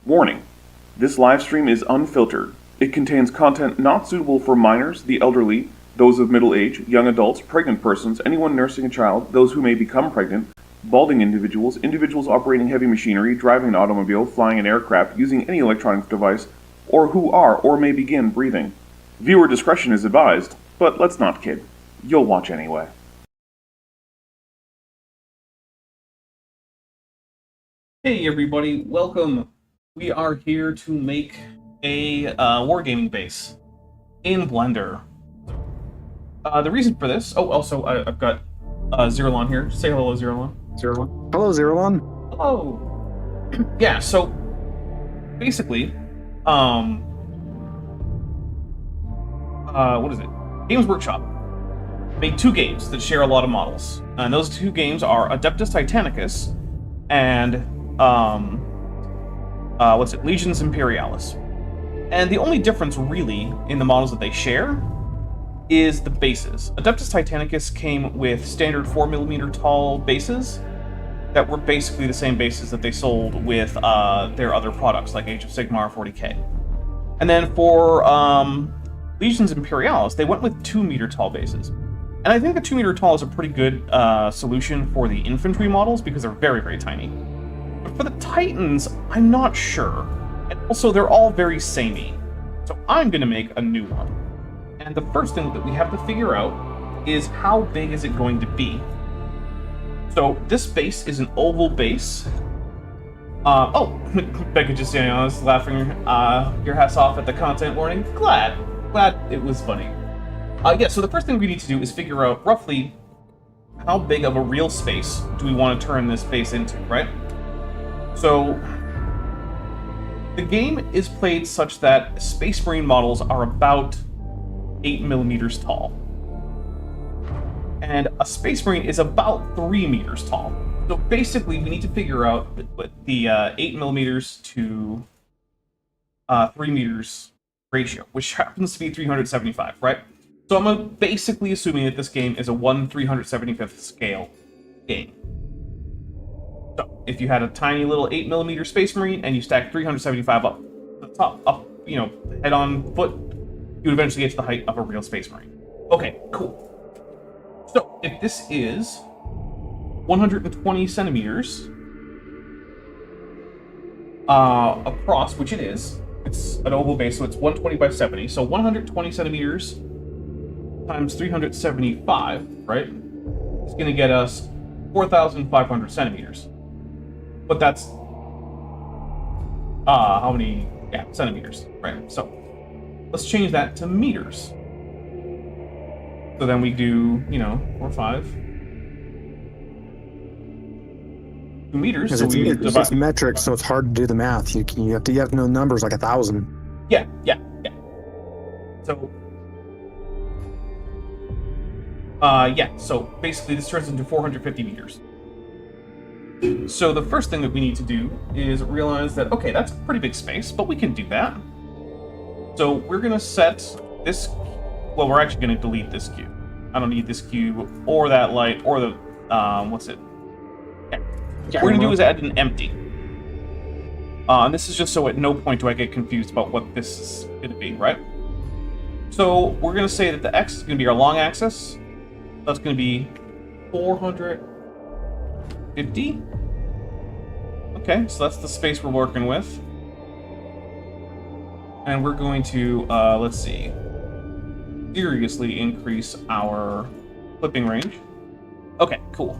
Warning: this live stream is unfiltered. It contains content not suitable for minors, the elderly, those of middle age, young adults, pregnant persons, anyone nursing a child, those who may become pregnant, balding individuals, individuals operating heavy machinery, driving an automobile, flying an aircraft, using any electronic device, or who are or may begin breathing. Viewer discretion is advised, but let's not kid. You'll watch anyway. Hey everybody, welcome. We are here to make a wargaming base in Blender. The reason for this... Oh, also, I've got Zerlon here. Say hello, Zerlon. Zerlon. Hello, Zerlon. Hello. Yeah, so basically, what is it? Games Workshop made two games that share a lot of models, and those two games are Adeptus Titanicus and Legions Imperialis. And the only difference really in the models that they share is the bases. Adeptus Titanicus came with standard 4mm tall bases that were basically the same bases that they sold with their other products like Age of Sigmar 40k. And then for Legions Imperialis, they went with 2-meter tall bases. And I think the 2-meter tall is a pretty good solution for the infantry models because they're very, very tiny. But for the Titans, I'm not sure. And also, they're all very samey. So I'm going to make a new one. And the first thing that we have to figure out is how big is it going to be. So this base is an oval base. Oh, Becca just saying, I was laughing your hats off at the content warning. Glad it was funny. Yeah, so the first thing we need to do is figure out roughly how big of a real space do we want to turn this base into, right? So the game is played such that Space Marine models are about 8mm tall. And a Space Marine is about 3 meters tall. So basically, we need to figure out what the 8mm to 3 meters ratio, which happens to be 375, right? So I'm basically assuming that this game is a 1/375th scale game. So if you had a tiny little 8mm Space Marine and you stack 375 up the top, head on foot, you would eventually get to the height of a real Space Marine. Okay, cool. So if this is 120 centimeters across, which it is, it's an oval base, so it's 120 by 70. So 120 centimeters times 375, right? It's going to get us 4,500 centimeters. But that's how many? Yeah, centimeters, right? So let's change that to meters. So then we do, 4, 5. 2 meters. Because so it's metric, so it's hard to do the math. You have to know numbers like 1,000. Yeah. So, so basically this turns into 450 meters. So the first thing that we need to do is realize that, okay, that's a pretty big space, but we can do that. So we're going to set this, well, we're actually going to delete this cube. I don't need this cube or that light or the, what's it? Yeah. What we're going to do is add an empty. And this is just so at no point do I get confused about what this is going to be, right? So we're going to say that the X is going to be our long axis. That's going to be 450. Okay, so that's the space we're working with. And we're going to, let's see, seriously increase our clipping range. Okay, cool.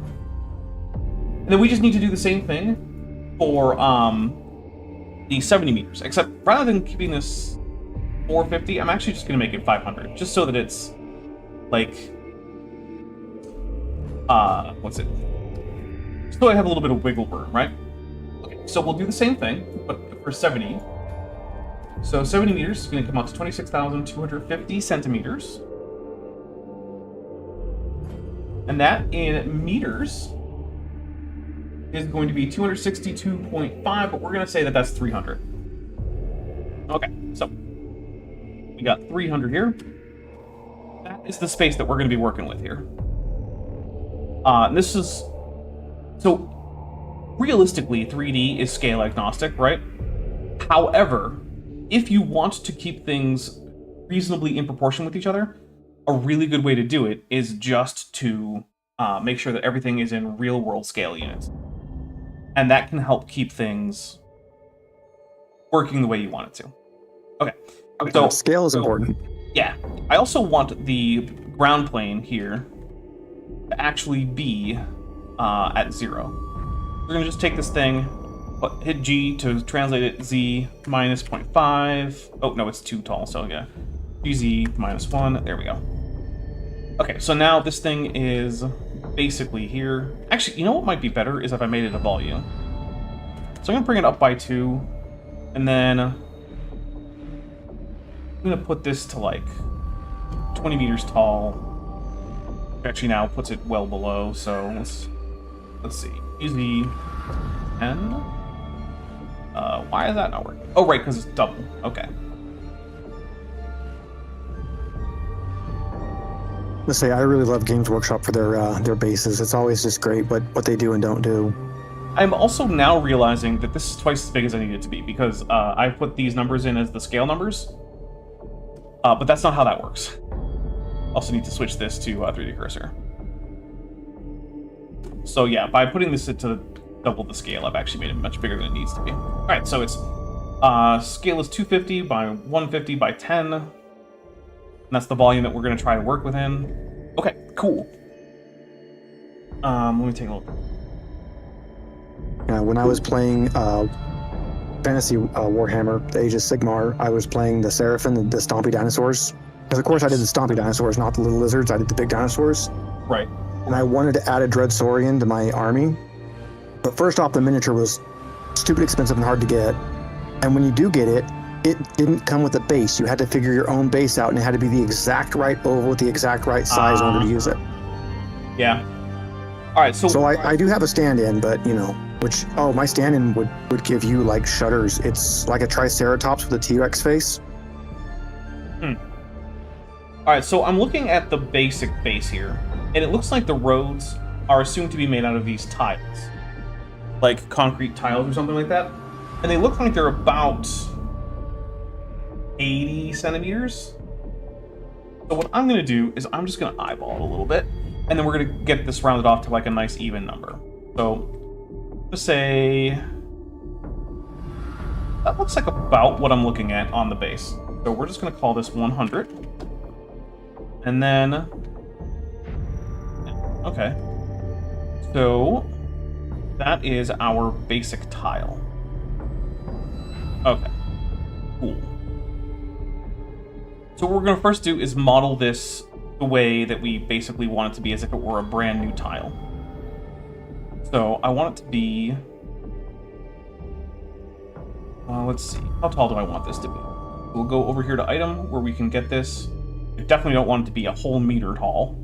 And then we just need to do the same thing for the 70 meters, except rather than keeping this 450, I'm actually just going to make it 500, just so that it's, like, what's it? So I have a little bit of wiggle room, right? Okay, so we'll do the same thing, but for 70. So 70 meters is going to come out to 26,250 centimeters. And that in meters is going to be 262.5, but we're going to say that that's 300. Okay, so we got 300 here. That is the space that we're going to be working with here. This is... So, realistically, 3D is scale agnostic, right? However, if you want to keep things reasonably in proportion with each other, a really good way to do it is just to make sure that everything is in real-world scale units. And that can help keep things working the way you want it to. Okay. So scale is important. Yeah. I also want the ground plane here to actually be at 0. We're going to just take this thing, hit G to translate it, Z minus 0.5. Oh, no, it's too tall, so yeah. GZ minus 1. There we go. Okay, so now this thing is basically here. Actually, you know what might be better is if I made it a volume. So I'm going to bring it up by 2, and then I'm going to put this to like 20 meters tall. Actually now puts it well below, so let's see. Easy 10. Why is that not working? Oh, right, because it's double. Okay. Let's say I really love Games Workshop for their bases. It's always just great what they do and don't do. I'm also now realizing that this is twice as big as I need it to be because I put these numbers in as the scale numbers, but that's not how that works. Also need to switch this to 3D cursor. So yeah, by putting this to double the scale, I've actually made it much bigger than it needs to be. All right, so it's scale is 250 by 150 by 10. And that's the volume that we're going to try to work within. Okay, cool. Let me take a look. When I was playing Fantasy Warhammer, the Age of Sigmar, I was playing the Seraphim and the Stompy Dinosaurs. Because of course I did the Stompy Dinosaurs, not the little lizards. I did the big dinosaurs. Right. And I wanted to add a Dreadsaurian to my army. But first off, the miniature was stupid expensive and hard to get. And when you do get it, it didn't come with a base. You had to figure your own base out, and it had to be the exact right oval with the exact right size in order to use it. Yeah. All right, so I do have a stand-in, but, you know, my stand-in would give you, like, shutters. It's like a Triceratops with a T-Rex face. All right, so I'm looking at the basic base here, and it looks like the roads are assumed to be made out of these tiles. Like concrete tiles or something like that. And they look like they're about 80 centimeters. So what I'm going to do is I'm just going to eyeball it a little bit, and then we're going to get this rounded off to like a nice even number. So just say that looks like about what I'm looking at on the base. So we're just going to call this 100. And then, okay. So that is our basic tile. Okay, cool. So what we're going to first do is model this the way that we basically want it to be, as if it were a brand new tile. So I want it to be, let's see, how tall do I want this to be? We'll go over here to item, where we can get this. I definitely don't want it to be a whole meter tall,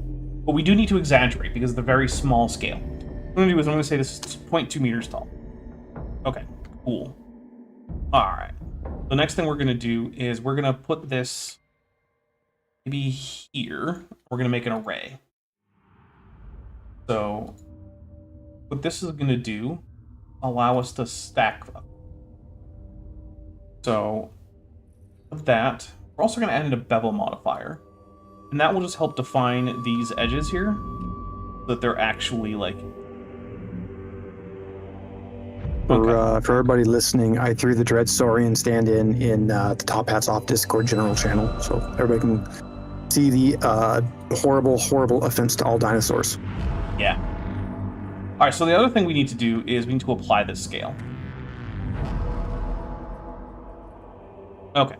but we do need to exaggerate because of the very small scale. What I'm going to do is I'm going to say this is 0.2 meters tall. Okay, cool. All right. The next thing we're going to do is we're going to put this maybe here. We're going to make an array. So what this is going to do, allow us to stack them. So with that, we're also going to add in a bevel modifier. And that will just help define these edges here, so that they're actually like... For everybody listening, I threw the Dreadsaurian stand-in the Top Hats Off Discord general channel, so everybody can see the horrible, horrible offense to all dinosaurs. Yeah. All right, so the other thing we need to do is we need to apply this scale. Okay.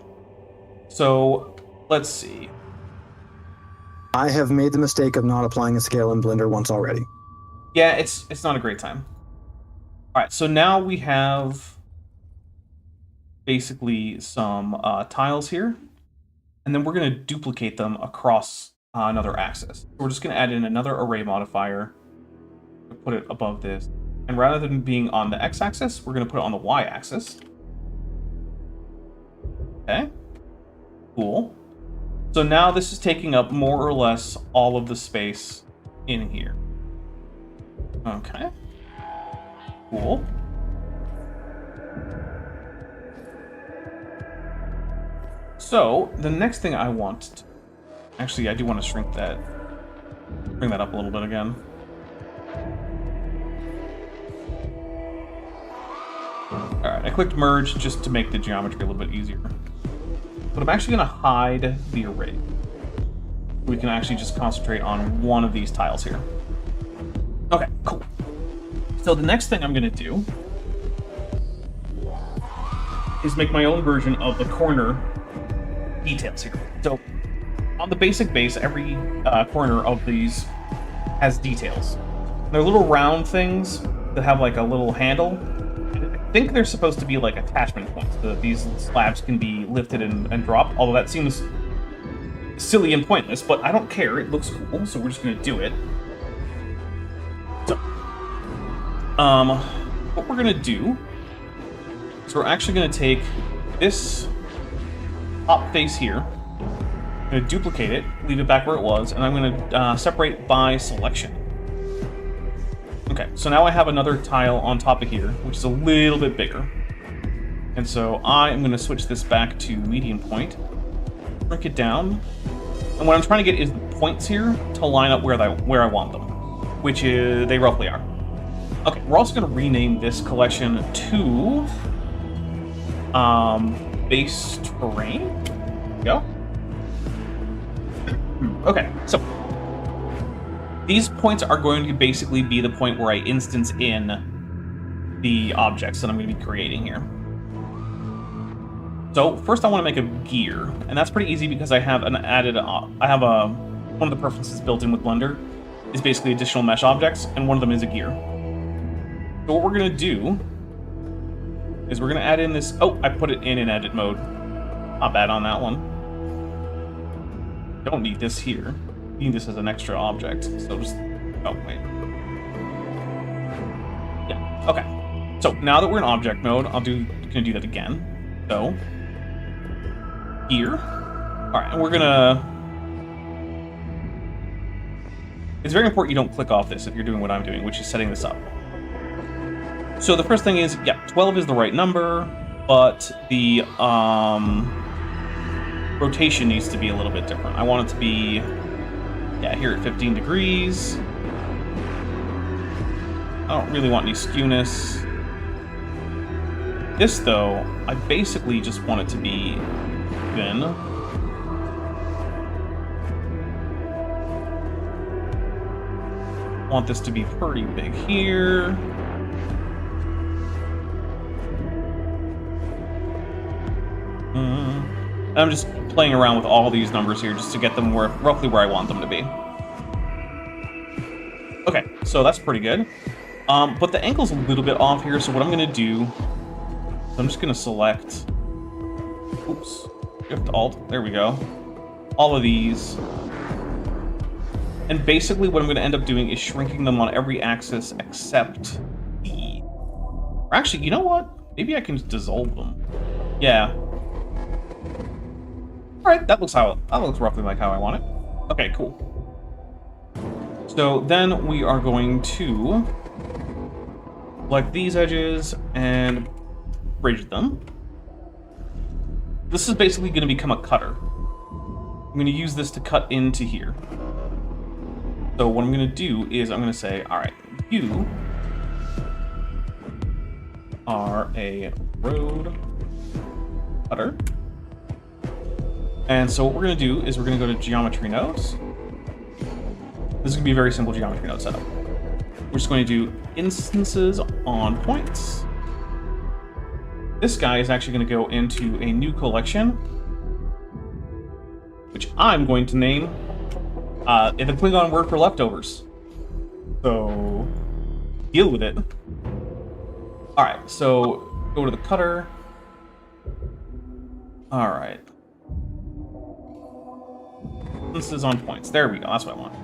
So, let's see. I have made the mistake of not applying a scale in Blender once already. Yeah, it's not a great time. All right, so now we have basically some tiles here, and then we're going to duplicate them across another axis. We're just going to add in another array modifier, put it above this, and rather than being on the x-axis, we're going to put it on the y-axis. Okay, cool. So now this is taking up more or less all of the space in here. Okay. Cool. So, the next thing I want to... Actually, I do want to shrink that. Bring that up a little bit again. Alright, I clicked merge just to make the geometry a little bit easier. But I'm actually going to hide the array. We can actually just concentrate on one of these tiles here. Okay, cool. So the next thing I'm going to do is make my own version of the corner details here. So on the basic base, every corner of these has details. They're little round things that have like a little handle. I think they're supposed to be like attachment points so that these slabs can be lifted and dropped, although that seems silly and pointless, but I don't care. It looks cool, so we're just going to do it. So, what we're going to do is we're actually going to take this top face here, I'm going to duplicate it, leave it back where it was, and I'm going to separate by selection. Okay, so now I have another tile on top of here, which is a little bit bigger. And so I am going to switch this back to median point, shrink it down, and what I'm trying to get is the points here to line up where I want them, which is, they roughly are. Okay, we're also going to rename this collection to base terrain. There we go. Okay, so these points are going to basically be the point where I instance in the objects that I'm going to be creating here. So first I want to make a gear, and that's pretty easy because I have one of the preferences built in with Blender is basically additional mesh objects, and one of them is a gear. So what we're going to do is we're going to add in this... Oh, I put it in edit mode. Not bad on that one. Don't need this here. Need this as an extra object. So just... Oh, wait. Yeah, okay. So now that we're in object mode, gonna do that again. So, here. Alright, and we're gonna... It's very important you don't click off this if you're doing what I'm doing, which is setting this up. So the first thing is, yeah, 12 is the right number, but the rotation needs to be a little bit different. I want it to be, yeah, here at 15 degrees. I don't really want any skewness. This, though, I basically just want it to be even. Want this to be pretty big here. I'm just playing around with all these numbers here just to get them roughly where I want them to be. Okay, so that's pretty good. But the angle's a little bit off here, so what I'm going to do is I'm just going to select... Oops. Shift Alt. There we go. All of these. And basically what I'm going to end up doing is shrinking them on every axis except E. Or actually, you know what? Maybe I can just dissolve them. Yeah. Alright, that looks roughly like how I want it. Okay, cool. So then we are going to select these edges and bridge them. This is basically going to become a cutter. I'm going to use this to cut into here. So what I'm going to do is I'm going to say, alright, you are a road cutter. And so what we're going to do is we're going to go to geometry nodes. This is going to be a very simple geometry node setup. We're just going to do instances on points. This guy is actually going to go into a new collection, which I'm going to name the Klingon word for leftovers. So deal with it. Alright, so go to the cutter. Alright. This is on points. There we go. That's what I want.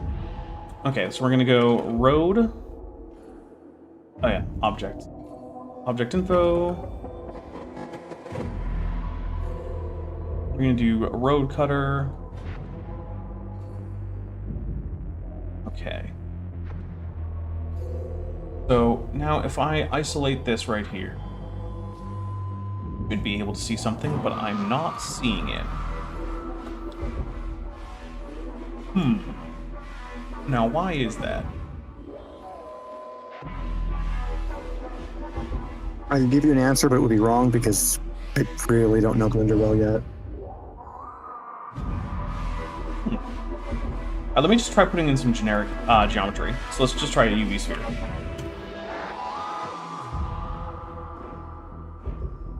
Okay, so we're going to go road. Oh yeah, object. Object info. We're going to do road cutter. Okay. So now if I isolate this right here, you'd be able to see something, but I'm not seeing it. Now, why is that? I can give you an answer, but it would be wrong because I really don't know Blender well yet. Let me just try putting in some generic geometry. So let's just try a UV sphere.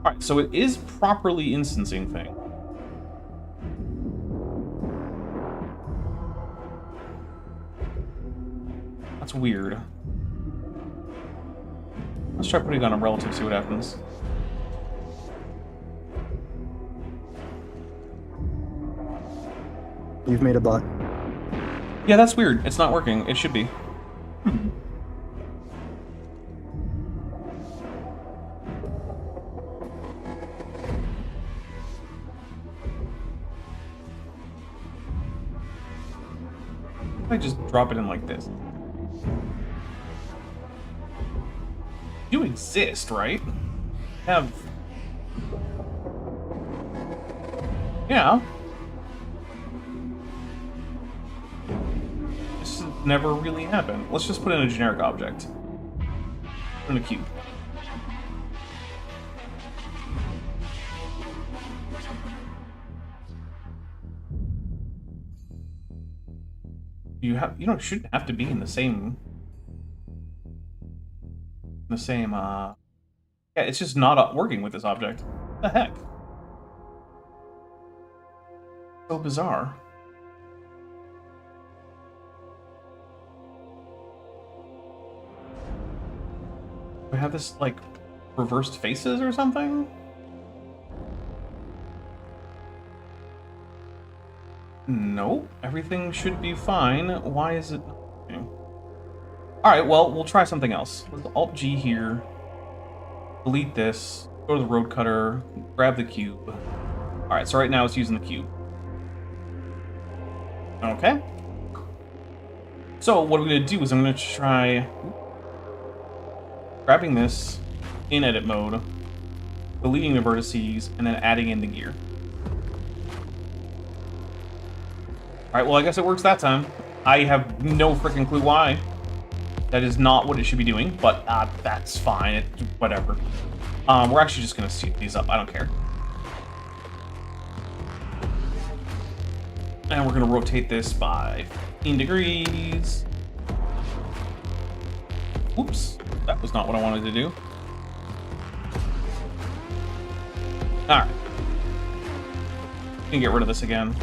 Alright, so it is properly instancing things. That's weird. Let's try putting on a relative, see what happens. You've made a butt. Yeah, that's weird. It's not working. It should be. If I just drop it in like this. You exist, right? Have... Yeah. This has never really happened. Let's just put in a generic object. Put in a cube. You shouldn't have to be in the same yeah, it's just not working with this object. What the heck? So bizarre. Do I have this, like, reversed faces or something? Nope. Everything should be fine. Why is it not working? Alright, well, we'll try something else. Let's Alt-G here. Delete this. Go to the road cutter. Grab the cube. Alright, so right now it's using the cube. Okay. So what I'm going to do is I'm going to try grabbing this in edit mode, deleting the vertices, and then adding in the gear. Alright, well, I guess it works that time. I have no freaking clue why. That is not what it should be doing, but that's fine. Whatever. We're actually just going to speed these up. I don't care. And we're going to rotate this by 15 degrees. Oops. That was not what I wanted to do. Alright. Can get rid of this again.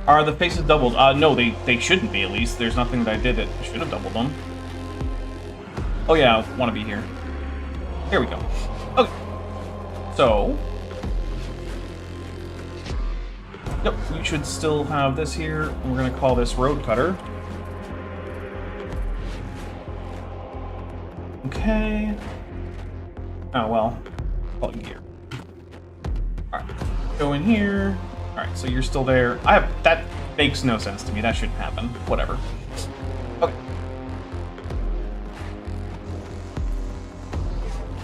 Are the faces doubled? No, they shouldn't be, at least. There's nothing that I did that should have doubled them. Oh yeah, I want to be here. Here we go. Okay. So... Yep, we should still have this here. And we're going to call this road cutter. Okay. Oh, well. Call it gear. Alright. Go in here. Alright, so you're still there. That makes no sense to me. That shouldn't happen. Whatever. Okay.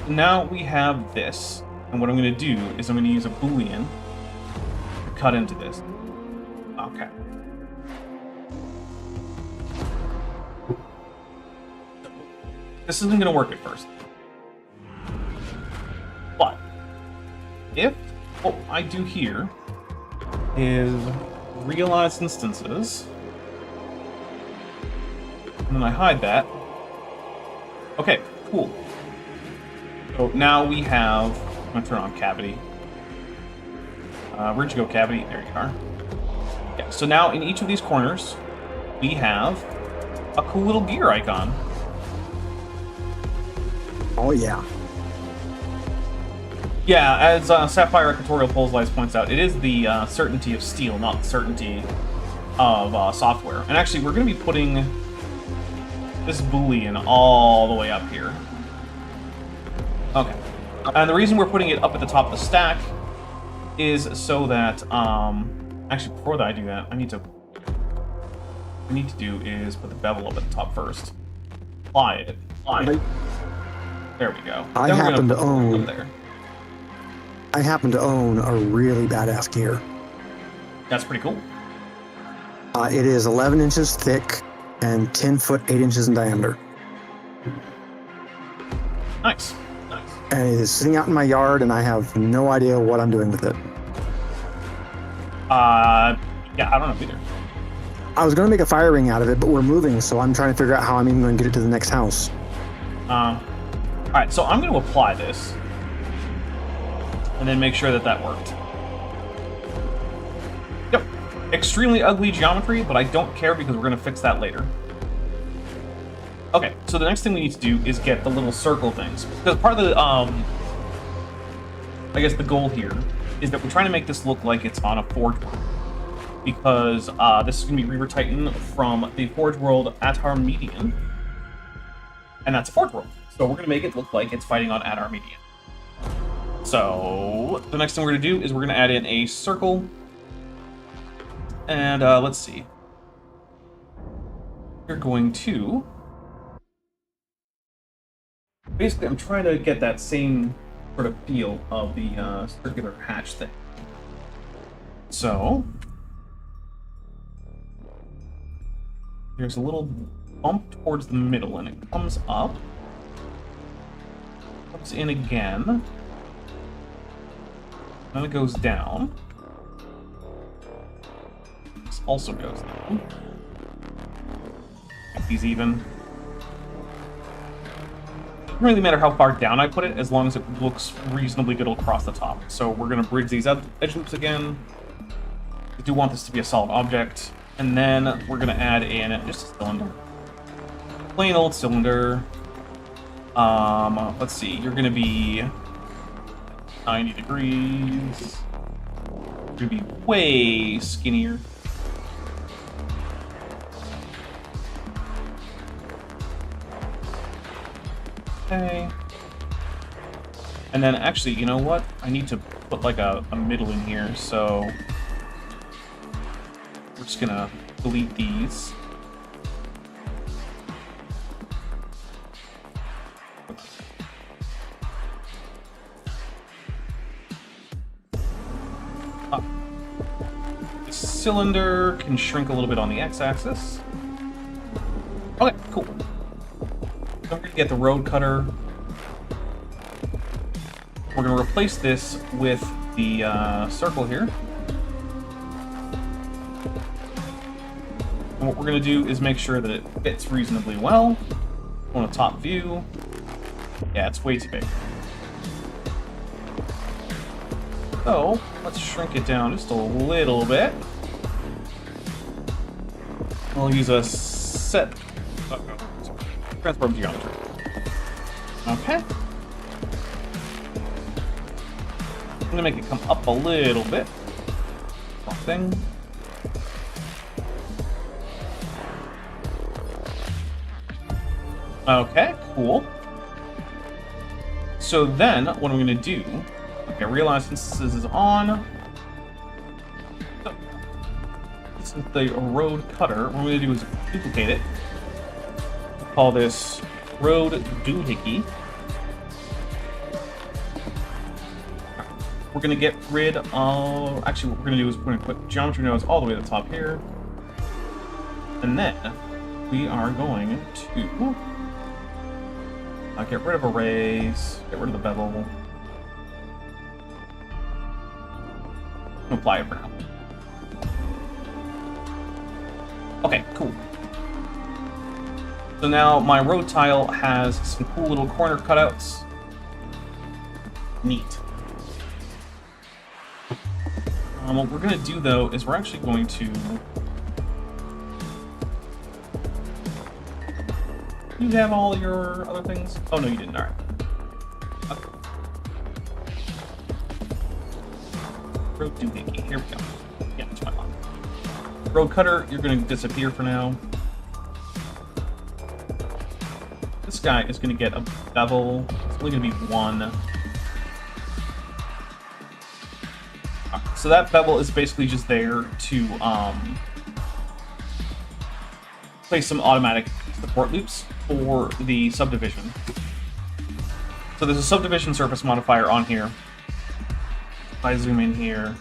Now we have this. And what I'm going to do is I'm going to use a Boolean to cut into this. Okay. This isn't going to work at first. But if what I do here is realize instances, and then I hide that. Okay, cool. So now we have, I'm going to turn on cavity. Where'd you go, cavity? There you are. Yeah, so now in each of these corners, we have a cool little gear icon. Oh, yeah. Yeah, as Sapphire Equatorial Pulse Lights points out, it is the certainty of steel, not the certainty of software. And actually, we're going to be putting this Boolean all the way up here. Okay. And the reason we're putting it up at the top of the stack is so that, actually, before that I do that, what I need to do is put the bevel up at the top first. Apply it. There we go. I happen to own I happen to own a really badass gear. That's pretty cool. It is 11 inches thick and 10 foot 8 inches in diameter. Nice. Nice. And it is sitting out in my yard, and I have no idea what I'm doing with it. Yeah, I don't know either. I was going to make a fire ring out of it, but we're moving, so I'm trying to figure out how I'm even going to get it to the next house. Alright, so I'm going to apply this. And then make sure that that worked. Yep. Extremely ugly geometry, but I don't care because we're going to fix that later. Okay, so the next thing we need to do is get the little circle things. Because part of the, I guess the goal here is that we're trying to make this look like it's on a Forge World. Because this is going to be Reaver Titan from the Forge World Atar Median. And that's a Forge World. So we're going to make it look like it's fighting on Atar Median. So the next thing we're going to do is we're going to add in a circle. And let's see. We're going to... Basically, I'm trying to get that same sort of feel of the circular hatch thing. So... There's a little bump towards the middle, and it comes up. Comes in again. Then it goes down. This also goes down. Make these even. Doesn't really matter how far down I put it, as long as it looks reasonably good across the top. So we're going to bridge these edge loops again. I do want this to be a solid object. And then we're going to add in just a cylinder. Plain old cylinder. Let's see, you're going to be 90 degrees. You're going to be way skinnier. Okay. And then actually, you know what? I need to put like a middle in here, so we're just gonna delete these. The cylinder can shrink a little bit on the x-axis. Okay, cool. Don't forget to get the road cutter. We're going to replace this with the circle here. And what we're going to do is make sure that it fits reasonably well on a top view. Yeah, it's way too big. So, let's shrink it down just a little bit. We'll use a set... transform geometry. Okay. I'm gonna make it come up a little bit. Wrong thing. Okay, cool. So then, what I'm gonna do... Okay, realize since this is on... So, this is the road cutter. What I'm gonna do is duplicate it. Call this road doohickey. We're gonna get rid of... Actually, what we're gonna do is we're gonna put geometry nodes all the way to the top here. And then we are going to get rid of arrays, get rid of the bevel. Apply it for now. Okay, cool. So now my road tile has some cool little corner cutouts. Neat. What we're going to do, though, is we're actually going to... You have all your other things? Oh, no, you didn't. All right. Okay. Road doohickey. Here we go. Yeah, that's my line. Road cutter, you're going to disappear for now. This guy is going to get a bevel. It's only going to be one. So that bevel is basically just there to place some automatic support loops for the subdivision. So there's a subdivision surface modifier on here. If I zoom in here.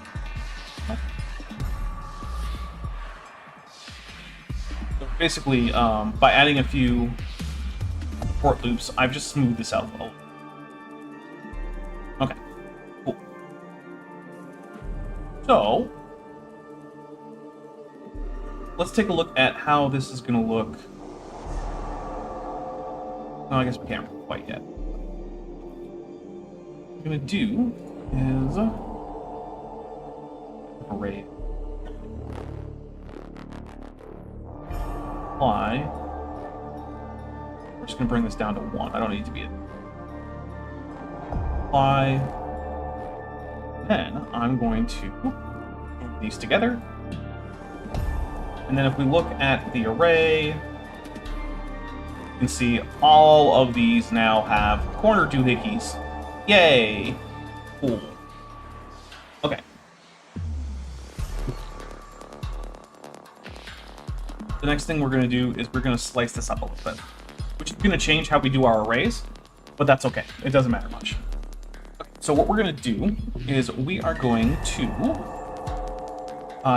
So basically, by adding a few support loops, I've just smoothed this out a little. Okay, cool. So, let's take a look at how this is going to look. No, I guess we can't quite yet. What I'm going to do is array. Apply. We're just going to bring this down to 1. I don't need to be apply. Then I'm going to put these together. And then if we look at the array, you can see all of these now have corner doohickeys. Yay! Cool. Okay. The next thing we're going to do is we're going to slice this up a little bit, which is going to change how we do our arrays, but that's okay. It doesn't matter much. Okay, so what we're going to do is we are going to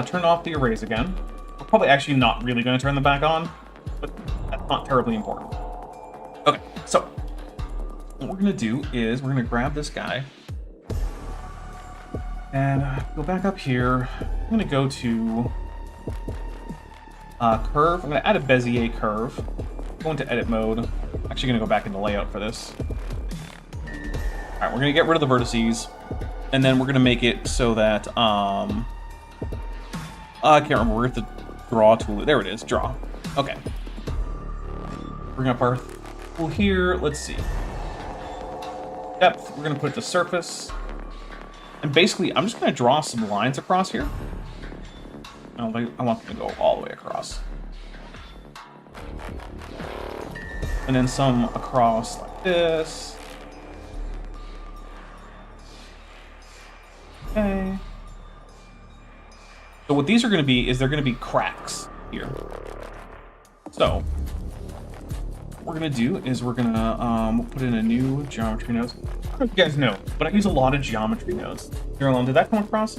turn off the arrays again. We're probably actually not really going to turn them back on, but that's not terribly important. Okay, so what we're going to do is we're going to grab this guy and go back up here. I'm going to go to curve. I'm going to add a Bezier curve. Go into edit mode. Actually going to go back into layout for this. Alright, we're going to get rid of the vertices, and then we're going to make it so that, I can't remember, we're at the draw tool. There it is, draw. Okay. Bring up our tool here. Let's see. Depth, we're going to put it to surface. And basically, I'm just going to draw some lines across here. I want them to go all the way across. And then some across like this. Okay. So what these are going to be is they're going to be cracks here. So what we're going to do is we're going to put in a new geometry node. I don't know if you guys know, but I use a lot of geometry nodes. Here alone, did that come across?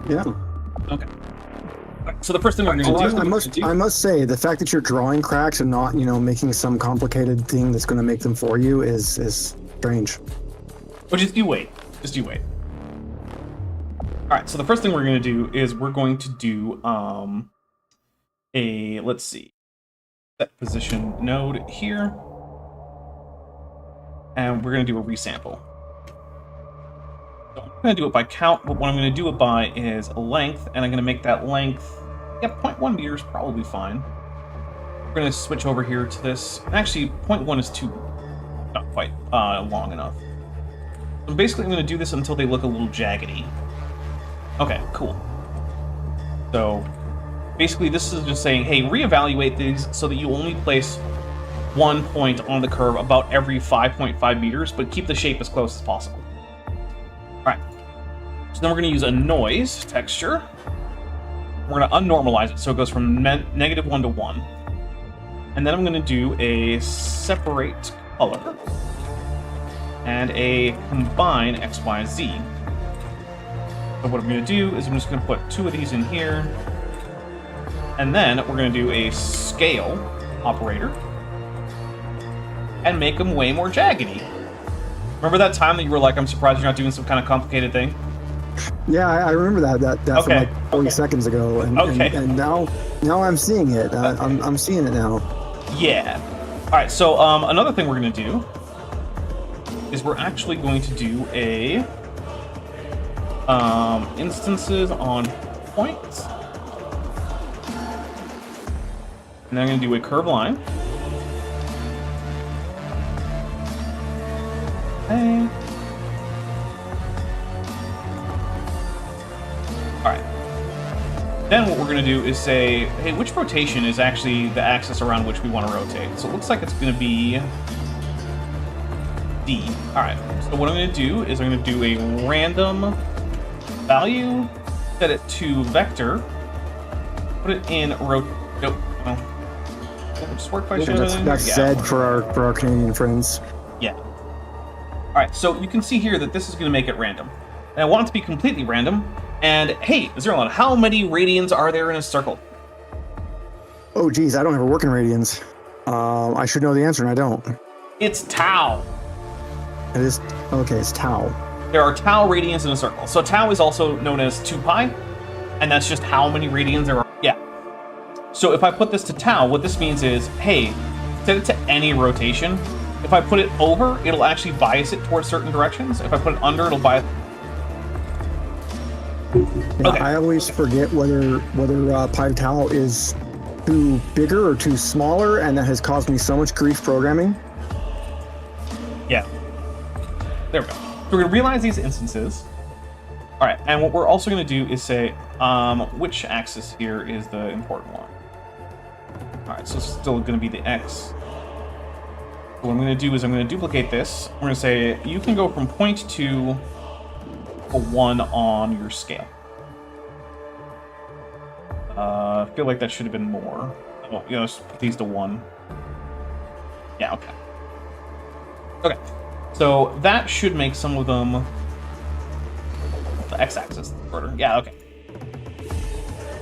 Yeah. Okay. So the first thing we're going to do... I must say, the fact that you're drawing cracks and not, making some complicated thing that's going to make them for you is strange. Well, just you wait. Just you wait. Alright, so the first thing we're going to do is we're going to do let's see, set position node here. And we're going to do a resample. So I'm going to do it by count, but what I'm going to do it by is a length, and I'm going to make that length, 0.1 meters, probably fine. We're going to switch over here to this. Actually, 0.1 is not quite long enough. So basically, I'm going to do this until they look a little jaggedy. Okay, cool. So basically, this is just saying, hey, reevaluate these so that you only place 1 point on the curve about every 5.5 meters, but keep the shape as close as possible. Alright, so then we're going to use a noise texture. We're going to unnormalize it so it goes from -1 to 1. And then I'm going to do a separate color and a combine X, Y, Z. So what I'm going to do is I'm just going to put 2 of these in here. And then we're going to do a scale operator and make them way more jaggedy. Remember that time that you were like, I'm surprised you're not doing some kind of complicated thing? Yeah, I remember that okay. from like 40 seconds ago, and, and now I'm seeing it. I'm seeing it now. Yeah. All right. So another thing we're going to do is we're actually going to do a instances on points, and then I'm going to do a curve line. Okay. Alright. Then what we're going to do is say, hey, which rotation is actually the axis around which we want to rotate? So it looks like it's going to be D. Alright, so what I'm going to do is I'm going to do a random value, set it to vector, put it in nope, well, will it just work by showing? That's Z for our Canadian friends. Yeah. Alright, so you can see here that this is going to make it random. And I want it to be completely random. And hey, Zerlon, how many radians are there in a circle? Oh, geez, I don't ever work in radians. I should know the answer, and I don't. It's tau. It is... Okay, it's tau. There are tau radians in a circle. So tau is also known as 2 pi, and that's just how many radians there are. Yeah. So if I put this to tau, what this means is, hey, set it to any rotation. If I put it over, it'll actually bias it towards certain directions. If I put it under, it'll bias... Yeah, Okay. I always forget whether pi to tau is too bigger or too smaller, and that has caused me so much grief programming. Yeah. There we go. So we're going to realize these instances. All right, and what we're also going to do is say, which axis here is the important one? All right, so it's still going to be the x. So what I'm going to do is I'm going to duplicate this. We're going to say you can go from 0.2 to 1 on your scale. I feel like that should have been more. Oh, you know, let's put these to 1. Yeah, okay. Okay, so that should make some of them the x-axis order. Yeah, okay.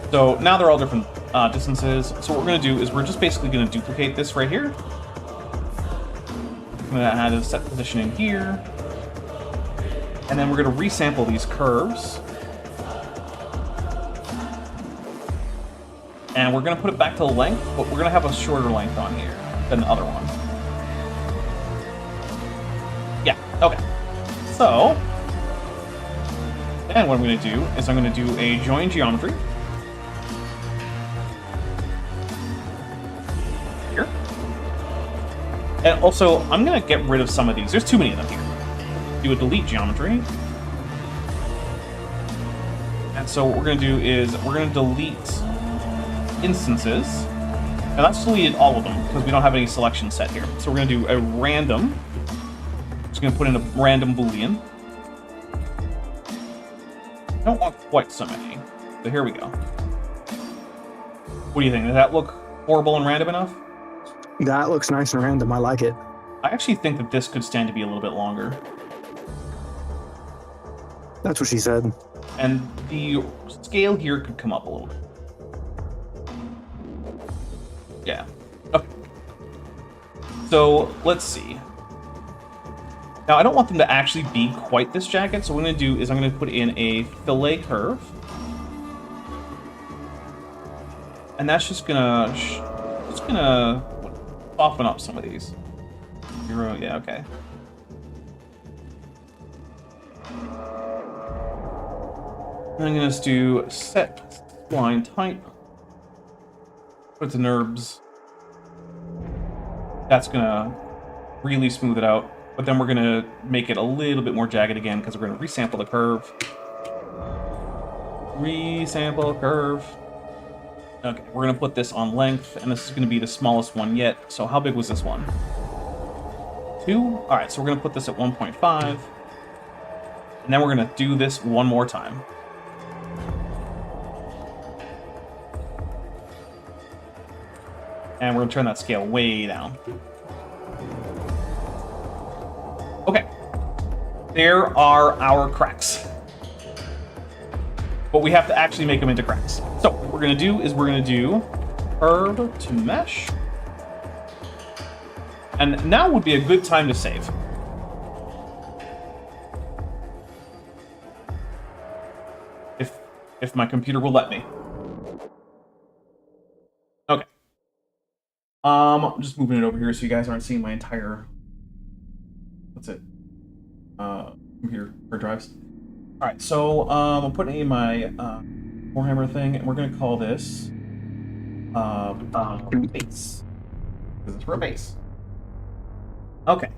So now they're all different distances. So what we're going to do is we're just basically going to duplicate this right here. I'm going to add a set position in here. And then we're going to resample these curves. And we're going to put it back to the length, but we're going to have a shorter length on here than the other one. Yeah, okay. So, then what I'm going to do is I'm going to do a join geometry. Here. And also, I'm going to get rid of some of these. There's too many of them here. Do a delete geometry. And so what we're going to do is we're going to delete instances. Now that's deleted all of them because we don't have any selection set here. So we're going to do a random. Just going to put in a random boolean. I don't want quite so many. So here we go. What do you think? Does that look horrible and random enough? That looks nice and random. I like it. I actually think that this could stand to be a little bit longer. That's what she said. And the scale here could come up a little bit. Yeah. Okay. So, let's see. Now, I don't want them to actually be quite this jagged, so what I'm going to do is I'm going to put in a fillet curve. And that's just going to soften up some of these. 0, yeah, okay. And I'm going to do set line type. Put it to NURBS. That's going to really smooth it out. But then we're going to make it a little bit more jagged again because we're going to resample the curve. Resample curve. Okay, we're going to put this on length, and this is going to be the smallest one yet. So how big was this one? 2? All right, so we're going to put this at 1.5. And then we're going to do this one more time. And we're going to turn that scale way down. Okay. There are our cracks. But we have to actually make them into cracks. So what we're going to do is we're going to do curve to mesh. And now would be a good time to save. If my computer will let me. Okay. I'm just moving it over here so you guys aren't seeing my entire... What's it? Computer hard drives. Alright, so I'm putting in my Warhammer thing, and we're going to call this base. Because it's for a base. Okay.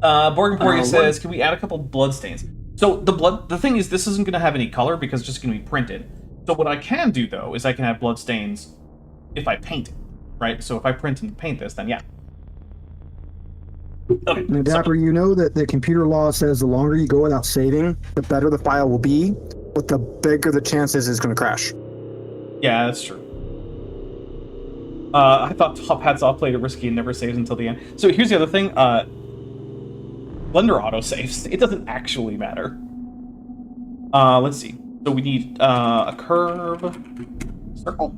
Borgenporia says, can we add a couple bloodstains? So the thing is, this isn't going to have any color because it's just going to be printed. So what I can do, though, is I can have bloodstains if I paint it, right? So if I print and paint this, then yeah. Okay. Now, Dapper, you know that the computer law says the longer you go without saving, the better the file will be, but the bigger the chances it's going to crash. Yeah, that's true. I thought Top Hats Off played it risky and never saves until the end. So here's the other thing. Blender autosaves. It doesn't actually matter. Let's see. So we need a curve circle.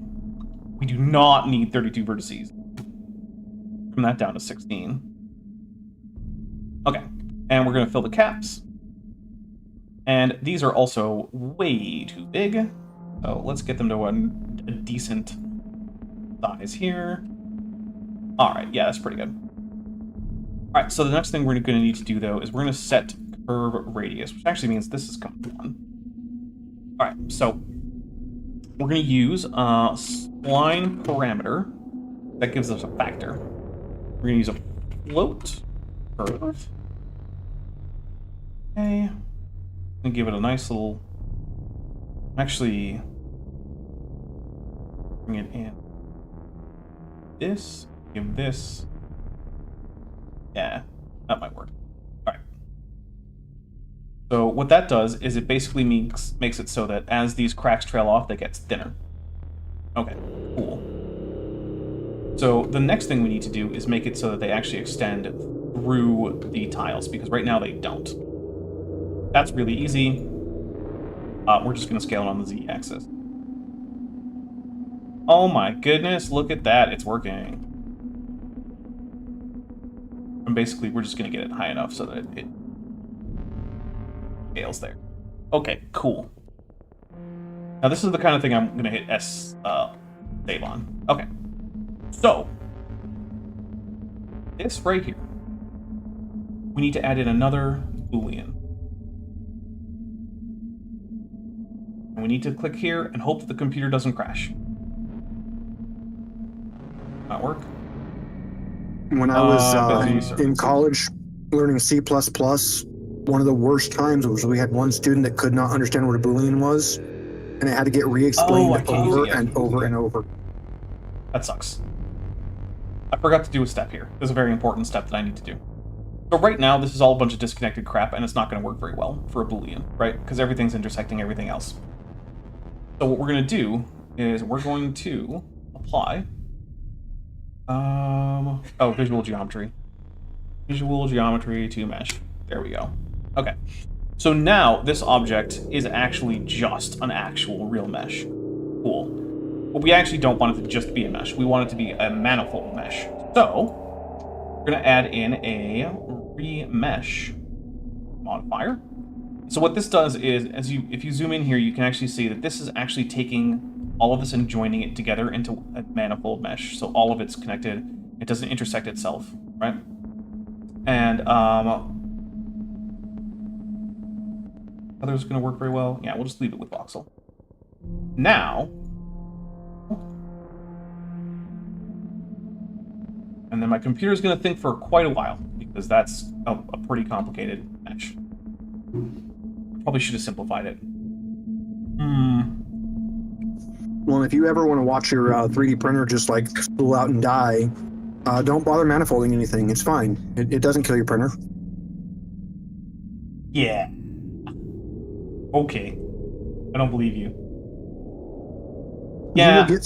We do not need 32 vertices. Trim that down to 16. Okay, and we're going to fill the caps. And these are also way too big. So let's get them to a decent size here. All right, yeah, that's pretty good. All right, so the next thing we're going to need to do, though, is we're going to set curve radius, which actually means this is coming on. All right, so we're going to use a spline parameter that gives us a factor. We're going to use a float curve. Okay. And give it a nice little... Actually, bring it in. This, give this. Yeah, that might work. All right. So what that does is it basically makes it so that as these cracks trail off, they get thinner. Okay, cool. So the next thing we need to do is make it so that they actually extend through the tiles, because right now they don't. That's really easy. We're just going to scale it on the z-axis. Oh my goodness, look at that, it's working. And basically, we're just going to get it high enough so that it scales there. Okay, cool. Now this is the kind of thing I'm going to hit S save on. Okay. So, this right here, we need to add in another Boolean. And we need to click here and hope that the computer doesn't crash. Not work. When I was in college learning C++, one of the worst times was we had one student that could not understand what a Boolean was, and it had to get re-explained over and over and over. That sucks. I forgot to do a step here. There's a very important step that I need to do. So right now, this is all a bunch of disconnected crap, and it's not going to work very well for a Boolean, right? Because everything's intersecting everything else. So what we're going to do is we're going to apply... visual geometry. Visual geometry to mesh. There we go. Okay. So now this object is actually just an actual real mesh. Cool. But we actually don't want it to just be a mesh. We want it to be a manifold mesh. So we're going to add in a remesh modifier. So what this does is, if you zoom in here, you can actually see that this is actually taking all of this and joining it together into a manifold mesh. So all of it's connected. It doesn't intersect itself, right? And others going to work very well. Yeah, we'll just leave it with voxel. Now, and then my computer's going to think for quite a while, because that's a pretty complicated mesh. Probably should have simplified it. Well, if you ever want to watch your 3D printer just like spool out and die, don't bother manifolding anything. It's fine. It doesn't kill your printer. Yeah. Okay. I don't believe you. Yeah. You will get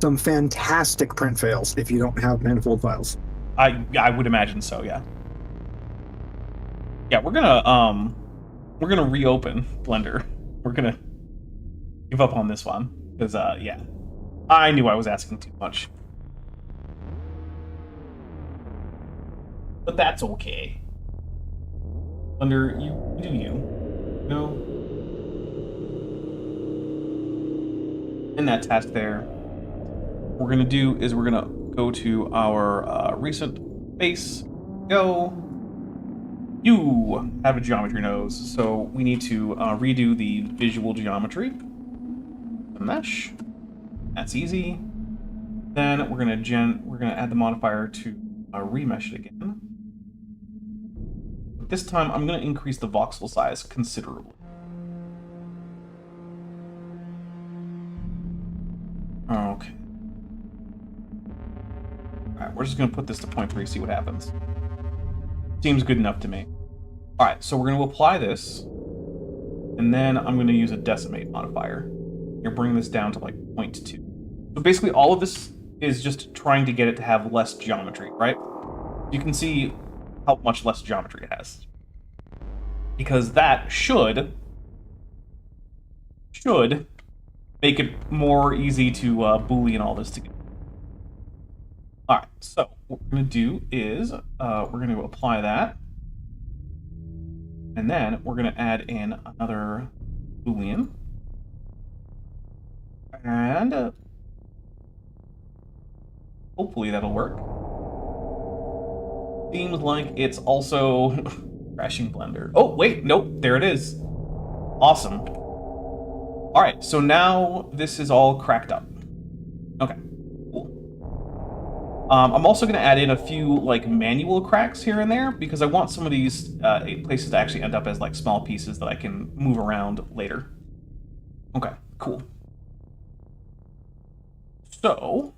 some fantastic print fails if you don't have manifold files. I would imagine so, yeah. Yeah, we're gonna reopen Blender. We're gonna give up on this one. Because, yeah. I knew I was asking too much. But that's okay. Blender, you do you. No? In that task there, what we're gonna do is we're gonna go to our recent base. Go. You have a geometry nose, so we need to redo the visual geometry. The mesh. That's easy. Then we're gonna add the modifier to remesh it again. But this time I'm gonna increase the voxel size considerably. Okay. Alright, we're just gonna put this to 0.3, see what happens. Seems good enough to me. Alright, so we're going to apply this, and then I'm going to use a decimate modifier. You're bringing this down to like 0.2. So basically all of this is just trying to get it to have less geometry, right? You can see how much less geometry it has. Because that should should make it more easy to Boolean all this together. Alright, so what we're going to do is we're going to apply that. And then we're going to add in another Boolean. And hopefully that'll work. Seems like it's also crashing Blender. Oh, wait, nope, there it is. Awesome. Alright, so now this is all cracked up. Okay, cool. I'm also going to add in a few like manual cracks here and there because I want some of these places to actually end up as like small pieces that I can move around later. Okay, cool. So,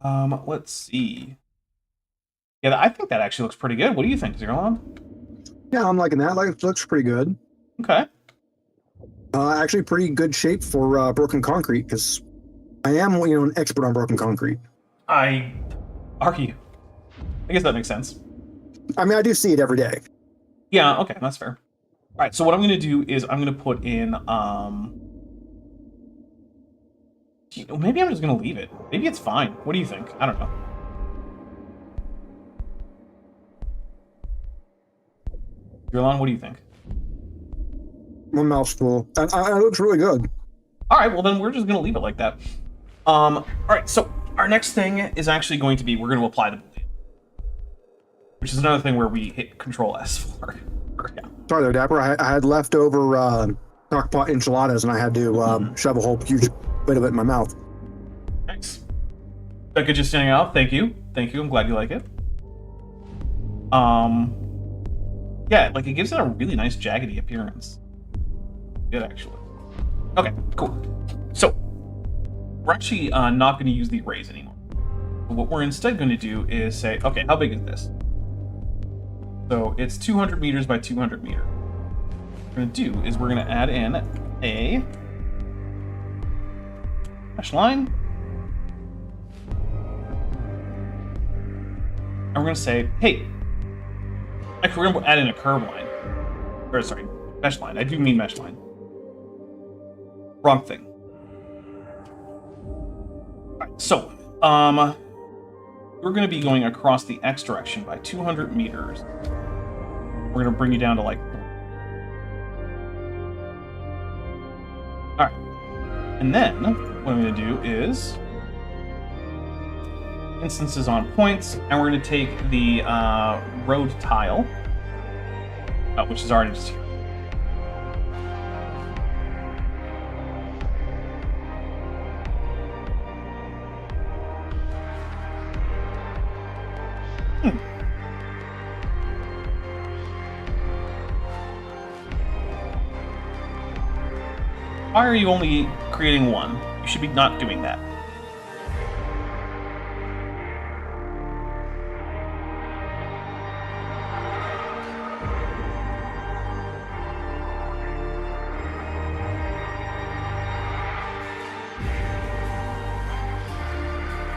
let's see. Yeah, I think that actually looks pretty good. What do you think, Zerlon? Yeah, I'm liking that. Like, it looks pretty good. Okay. Actually, pretty good shape for broken concrete because I am, an expert on broken concrete. Are you? I guess that makes sense. I mean, I do see it every day. Yeah. Okay, that's fair. All right. So what I'm going to do is I'm going to put in. Maybe I'm just going to leave it. Maybe it's fine. What do you think? I don't know. Zerlon, what do you think? My mouth's full. It looks really good. All right, well then we're just gonna leave it like that. All right, so our next thing is actually going to be we're going to apply the Boolean, which is another thing where we hit Control S for. Yeah. Sorry there, Dapper. I had leftover crockpot enchiladas and I had to shove a whole huge bit of it in my mouth. Nice. Becca just standing out. Thank you. Thank you. I'm glad you like it. Yeah, like it gives it a really nice jaggedy appearance. Good, actually. Okay, cool. So, we're actually not going to use the arrays anymore. What we're instead going to do is say, okay, how big is this? So, it's 200 meters by 200 meters. What we're going to do is we're going to add in a hash line. And we're going to say, hey, actually, we're going to add in a curve line. Or, sorry, mesh line. I do mean mesh line. Wrong thing. Alright, so, we're going to be going across the x direction by 200 meters. We're going to bring you down to, like... Alright. And then, what I'm going to do is... instances on points, and we're going to take the road tile, which is already just here. Why are you only creating one? You should be not doing that.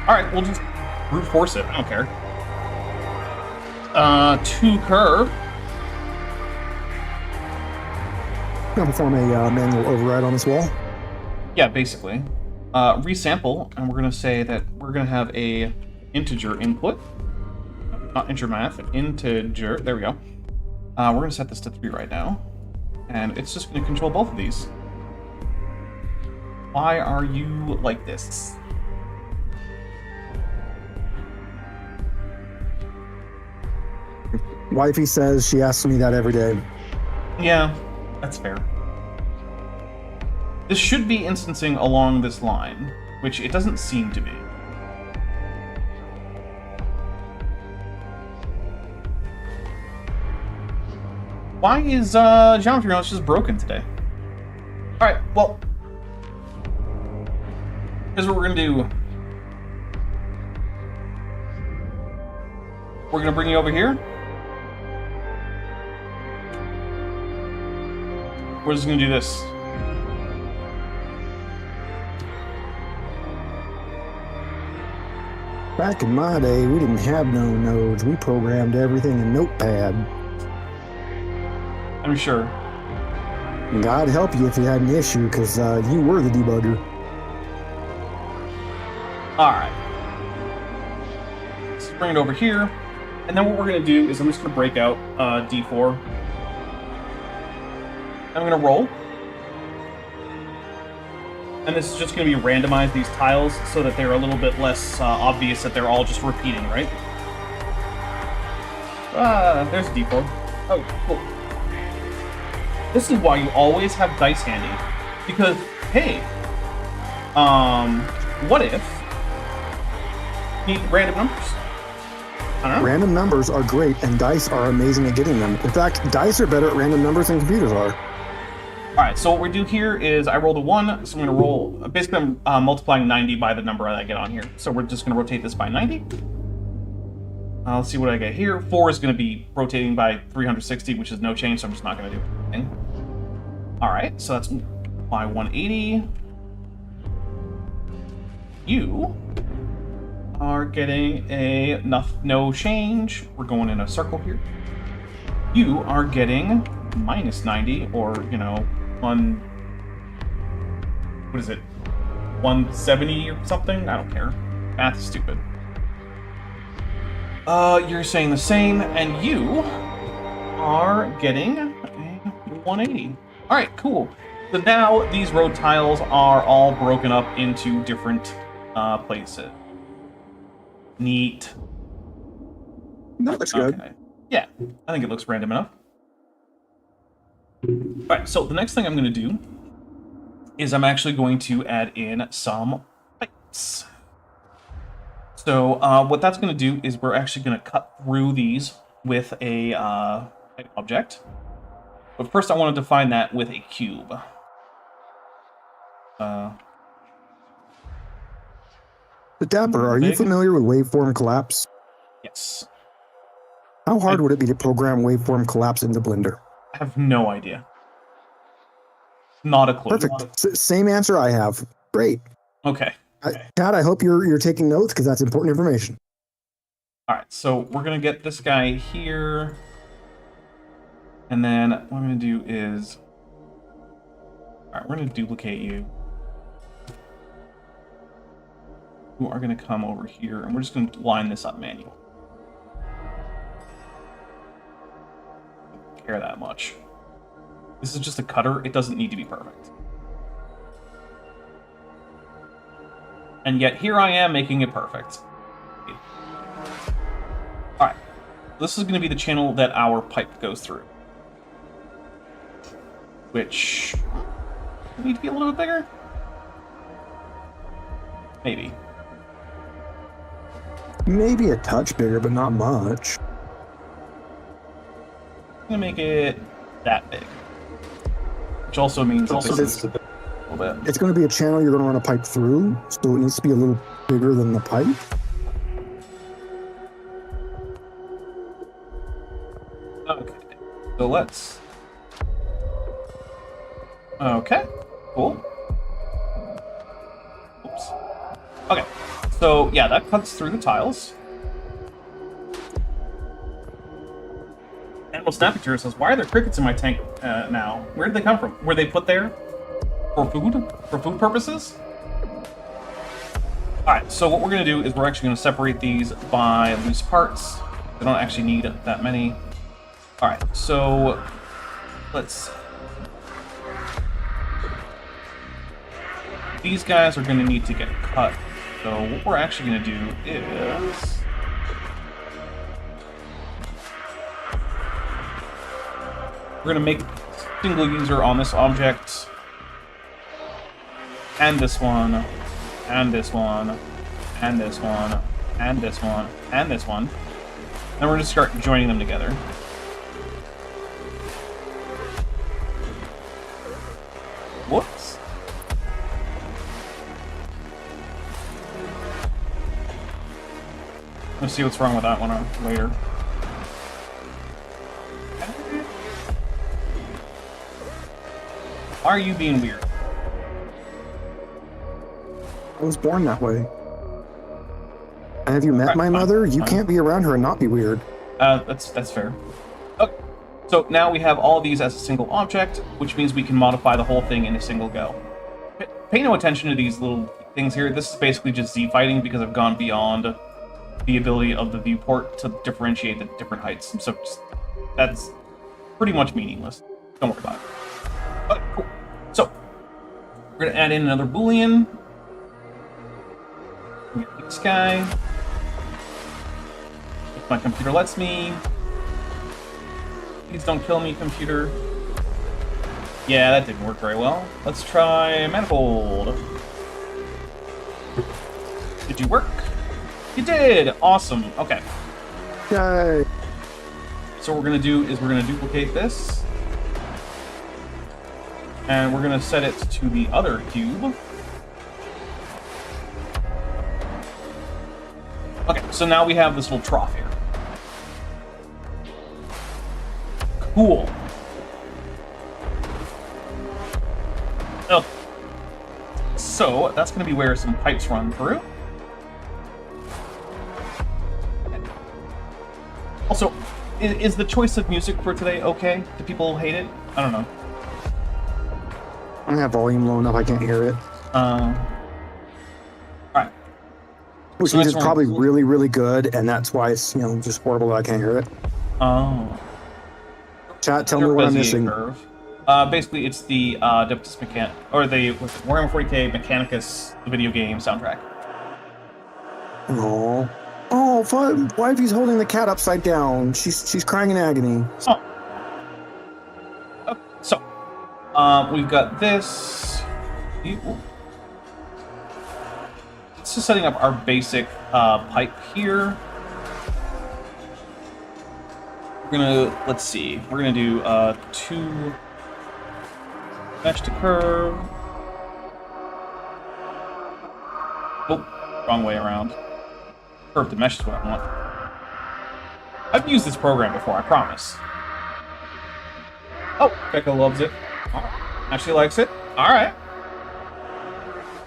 Alright, we'll just brute force it. I don't care. To curve. I'm going to perform a manual override on this wall. Yeah, basically. Resample, and we're going to say that we're going to have a integer input. Not integer math, integer. There we go. We're going to set this to 3 right now. And it's just going to control both of these. Why are you like this? Wifey says she asks me that every day. Yeah, that's fair. This should be instancing along this line, which it doesn't seem to be. Why is Geometry Notes just broken today? Alright, well, here's what we're gonna do. We're gonna bring you over here. We're just gonna do this. Back in my day, we didn't have no nodes. We programmed everything in Notepad. I'm sure. God help you if you had an issue, because you were the debugger. Alright. Let's bring it over here. And then what we're going to do is I'm just going to break out D4. I'm going to roll. And this is just going to be randomize these tiles so that they're a little bit less obvious that they're all just repeating, right? There's a D4. Oh, cool. This is why you always have dice handy. Because, hey, what if you need random numbers? I don't know. Random numbers are great, and dice are amazing at getting them. In fact, dice are better at random numbers than computers are. Alright, so what we do here is I rolled a 1, so I'm going to roll... Basically, I'm multiplying 90 by the number that I get on here. So we're just going to rotate this by 90. Let's see what I get here. 4 is going to be rotating by 360, which is no change, so I'm just not going to do anything. Alright, so that's my 180. You are getting a no change. We're going in a circle here. You are getting minus 90, or, you know, what is it? 170 or something? I don't care. Math is stupid. You're saying the same, and you are getting a 180. Alright, cool. So now these road tiles are all broken up into different places. Neat. That looks good. Okay. Yeah, I think it looks random enough. Alright, so the next thing I'm going to do is I'm actually going to add in some pipes. So what that's going to do is we're actually going to cut through these with a object. But first I want to define that with a cube. The Dapper, are you familiar with waveform collapse? Yes. How hard would it be to program waveform collapse into Blender? I have no idea. Not a clue. Perfect. Same answer I have. Great. Okay. Chad, I hope you're taking notes because that's important information. All right, so we're going to get this guy here. And then what I'm going to do is... All right, we're going to duplicate you. You are going to come over here, and we're just going to line this up manually. Don't care that much. This is just a cutter. It doesn't need to be perfect. And yet here I am making it perfect. Alright. This is going to be the channel that our pipe goes through. Which... need to be a little bit bigger? Maybe. Maybe a touch bigger, but not much. I'm going to make it that big. Which also means that this is a little bit. It's going to be a channel you're going to run a pipe through, so it needs to be a little bigger than the pipe. Okay. So let's... Okay. Cool. Oops. Okay. So, yeah, that cuts through the tiles. Animal Snapping Tour says, why are there crickets in my tank now? Where did they come from? Were they put there for food? For food purposes? Alright, so what we're going to do is we're actually going to separate these by loose parts. They don't actually need that many. Alright, so let's... These guys are going to need to get cut. So what we're actually going to do is... We're going to make single user on this object, and this one, and this one, and this one, and this one, and this one. And we're going to start joining them together. Whoops. Let's see what's wrong with that one later. Why are you being weird? I was born that way. And have you met my mother? You can't be around her and not be weird. That's fair. Okay. So now we have all of these as a single object, which means we can modify the whole thing in a single go. Pay no attention to these little things here. This is basically just Z-fighting because I've gone beyond the ability of the viewport to differentiate the different heights. So that's pretty much meaningless. Don't worry about it. But cool. So we're gonna add in another Boolean. This guy. If my computer lets me. Please don't kill me, computer. Yeah, that didn't work very well. Let's try manifold. Did you work? You did! Awesome. Okay. Yay! So what we're gonna do is we're gonna duplicate this. And we're gonna set it to the other cube. Okay, so now we have this little trough here. Cool. Oh. So that's going to be where some pipes run through. Also, is the choice of music for today okay? Do people hate it? I don't know. I don't have volume low enough, I can't hear it. Alright. Which means it's probably really, really good, and that's why it's, just horrible that I can't hear it. Oh. Chat, tell me what I'm missing. Curve. Basically, it's the Adeptus Mechan... or the Warhammer 40k Mechanicus video game soundtrack. Oh. Oh, fun. Why if he's holding the cat upside down? She's crying in agony. Oh. Okay, so, we've got this. It's just setting up our basic pipe here. We're gonna, let's see, we're gonna do 2 mesh to curve. Oh, wrong way around. Curve to mesh is what I want. I've used this program before, I promise. Oh, Becca loves it. Ashley likes it. Alright.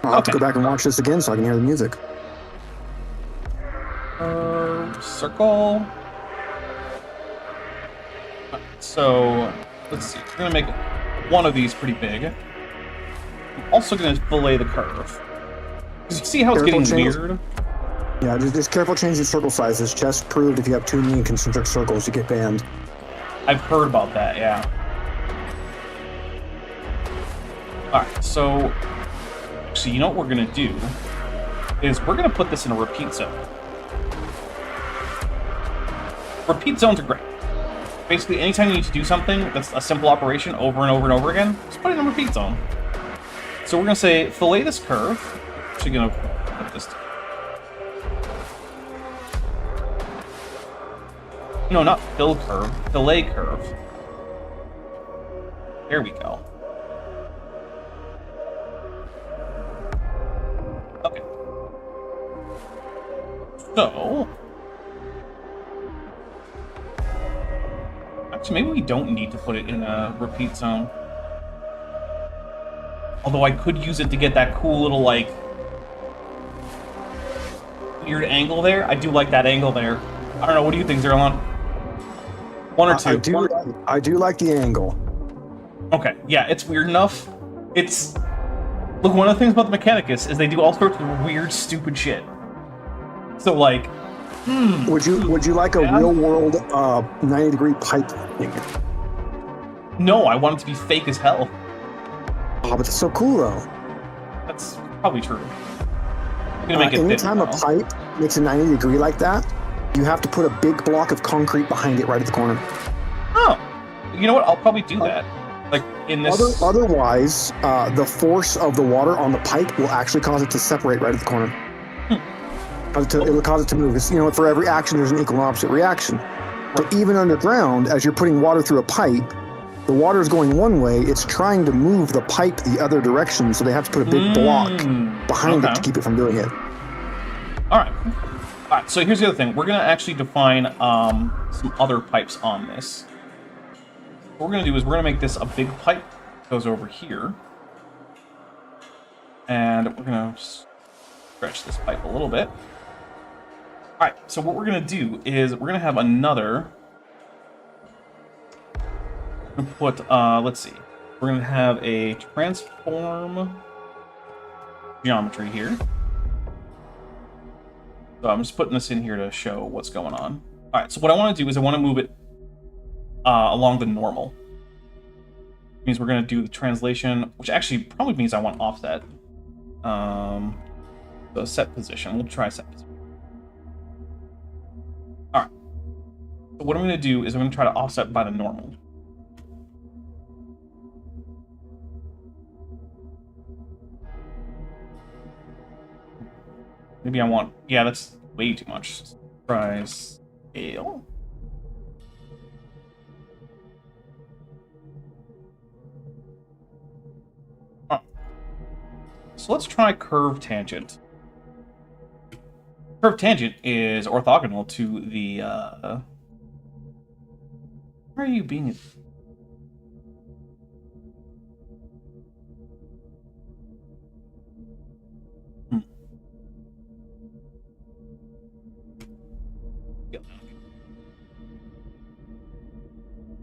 I'll have to go back and watch this again so I can hear the music. Circle. So, let's see. We're gonna make one of these pretty big. I'm also gonna fillet the curve. You see how it's getting weird? Yeah, just careful changing circle sizes. Chess proved if you have too many concentric circles, you get banned. I've heard about that, yeah. Alright, so actually, you know what we're gonna do is we're gonna put this in a repeat zone. Repeat zones are great. Basically, anytime you need to do something that's a simple operation over and over and over again, just put it in a repeat zone. So we're gonna say fillet this curve. Actually, gonna put this. No, not fill curve. Fillet curve. There we go. Okay. So, actually, maybe we don't need to put it in a repeat zone. Although I could use it to get that cool little, like, weird angle there. I do like that angle there. I don't know, what do you think, Zerlon? 1 or 2? I do like the angle. Okay, yeah, it's weird enough. It's... Look, one of the things about the Mechanicus is they do all sorts of weird, stupid shit. So, like... Would you like a real-world 90-degree pipe thing? No, I want it to be fake as hell. Oh, but it's so cool, though. That's probably true. I'm gonna make it anytime a pipe makes a 90 degree like that, you have to put a big block of concrete behind it right at the corner. Oh, you know what? I'll probably do that. Like in this. Otherwise, the force of the water on the pipe will actually cause it to separate right at the corner. It'll cause it to move. It's, for every action, there's an equal and opposite reaction. But even underground, as you're putting water through a pipe, the water is going one way. It's trying to move the pipe the other direction, so they have to put a big block behind it to keep it from doing it. All right, so here's the other thing. We're going to actually define some other pipes on this. What we're going to do is we're going to make this a big pipe that goes over here. And we're going to stretch this pipe a little bit. All right, so what we're going to do is we're going to have another I'm gonna put, let's see. We're gonna have a transform geometry here. So I'm just putting this in here to show what's going on. All right, so what I want to do is I want to move it along the normal. It means we're going to do the translation, which actually probably means I want offset. So set position. We'll try set position. All right. So what I'm going to do is I'm going to try to offset by the normal. Maybe I want... Yeah, that's way too much. Try scale. Oh. So let's try curve tangent. Curve tangent is orthogonal to the... Why are you being...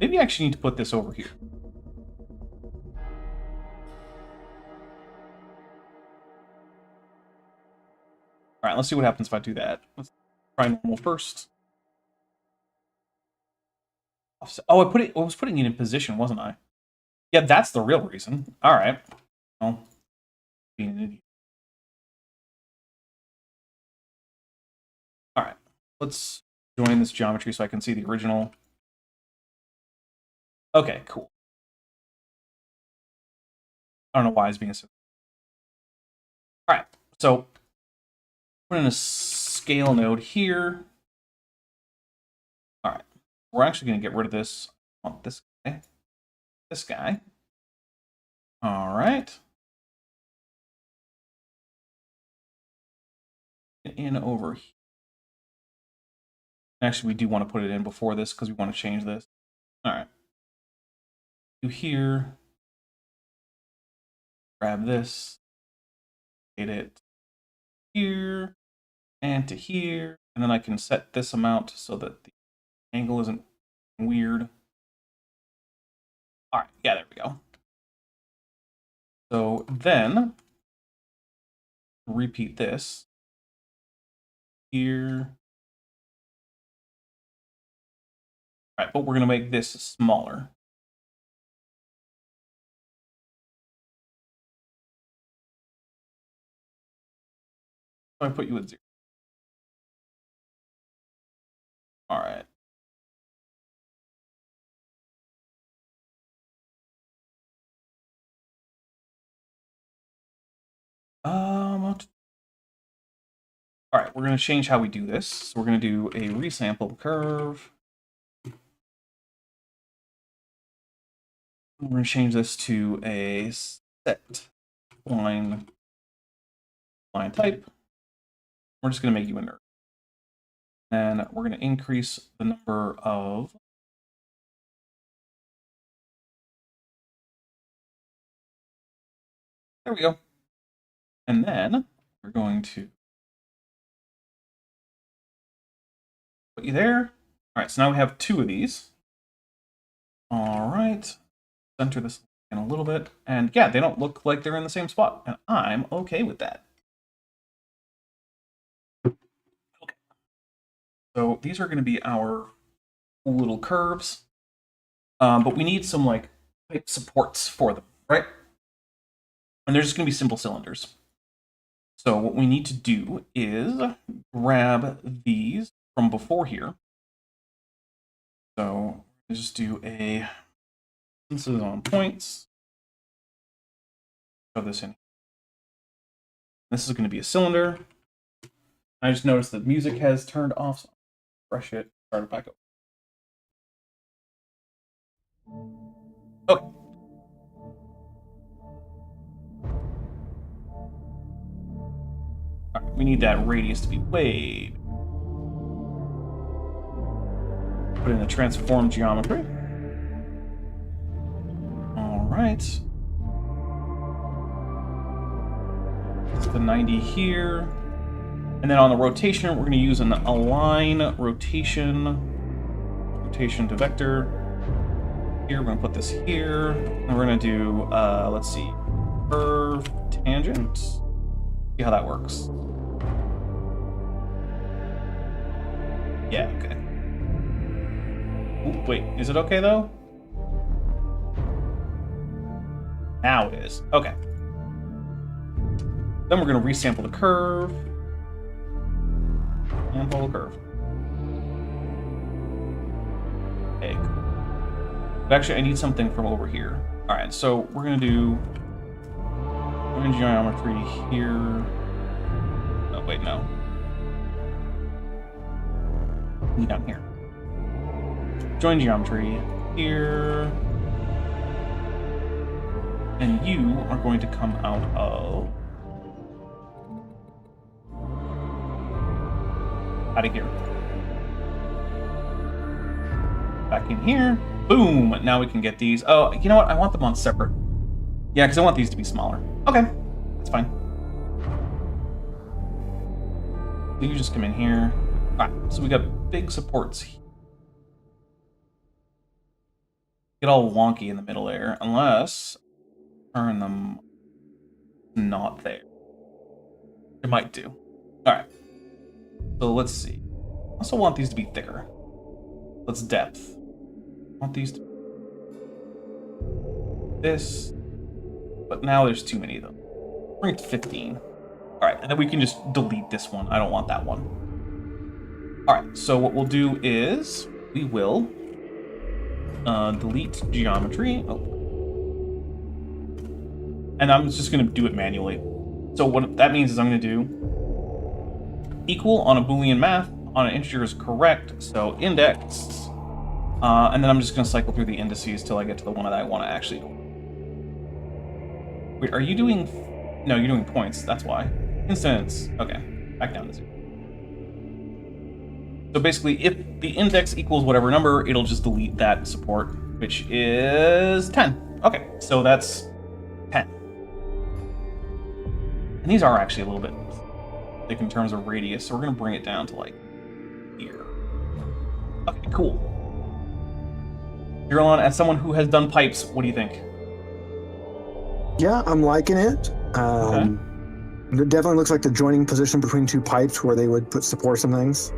Maybe I actually need to put this over here. Alright, let's see what happens if I do that. Let's try normal first. Offset. Oh, I was putting it in position, wasn't I? Yeah, that's the real reason. Alright. Well, being an idiot. Alright, let's join this geometry so I can see the original. Okay, cool. I don't know why it's being so. Alright, so put in a scale node here. Alright, we're actually going to get rid of this. I want this guy. This guy. Alright. In over here. Actually, we do want to put it in before this because we want to change this. Alright. Do here, grab this, hit it here, and to here, and then I can set this amount so that the angle isn't weird. All right, yeah, there we go. So then, repeat this here. All right, but we're going to make this smaller. I put you at 0. All right. All right, we're going to change how we do this. So we're going to do a resample curve. We're going to change this to a set line type. We're just going to make you a nerd. And we're going to increase the number of there we go. And then we're going to put you there. All right, so now we have 2 of these. All right, center this in a little bit. And yeah, they don't look like they're in the same spot. And I'm okay with that. So these are going to be our little curves, but we need some like pipe supports for them, right? And they're just going to be simple cylinders. So what we need to do is grab these from before here. So just do a instances on points. Throw this in. This is going to be a cylinder. I just noticed that music has turned off. So refresh it, start it back up. Okay. All right, we need that radius to be way. Put in the transform geometry. All right. The 90 here. And then on the rotation, we're going to use an align rotation to vector. here. We're gonna put this here, and we're gonna do, let's see, curve tangent. See how that works. Yeah, okay. Ooh, wait, is it okay though? Now it is. Okay. Then we're going to resample the curve. And follow the curve. Okay. But actually, I need something from over here. Alright, so we're going to do... We're in geometry here. Oh, wait, no. Down here. Join geometry here. And you are going to come out of here. Back in here. Boom! Now we can get these. Oh, you know what? I want them on separate. Yeah, because I want these to be smaller. Okay. That's fine. You just come in here. Alright, so we got big supports here. Get all wonky in the middle there, unless turn them not there. It might do. Alright. So let's see. I also want these to be thicker. Let's depth. I want these to be this. But now there's too many of them. Bring it to 15. Alright, and then we can just delete this one. I don't want that one. Alright, so what we'll do is we will delete geometry. Oh. And I'm just going to do it manually. So what that means is I'm going to do equal on a Boolean math on an integer is correct, so index, and then I'm just going to cycle through the indices till I get to the one that I want to actually. Wait, are you doing? No, you're doing points. That's why. Instance. Okay, back down to 0. So basically, if the index equals whatever number, it'll just delete that support, which is 10. Okay, so that's 10. And these are actually a little bit thick in terms of radius, so we're going to bring it down to, like, here. Okay, cool. Caroline, as someone who has done pipes, what do you think? Yeah, I'm liking it. Okay. It definitely looks like the joining position between two pipes where they would put supports and things.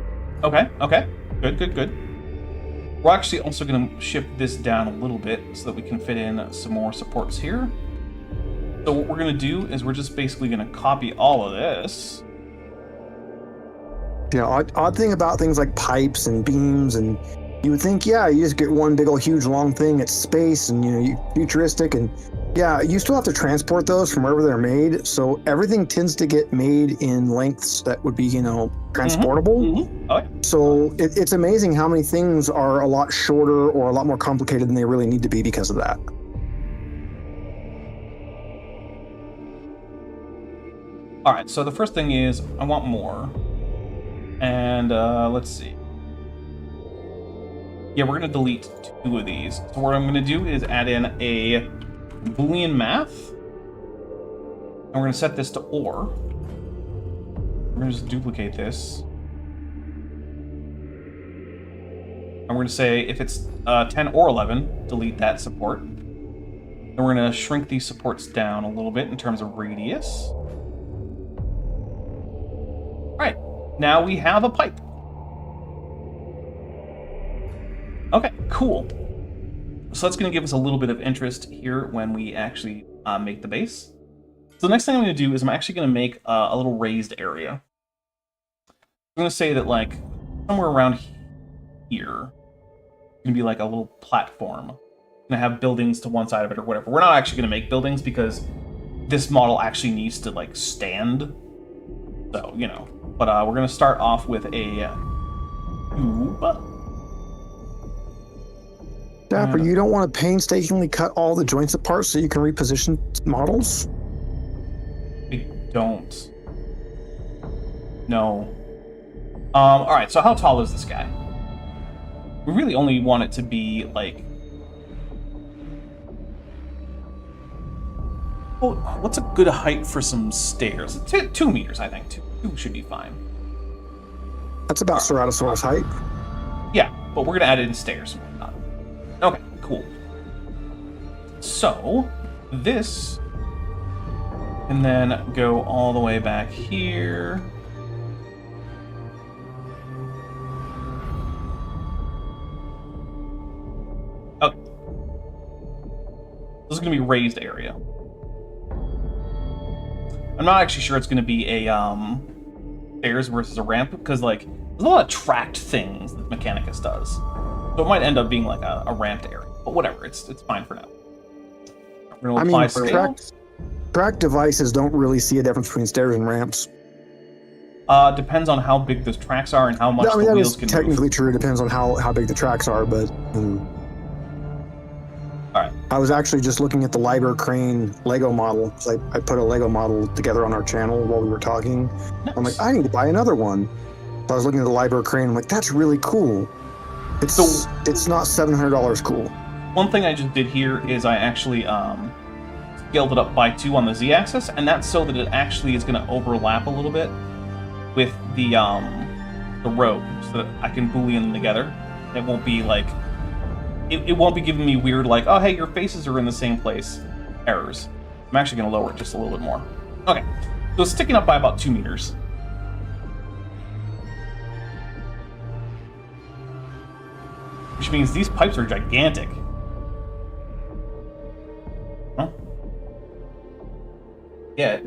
Okay, okay. Good, good, good. We're actually also going to shift this down a little bit so that we can fit in some more supports here. So what we're going to do is we're just basically going to copy all of this. Yeah, odd thing about things like pipes and beams, and you would think, yeah, you just get one big old huge long thing, it's space and, you know, futuristic, and yeah, you still have to transport those from wherever they're made, so everything tends to get made in lengths that would be, you know, transportable. Mm-hmm. Oh, yeah. So it's amazing how many things are a lot shorter or a lot more complicated than they really need to be because of that. All right, so the first thing is I want more. And let's see. Yeah, we're going to delete 2 of these. So what I'm going to do is add in a Boolean math. And we're going to set this to OR. We're going to just duplicate this. And we're going to say if it's 10 or 11, delete that support. And we're going to shrink these supports down a little bit in terms of radius. All right. Now we have a pipe. Okay, cool. So that's going to give us a little bit of interest here when we actually make the base. So the next thing I'm going to do is I'm actually going to make a little raised area. I'm going to say that, like, somewhere around here, it's going to be like a little platform. Going to have buildings to one side of it or whatever. We're not actually going to make buildings because this model actually needs to, like, stand. So, you know. But we're going to start off with a tube. Dapper, you don't want to painstakingly cut all the joints apart so you can reposition models? I don't. No. Alright, so how tall is this guy? We really only want it to be, like... Well, what's a good height for some stairs? 2 meters, I think. 2 should be fine. That's about Ceratosaurus height. Yeah, but we're going to add in stairs and whatnot. Okay, cool. So, this can then go all the way back here. Okay. This is going to be raised area. I'm not actually sure it's going to be a stairs versus a ramp, because like there's a lot of tracked things that Mechanicus does. So it might end up being like a ramped area. But whatever, it's fine for now. We're going to apply scale. Tracked devices don't really see a difference between stairs and ramps. Depends on how big those tracks are and how much the wheels can technically move. True. It depends on how big the tracks are, but... Alright. I was actually just looking at the Liber Crane Lego model. I put a Lego model together on our channel while we were talking. Nice. I'm like, I need to buy another one. So I was looking at the Liber Crane. I'm like, that's really cool. It's not $700 cool. One thing I just did here is I actually scaled it up by 2 on the z-axis, and that's so that it actually is going to overlap a little bit with the rope, so that I can boolean them together. It won't be like it won't be giving me weird like, oh hey, your faces are in the same place errors. I'm actually going to lower it just a little bit more. Okay, so it's sticking up by about 2 meters. Which means these pipes are gigantic. Huh? Yeah.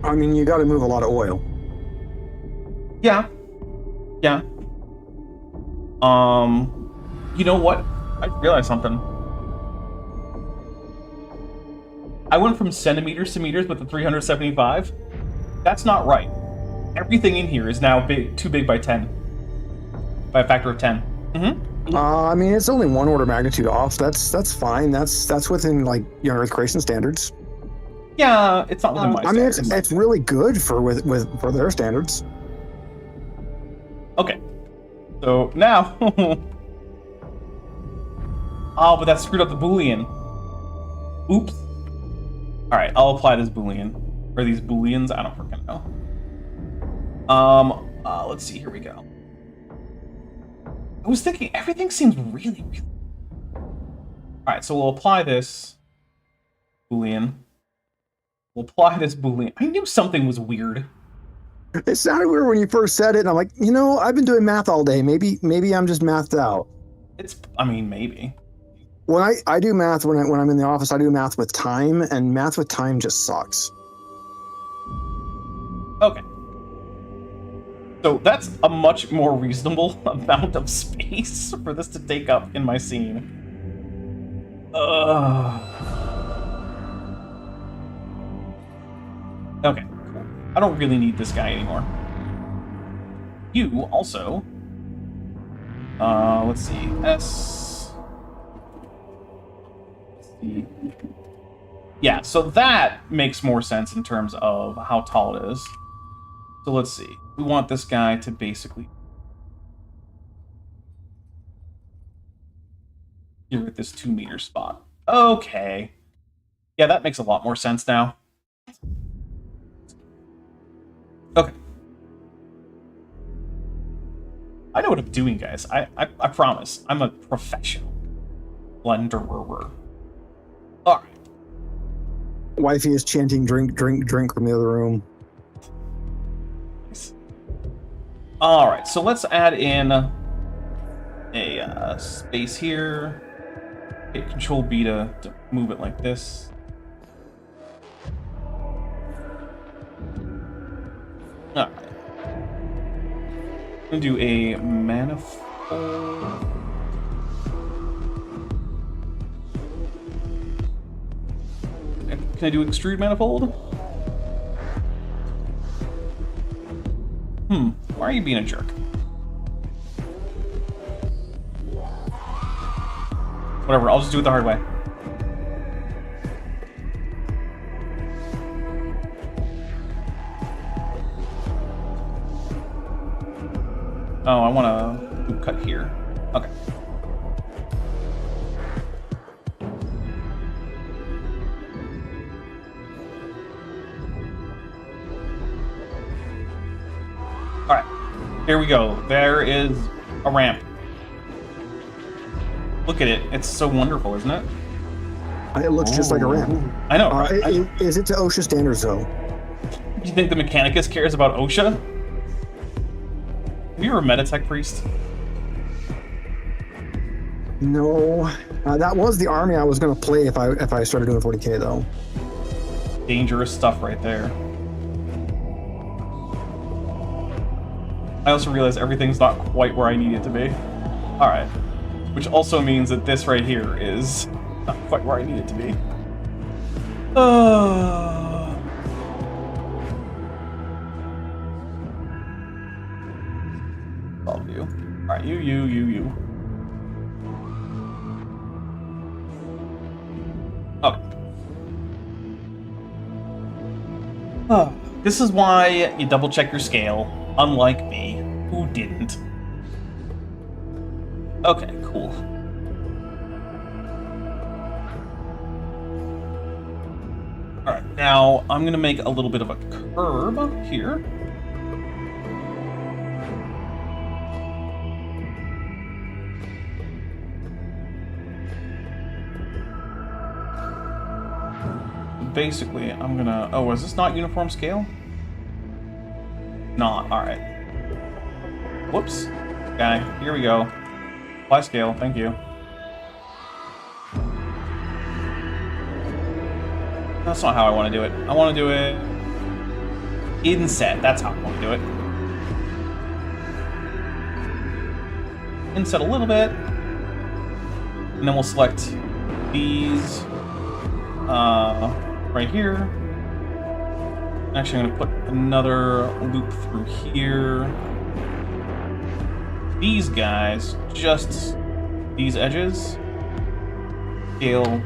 I mean, you got to move a lot of oil. Yeah. Yeah. You know what? I realized something. I went from centimeters to meters with the 375. That's not right. Everything in here is now too big by 10. By a factor of 10. Mm-hmm. I mean, it's only 1 order of magnitude off. That's fine. That's within like Earth creation standards. Yeah, it's not within my standards. I mean, it's really good for their standards. Okay, so now, oh, but that screwed up the boolean. Oops. All right, I'll apply this boolean or these booleans. I don't freaking know. Let's see. Here we go. I was thinking everything seems really, really... Alright, so we'll apply this boolean. We'll apply this boolean. I knew something was weird. It sounded weird when you first said it, and I'm like, you know, I've been doing math all day. Maybe I'm just mathed out. I mean, maybe. When I do math, when I'm in the office, I do math with time, and math with time just sucks. Okay. So that's a much more reasonable amount of space for this to take up in my scene. Okay, cool. I don't really need this guy anymore. You also... let's see. Let's see. Yeah, so that makes more sense in terms of how tall it is. So let's see. We want this guy to basically... Here at this 2 meter spot. Okay. Yeah, that makes a lot more sense now. Okay. I know what I'm doing, guys. I promise. I'm a professional blenderer. Alright. Wifey is chanting drink, drink, drink from the other room. Alright, so let's add in a space here. Hit Control B to move it like this. Alright. I'm gonna do a manifold. Can I do extrude manifold? Why are you being a jerk? Whatever, I'll just do it the hard way. Oh, I want to cut here. Okay. Alright, here we go. There is a ramp. Look at it. It's so wonderful, isn't it? It looks just like a ramp. I know, right? Is it to OSHA standards, though? Do you think the Mechanicus cares about OSHA? Have you ever met a tech priest? No. That was the army I was going to play if I started doing 40K, though. Dangerous stuff right there. I also realize everything's not quite where I need it to be. Alright. Which also means that this right here is not quite where I need it to be. All of you. Alright, you. Okay. This is why you double check your scale, unlike me, who didn't. Okay, cool. Alright, now I'm gonna make a little bit of a curve here. Basically, I'm gonna... Oh, is this not uniform scale? Not. Alright. Whoops. Okay, here we go. Apply scale, thank you. That's not how I want to do it. I want to do it... inset. That's how I want to do it. Inset a little bit. And then we'll select these... right here. Actually, I'm going to put another loop through here. These guys, just these edges, scale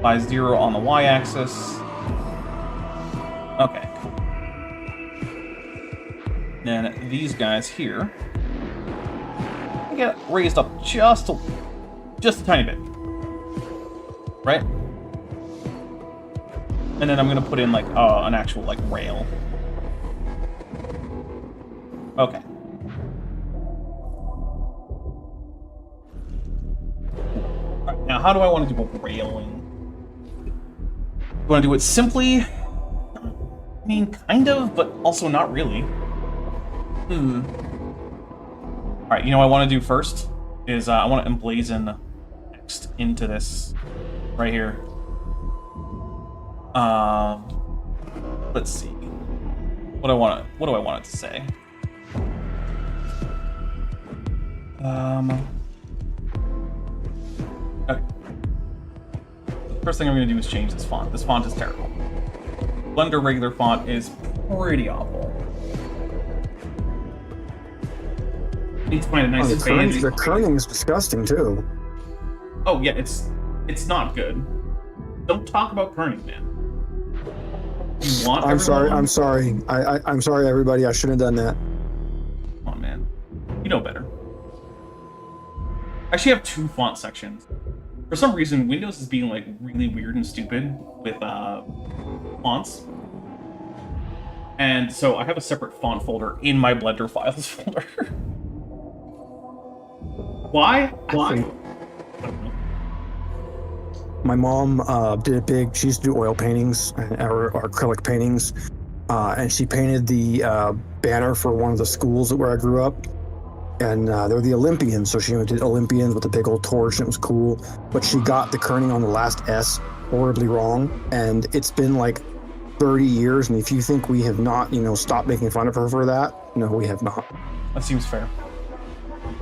by 0 on the y-axis. Okay, cool. Then these guys here get raised up just a tiny bit, right? And then I'm gonna put in like an actual like rail. Okay. Right, now, how do I want to do a railing? Do I want to do it simply? I mean, kind of, but also not really. Alright, you know what I want to do first? Is I want to emblazon text into this right here. Let's see. What do I want it to say? Okay. The first thing I'm going to do is change this font. This font is terrible. Blender regular font is pretty awful. I need to find a nice fancy. The kerning is disgusting too. Oh yeah, it's not good. Don't talk about kerning, man. You want I'm sorry, I'm sorry, everybody. I shouldn't have done that. Come on, man. You know better. I actually have 2 font sections. For some reason, Windows is being like really weird and stupid with fonts. And so I have a separate font folder in my Blender files folder. Why? My mom did a big. She used to do oil paintings or acrylic paintings, and she painted the banner for one of the schools where I grew up. And they're the Olympians, so she did Olympians with a big old torch, and it was cool. But she got the kerning on the last S horribly wrong, and it's been like 30 years. And if you think we have not, stopped making fun of her for that, no, we have not. That seems fair.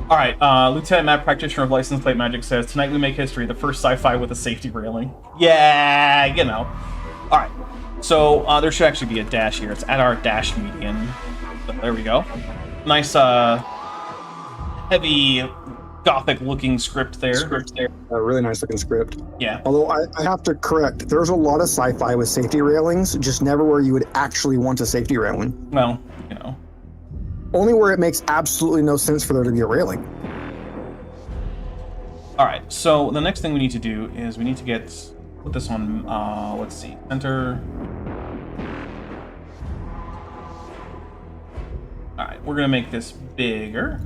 All right, Lieutenant Matt, practitioner of license plate magic, says, tonight we make history, the first sci-fi with a safety railing. Yeah, All right, so there should actually be a dash here. It's at our dash median. So there we go. Nice, heavy, gothic-looking script there. A really nice looking script. Yeah. Although I have to correct, there's a lot of sci-fi with safety railings, just never where you would actually want a safety railing. Well, Only where it makes absolutely no sense for there to be a railing. All right, so the next thing we need to do is we need to put this on, let's see, center. All right, we're gonna make this bigger.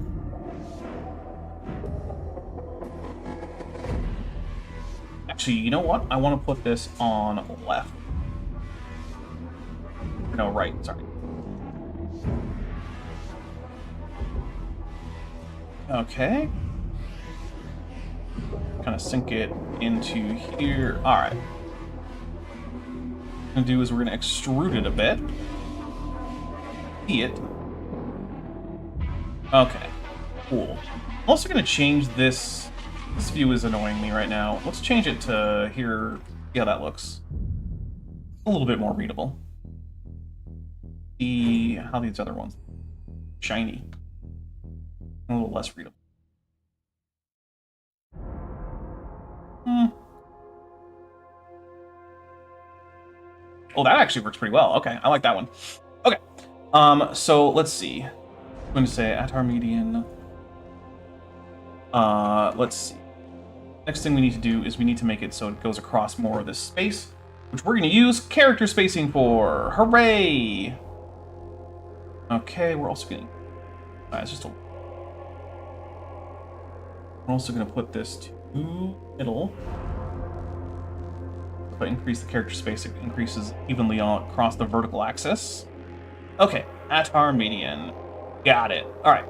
Actually, you know what? I want to put this on left. No, right. Sorry. Okay. Kind of sink it into here. All right. What we're gonna do is we're gonna extrude it a bit. See it. Okay. Cool. I'm also gonna change this. This view is annoying me right now. Let's change it to here. See how that looks. A little bit more readable. See how these other ones. Shiny. A little less readable. Oh, that actually works pretty well. Okay, I like that one. Okay. So let's see. I'm going to say at our median. Let's see. Next thing we need to do is we need to make it so it goes across more of this space, which we're going to use character spacing for. Hooray! Okay, we're also going to... it's just a... We're also going to put this to middle. If I increase the character space, it increases evenly across the vertical axis. Okay, at our median. Got it. All right.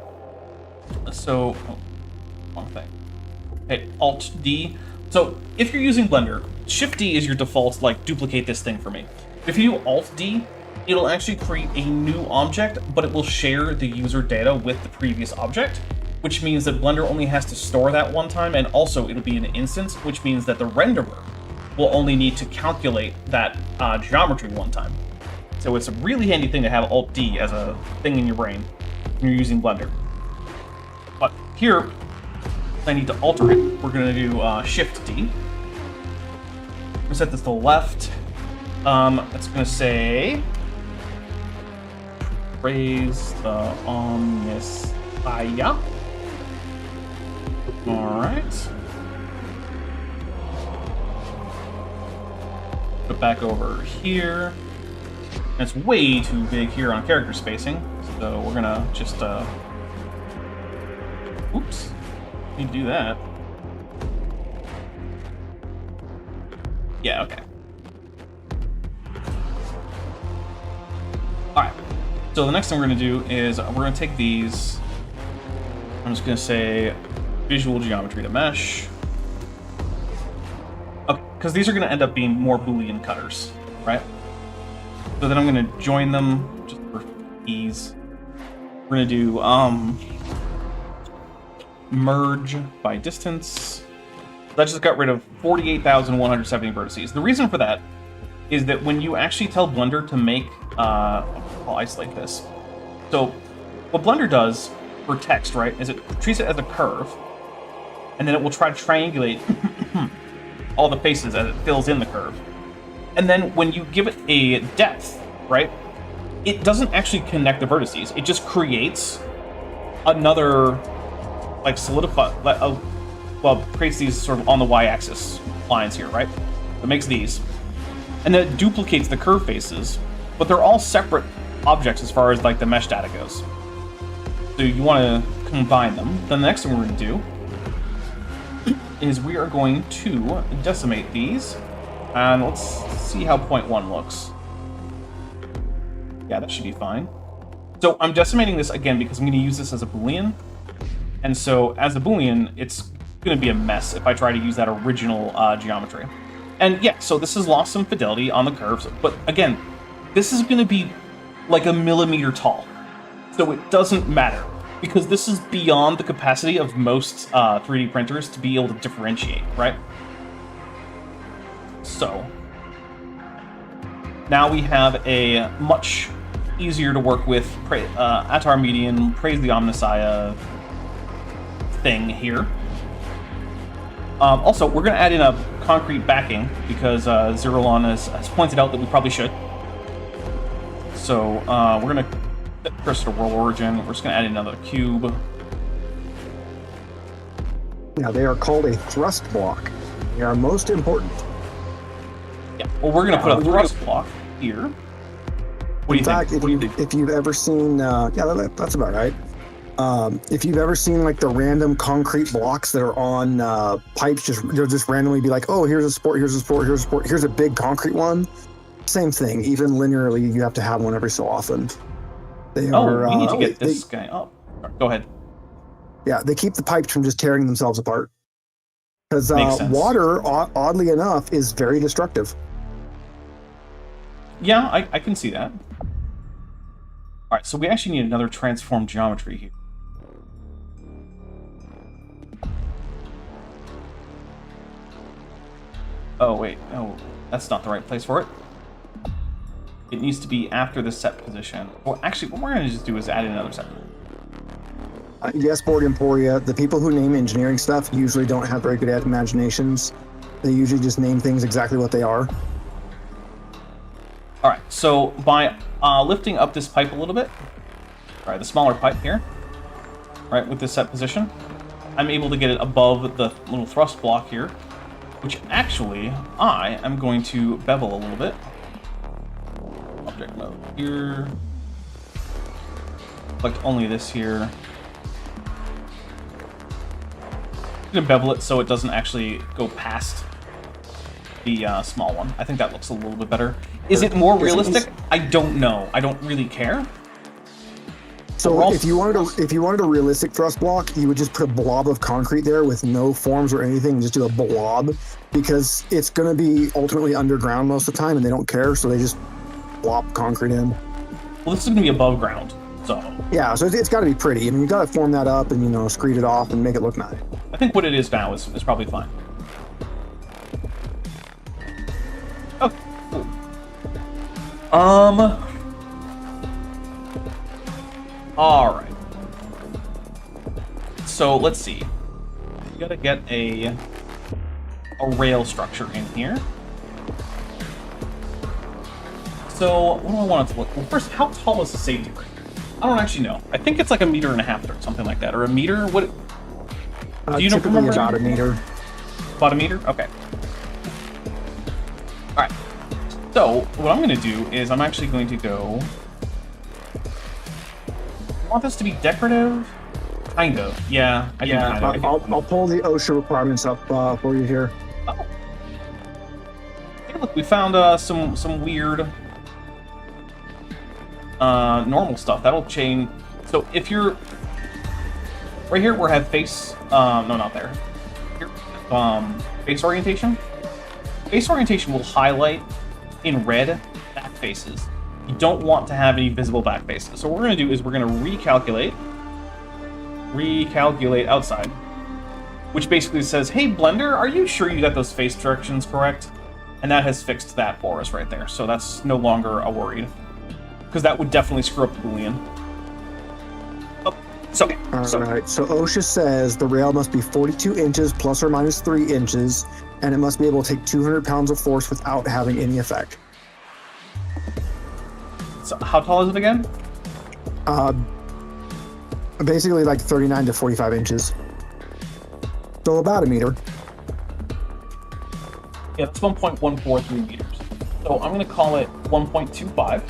So, one thing. Okay, Alt D. So, if you're using Blender, Shift D is your default, like, duplicate this thing for me. If you do Alt D, it'll actually create a new object, but it will share the user data with the previous object, which means that Blender only has to store that one time, and also it'll be an instance, which means that the renderer will only need to calculate that geometry one time. So it's a really handy thing to have Alt-D as a thing in your brain when you're using Blender. But here, I need to alter it. We're going to do Shift-D. We'll set this to the left. It's going to say... Praise the Omnissiah. Alright. Put back over here. And it's way too big here on character spacing, so we're gonna just oops, need to do that. Yeah, okay. Alright, so the next thing we're gonna do is we're gonna take these, I'm just gonna say visual geometry to mesh. Because these are going to end up being more Boolean cutters, right? So then I'm going to join them just for ease. We're going to do merge by distance. That just got rid of 48,170 vertices. The reason for that is that when you actually tell Blender to make, I'll isolate this. So what Blender does for text, right, is it treats it as a curve, and then it will try to triangulate all the faces as it fills in the curve. And then when you give it a depth, right, it doesn't actually connect the vertices. It just creates another, like, creates these sort of on the y-axis lines here, right? It makes these. And then it duplicates the curve faces, but they're all separate objects as far as, like, the mesh data goes. So you want to combine them. Then the next thing we're going to do is we are going to decimate these, and let's see how 0.1 looks. Yeah, that should be fine. So I'm decimating this again because I'm going to use this as a Boolean, and so as a Boolean, it's going to be a mess if I try to use that original geometry. And yeah, so this has lost some fidelity on the curves, but again, this is going to be like a millimeter tall, so it doesn't matter, because this is beyond the capacity of most 3D printers to be able to differentiate, right? So, now we have a much easier to work with at our median, praise the Omnissiah thing here. Also, we're going to add in a concrete backing, because Zerolon has pointed out that we probably should. So, we're going to cursor to world origin. We're just going to add another cube. Now, they are called a thrust block. They are most important. Yeah, well, we're going to put a thrust block here. What do you think? In fact, if you've ever seen... yeah, that's about right. If you've ever seen like the random concrete blocks that are on pipes, they'll just randomly be like, oh, here's a sport, here's a sport, here's a sport, here's a big concrete one. Same thing. Even linearly, you have to have one every so often. They are, we need to get this guy up. Go ahead. Yeah, they keep the pipes from just tearing themselves apart. Because water, oddly enough, is very destructive. Yeah, I can see that. All right, so we actually need another transform geometry here. Oh, wait. Oh, that's not the right place for it. It needs to be after the set position. Well, actually, what we're going to just do is add in another set. Yes, Board Emporia, the people who name engineering stuff usually don't have very good imaginations. They usually just name things exactly what they are. All right, so by lifting up this pipe a little bit, all right, the smaller pipe here, right, with this set position, I'm able to get it above the little thrust block here, which actually I am going to bevel a little bit. Object mode here. Select only this here. I'm going to bevel it so it doesn't actually go past the small one. I think that looks a little bit better. Is it more realistic? I don't know. I don't really care. So if you wanted a realistic thrust block, you would just put a blob of concrete there with no forms or anything, and just do a blob, because it's going to be ultimately underground most of the time, and they don't care, so they just plop concrete in. Well, this is going to be above ground, so... Yeah, so it's got to be pretty. I mean, you got to form that up and, screed it off and make it look nice. I think what it is now is probably fine. Okay, cool. Alright. So, let's see. We gotta get a rail structure in here. So, what do I want it to look? Well, first, how tall is the safety ring? I don't actually know. I think it's like 1.5 meters or something like that. Or a meter? What? Do you know? Typically about a meter. About a meter? Okay. Alright. So, what I'm going to do is I'm actually going to go... I want this to be decorative? Kind of. Yeah. I'll pull the OSHA requirements up for you here. Oh. Hey, look, we found some weird normal stuff. That'll change. So if you're right here, we have face. No, not there. Here, face orientation. Face orientation will highlight in red back faces. You don't want to have any visible back faces. So what we're going to do is we're going to recalculate outside, which basically says, hey, Blender, are you sure you got those face directions correct? And that has fixed that for us right there. So that's no longer a worry, because that would definitely screw up the Boolean. Oh, so, okay. Alright, so OSHA says the rail must be 42 inches plus or minus 3 inches, and it must be able to take 200 pounds of force without having any effect. So how tall is it again? Basically like 39 to 45 inches. So about a meter. Yeah, that's 1.143 meters. So I'm going to call it 1.25.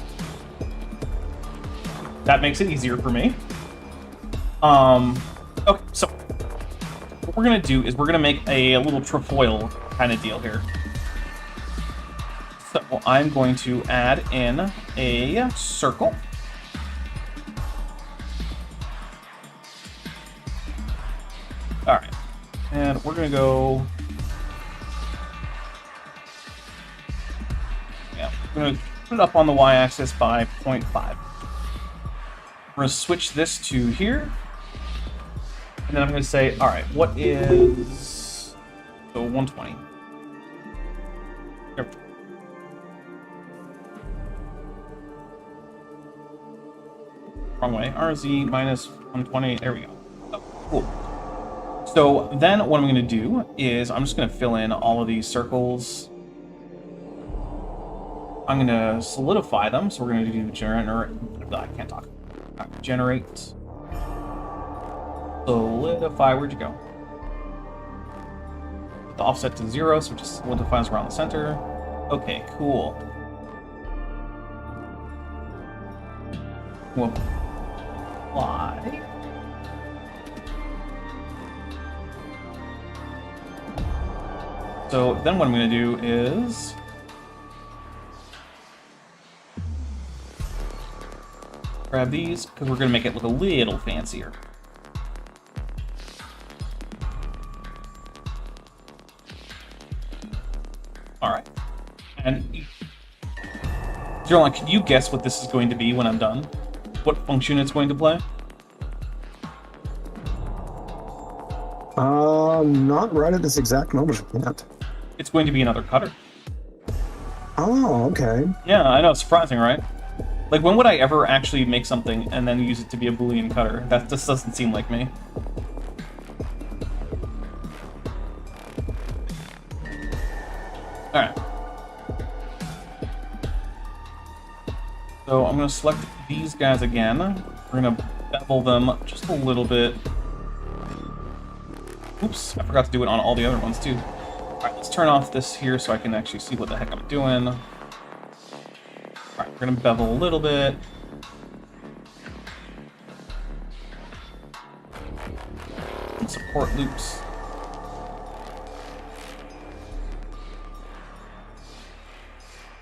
That makes it easier for me. Okay, so what we're going to do is we're going to make a little trefoil kind of deal here. So I'm going to add in a circle. All right, and we're going to go... Yeah, we're going to put it up on the y-axis by 0.5. We're going to switch this to here. And then I'm going to say, all right, what is... So 120. Here. Wrong way. RZ minus 120. There we go. Oh, cool. So then what I'm going to do is I'm just going to fill in all of these circles. I'm going to solidify them. So we're going to do generate. I can't talk. Generate. Solidify. Where'd you go? Put the offset to 0, so it just solidifies around the center. Okay, cool. We'll apply. So then what I'm going to do is... grab these, because we're going to make it look a little fancier. Alright. And... Jerlon, can you guess what this is going to be when I'm done? What function it's going to play? Not right at this exact moment yet. It's going to be another cutter. Oh, okay. Yeah, I know, it's surprising, right? Like, when would I ever actually make something and then use it to be a Boolean cutter? That just doesn't seem like me. Alright. So I'm going to select these guys again. We're going to bevel them just a little bit. Oops, I forgot to do it on all the other ones, too. Alright, let's turn off this here so I can actually see what the heck I'm doing. Alright, we're going to bevel a little bit. And support loops.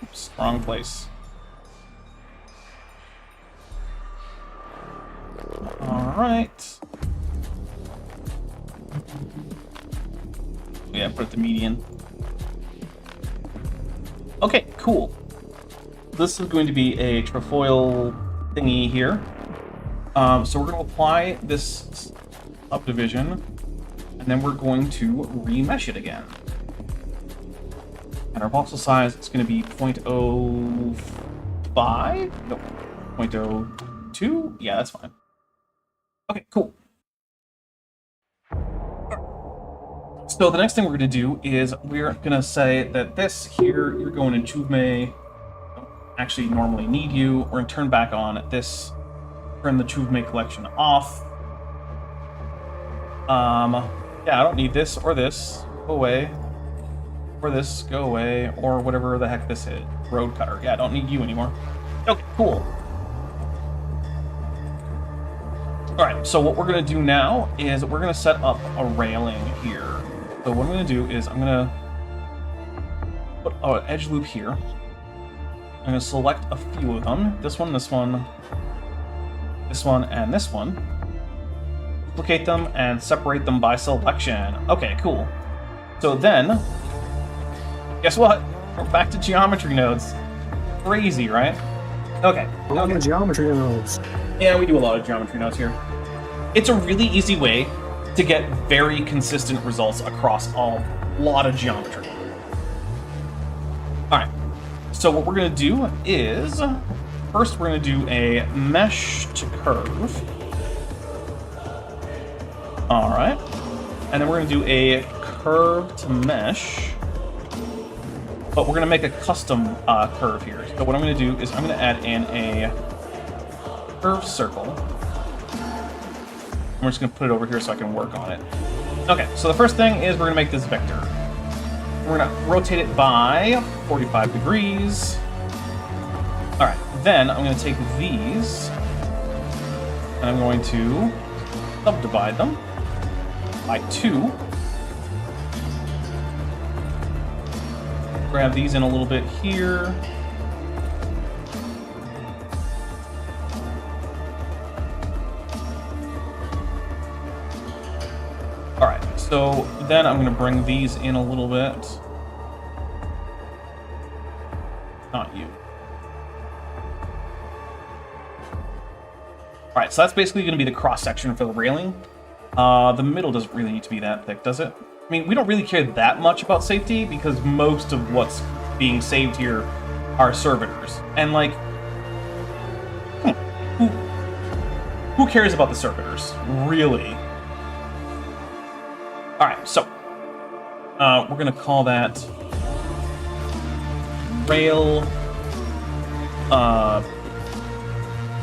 Oops, wrong place. Alright. Yeah, put it to median. Okay, cool. This is going to be a trefoil thingy here. So we're going to apply this subdivision, and then we're going to remesh it again. And our voxel size is going to be 0.05? Nope. 0.02? Yeah, that's fine. Okay, cool. So the next thing we're going to do is we're going to say that this here, you're going to Chuvme, don't actually normally need you. We're going to turn back on this, turn the Chuvme collection off. Yeah, I don't need this or this. Go away. Or this, go away. Or whatever the heck this is. Road cutter. Yeah, I don't need you anymore. Okay, cool. Alright, so what we're going to do now is we're going to set up a railing here. So what I'm going to do is I'm going to put an edge loop here. I'm going to select a few of them. This one, this one, this one, and this one. Duplicate them and separate them by selection. Okay, cool. So then, guess what? We're back to geometry nodes. Crazy, right? Okay. A lot of geometry nodes. Yeah, we do a lot of geometry nodes here. It's a really easy way to get very consistent results across a lot of geometry. Alright, so what we're going to do is, first we're going to do a mesh to curve. Alright, and then we're going to do a curve to mesh, but we're going to make a custom curve here. So what I'm going to do is I'm going to add in a curve circle. We're just going to put it over here so I can work on it. Okay, so the first thing is we're going to make this vector. We're going to rotate it by 45 degrees. Alright, then I'm going to take these, and I'm going to subdivide them by 2. Grab these in a little bit here. Alright, so then I'm going to bring these in a little bit. Not you. Alright, so that's basically going to be the cross-section for the railing. The middle doesn't really need to be that thick, does it? I mean, we don't really care that much about safety, because most of what's being saved here are servitors. And, like, who cares about the servitors? Really? Alright, so we're going to call that rail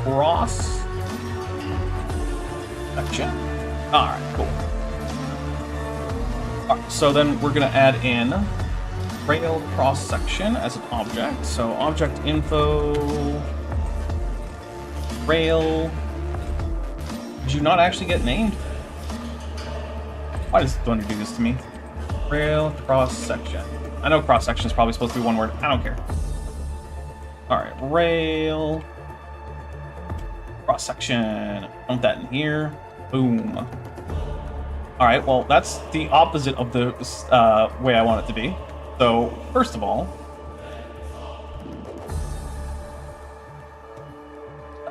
cross section. Alright, cool. Alright, so then we're going to add in rail cross section as an object. So object info rail. Did you not actually get named? Why does Thunder do this to me? Rail cross-section. I know cross-section is probably supposed to be one word. I don't care. Alright, rail. Cross-section. Dump that in here. Boom. Alright, well, that's the opposite of the way I want it to be. So, first of all,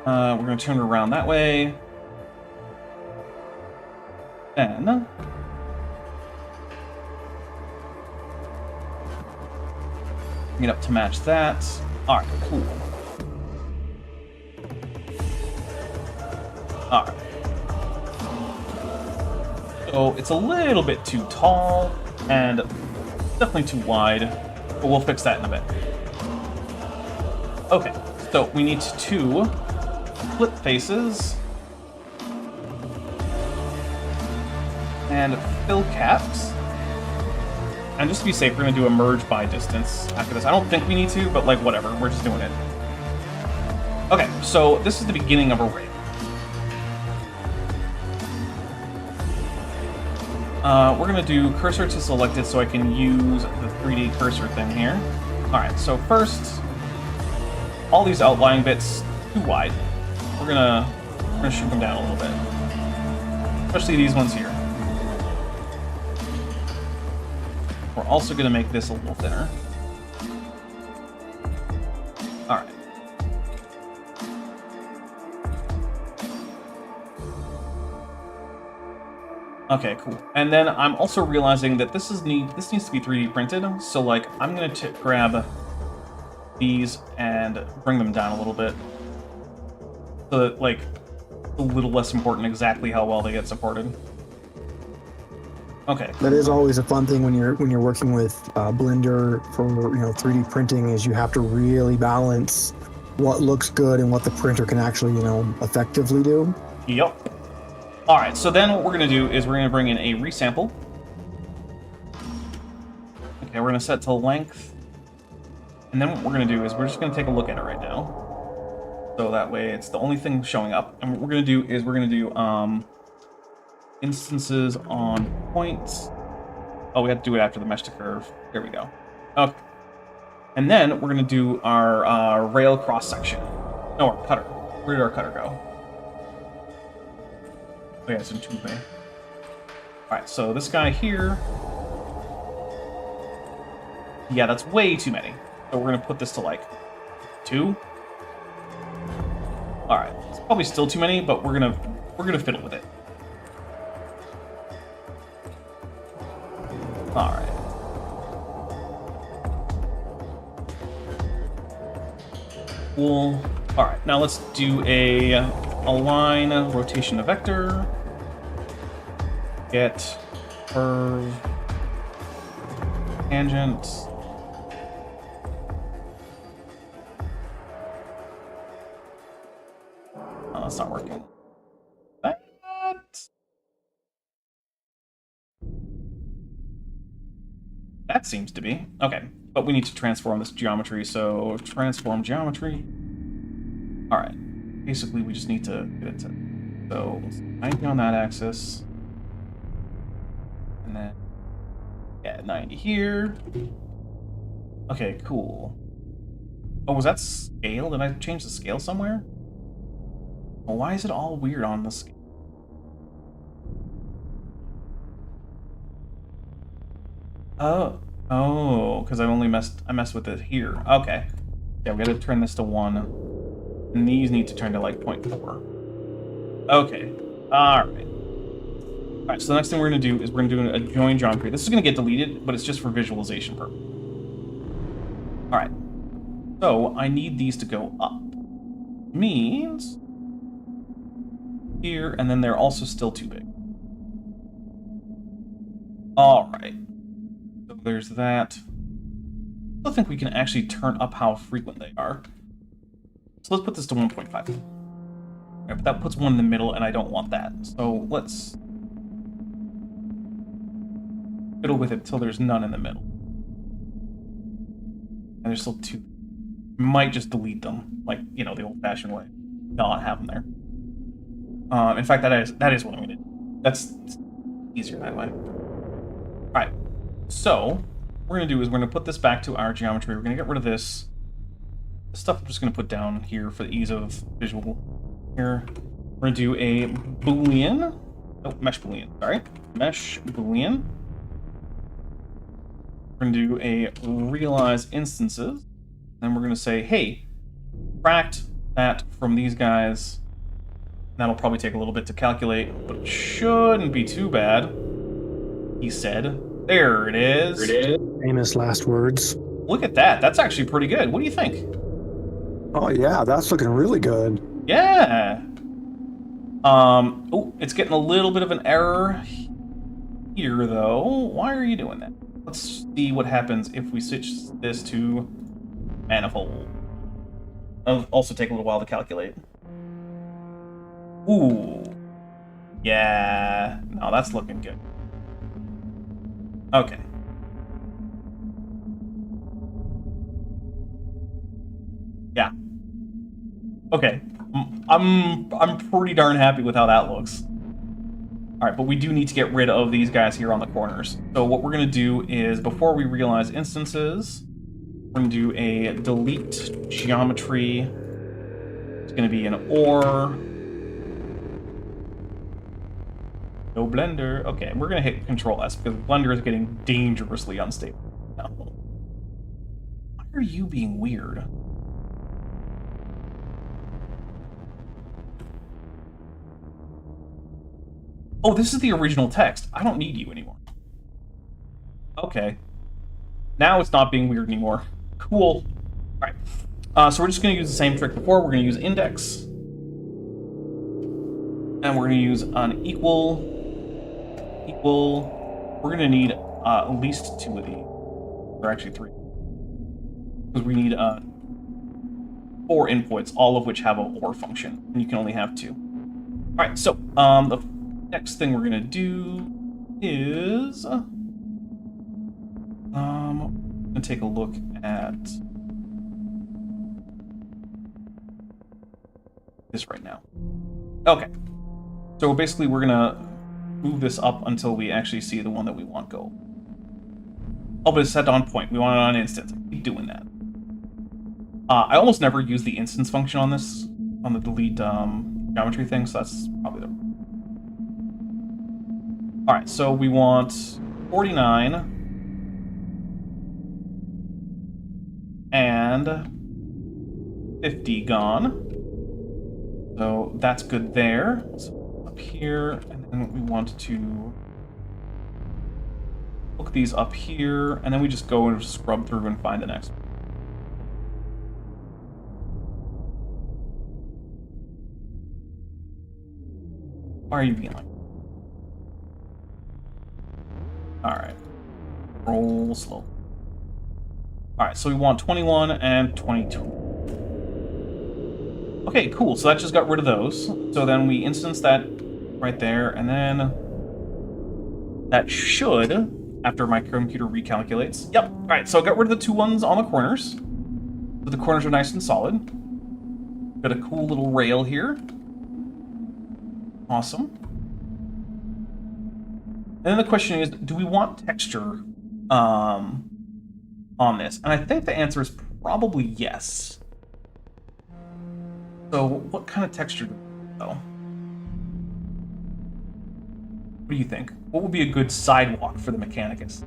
we're going to turn it around that way. Then bring it up to match that. Alright, cool. Alright. So it's a little bit too tall and definitely too wide, but we'll fix that in a bit. Okay, so we need to flip faces and fill caps. And just to be safe, we're going to do a merge by distance after this. I don't think we need to, but like whatever, we're just doing it. Okay, so this is the beginning of a rail. We're going to do cursor to selected so I can use the 3D cursor thing here. Alright, so first, all these outlying bits too wide. We're gonna shrink them down a little bit. Especially these ones here. We're also gonna make this a little thinner. Alright. Okay, cool. And then I'm also realizing that this needs to be 3D printed, so like I'm gonna grab these and bring them down a little bit, so that like it's a little less important exactly how well they get supported. Okay. That is always a fun thing when you're working with Blender for 3D printing, is you have to really balance what looks good and what the printer can actually effectively do. Yep. All right, so then what we're going to do is we're going to bring in a resample. Okay, we're going to set to length. And then what we're going to do is we're just going to take a look at it right now. So that way it's the only thing showing up. And what we're going to do is we're going to do instances on points. Oh, we have to do it after the mesh to curve. There we go. Okay. And then we're going to do our rail cross section. No, our cutter. Where did our cutter go? Oh yeah, it's in 2 May. Alright, so this guy here. Yeah, that's way too many. So we're gonna put this to like 2. Alright, it's probably still too many, but we're gonna fiddle with it. Alright. Cool. Alright, now let's do a align rotation to vector. Get curve tangent. Oh, that's not working. That seems to be. Okay, but we need to transform this geometry, so transform geometry. Alright, basically we just need to get it to... So, 90 on that axis. And then, yeah, 90 here. Okay, cool. Oh, was that scale? Did I change the scale somewhere? Well, why is it all weird on the scale? Oh, because I messed with it here. Okay. Yeah, we gotta turn this to 1. And these need to turn to like 0.4. Okay. Alright. Alright, so the next thing we're gonna do is we're gonna do a join geometry. This is gonna get deleted, but it's just for visualization purpose. Alright. So I need these to go up. Means here, and then they're also still too big. Alright. So there's that. I don't think we can actually turn up how frequent they are. So let's put this to 1.5. Right, but that puts 1 in the middle, and I don't want that. So let's fiddle with it till there's none in the middle. And there's still 2. Might just delete them, like, the old-fashioned way. Not have them there. In fact, that is what I'm going to do. That's easier that way. Alright. So, what we're going to do is we're going to put this back to our geometry. We're going to get rid of this. This stuff I'm just going to put down here for the ease of visual. Here, we're going to do a Boolean. Oh, mesh Boolean, sorry. Mesh Boolean. We're going to do a realize instances. And we're going to say, hey, subtract that from these guys. That'll probably take a little bit to calculate, but it shouldn't be too bad. He said, there it is. Famous last words. Look at that. That's actually pretty good. What do you think? Oh yeah, that's looking really good. Yeah. Oh, it's getting a little bit of an error here, though. Why are you doing that? Let's see what happens if we switch this to manifold. It'll also take a little while to calculate. Ooh. Yeah. No, that's looking good. Okay. Yeah. Okay. I'm pretty darn happy with how that looks. Alright, but we do need to get rid of these guys here on the corners. So what we're going to do is, before we realize instances, we're going to do a delete geometry. It's going to be an OR. No Blender. Okay, we're going to hit Control S because Blender is getting dangerously unstable now. Why are you being weird? Oh, this is the original text. I don't need you anymore. Okay. Now it's not being weird anymore. Cool. Alright. So we're just going to use the same trick before. We're going to use index. And we're going to use an equal. We're going to need at least 2 of these. Or actually 3. Because we need 4 inputs, all of which have a OR function. And you can only have 2. Alright, so the next thing we're going to do is... I'm going to take a look at this right now. Okay. So basically we're going to move this up until we actually see the one that we want go. Oh, but it's set on point. We want it on instance. Keep doing that. I almost never use the instance function on this, on the delete geometry thing, so that's probably the... Alright, so we want 49 and 50 gone. So that's good there. So up here, and then we want to look these up here, and then we just go and scrub through and find the next one. Why are you being like that? Alright. Roll slow. Alright, so we want 21 and 22. Okay, cool. So that just got rid of those. So then we instance that right there, and then that should, after my computer recalculates. Yep. Alright, so I got rid of the 2 ones on the corners. So the corners are nice and solid. Got a cool little rail here. Awesome. And then the question is, do we want texture on this? And I think the answer is probably yes. So what kind of texture do we want, though? What do you think? What would be a good sidewalk for the Mechanicus?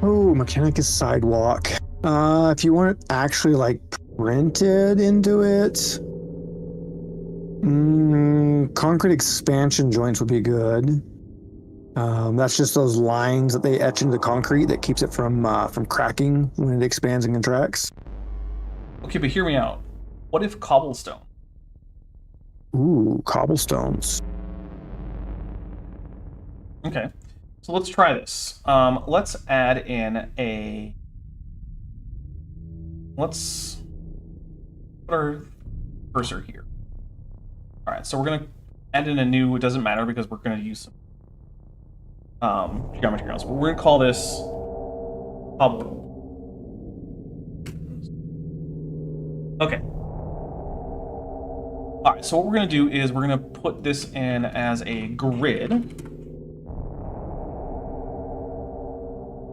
Oh, Mechanicus sidewalk. If you want it actually like printed into it, concrete expansion joints would be good. That's just those lines that they etch into the concrete that keeps it from cracking when it expands and contracts. Okay, but hear me out. What if cobblestone? Ooh, cobblestones. Okay, so let's try this. Let's add in a... Let's put our cursor here. All right, so we're going to add in a new... It doesn't matter because we're going to use some geometry grounds. But we're going to call this cobble. Okay. All right, so what we're going to do is we're going to put this in as a grid.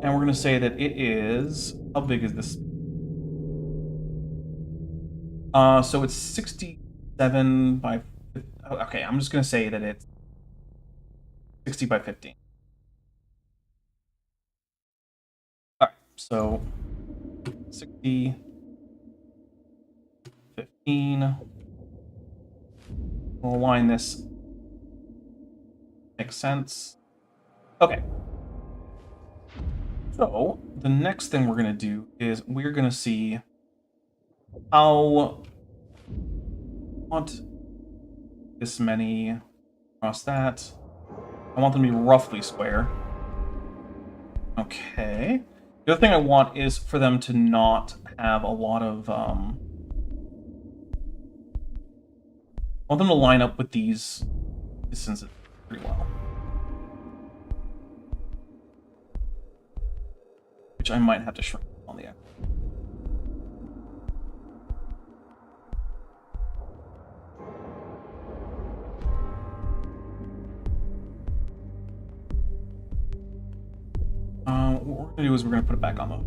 And we're going to say that it is... How big is this? So it's 67 by... Okay, I'm just going to say that it's 60 by 15. Alright, so 60, 15. We'll align this. Makes sense. Okay. So, the next thing we're going to do is we're going to see how... I want this many across that. I want them to be roughly square. Okay. The other thing I want is for them to not have a lot of... I want them to line up with these distances pretty well. Which I might have to shrink on the end. What we're going to do is we're going to put it back on the...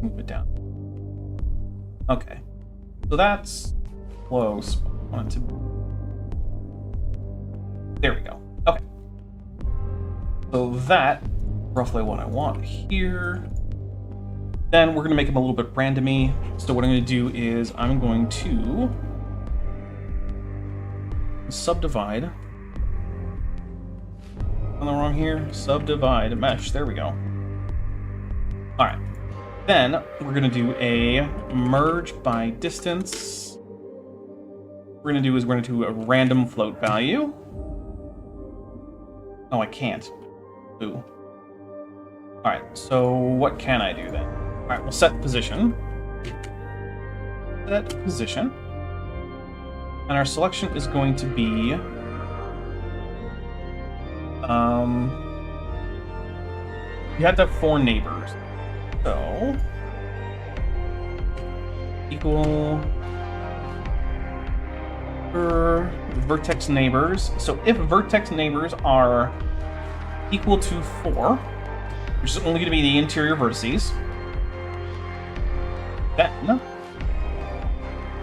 Move it down. Okay. So that's close. I want it to... There we go. Okay. So that... roughly what I want here. Then we're going to make them a little bit randomy. So what I'm going to do is I'm going to subdivide. On the wrong here. Subdivide mesh. There we go. All right. Then we're going to do a merge by distance. What we're going to do is we're going to do a random float value. Oh, I can't. Ooh. Alright, so what can I do then? Alright, we'll set position. Set position. And our selection is going to be... you have to have 4 neighbors. So... equal... vertex neighbors. So if vertex neighbors are equal to 4... which is only going to be the interior vertices, then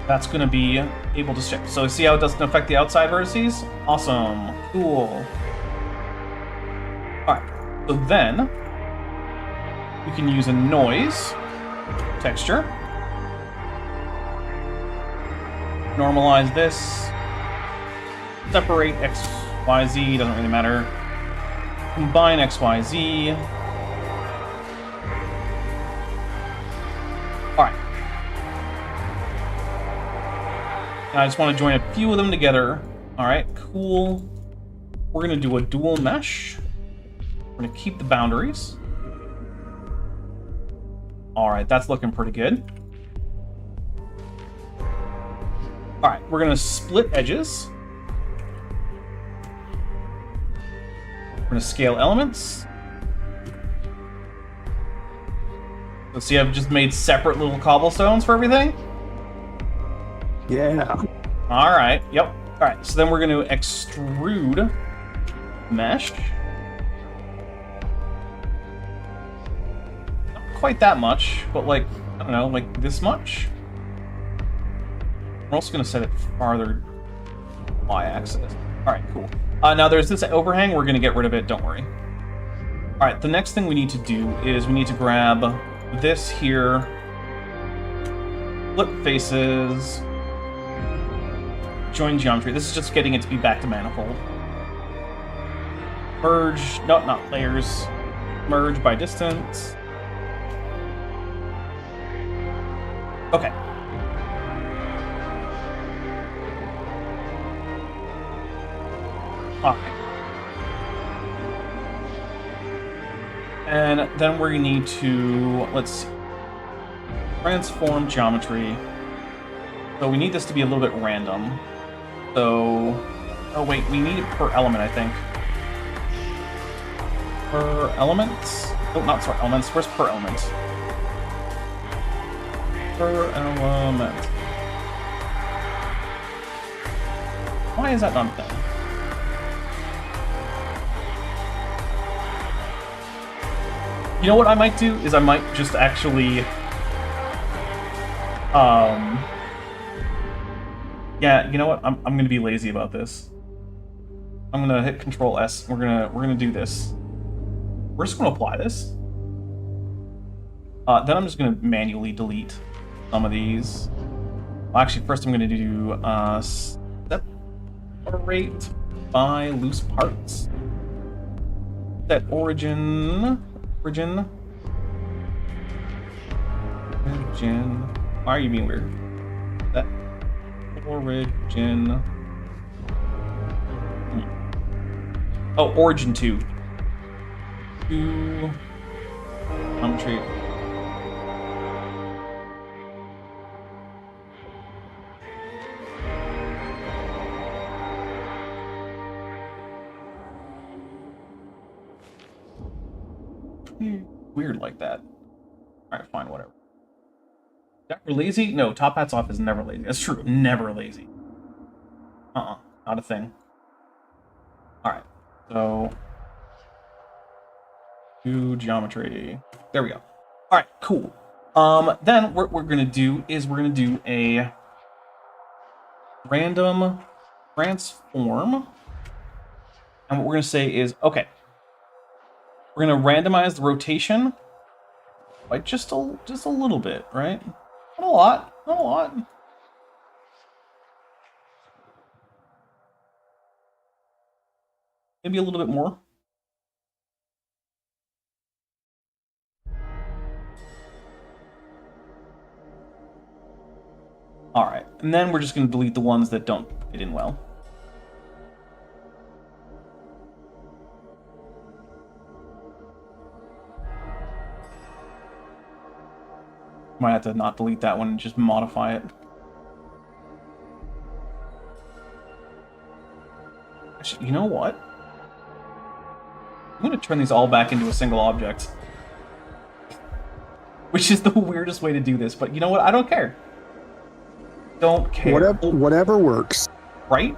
that's going to be able to shift. So see how it doesn't affect the outside vertices? Awesome. Cool. Alright, so then we can use a noise texture. Normalize this. Separate X, Y, Z, doesn't really matter. Combine X, Y, Z. Alright. I just want to join a few of them together. Alright, cool. We're going to do a dual mesh. We're going to keep the boundaries. Alright, that's looking pretty good. Alright, we're going to split edges. We're going to scale elements. Let's see, I've just made separate little cobblestones for everything. Yeah. Alright, yep. Alright, so then we're going to extrude mesh. Not quite that much, but like, I don't know, like this much. We're also going to set it farther y-axis. Alright, cool. Now there's this overhang, we're going to get rid of it, don't worry. Alright, the next thing we need to do is we need to grab this here, flip faces, join geometry. This is just getting it to be back to manifold. Merge, no, not layers. Merge by distance. Okay. Okay. And then we need to, let's see, transform geometry. So we need this to be a little bit random. So, oh wait, we need it per element, I think. Per elements? Oh, not sorry, elements. Where's per element? Per element. Why is that not a thing? You know what I might do is I might just actually, yeah, you know what? I'm gonna be lazy about this. I'm gonna hit Control S. We're gonna do this. We're just gonna apply this. Then I'm just gonna manually delete some of these. Well, actually, first I'm gonna do separate by loose parts. That origin. Why are you being weird? That origin. Oh, origin 2. Geometry. Weird like that. Alright, fine, whatever. Never lazy? No, top hats off is never lazy. That's true, never lazy. Not a thing. Alright, so... do geometry. There we go. Alright, cool. Then what we're gonna do is we're gonna do a random transform. And what we're gonna say is, okay, we're gonna randomize the rotation by just a little bit, right? Not a lot, not a lot. Maybe a little bit more. All right, and then we're just gonna delete the ones that don't fit in well. Might have to not delete that one and just modify it. Actually, you know what? I'm going to turn these all back into a single object. Which is the weirdest way to do this, but you know what? I don't care. Don't care. Whatever works. Right?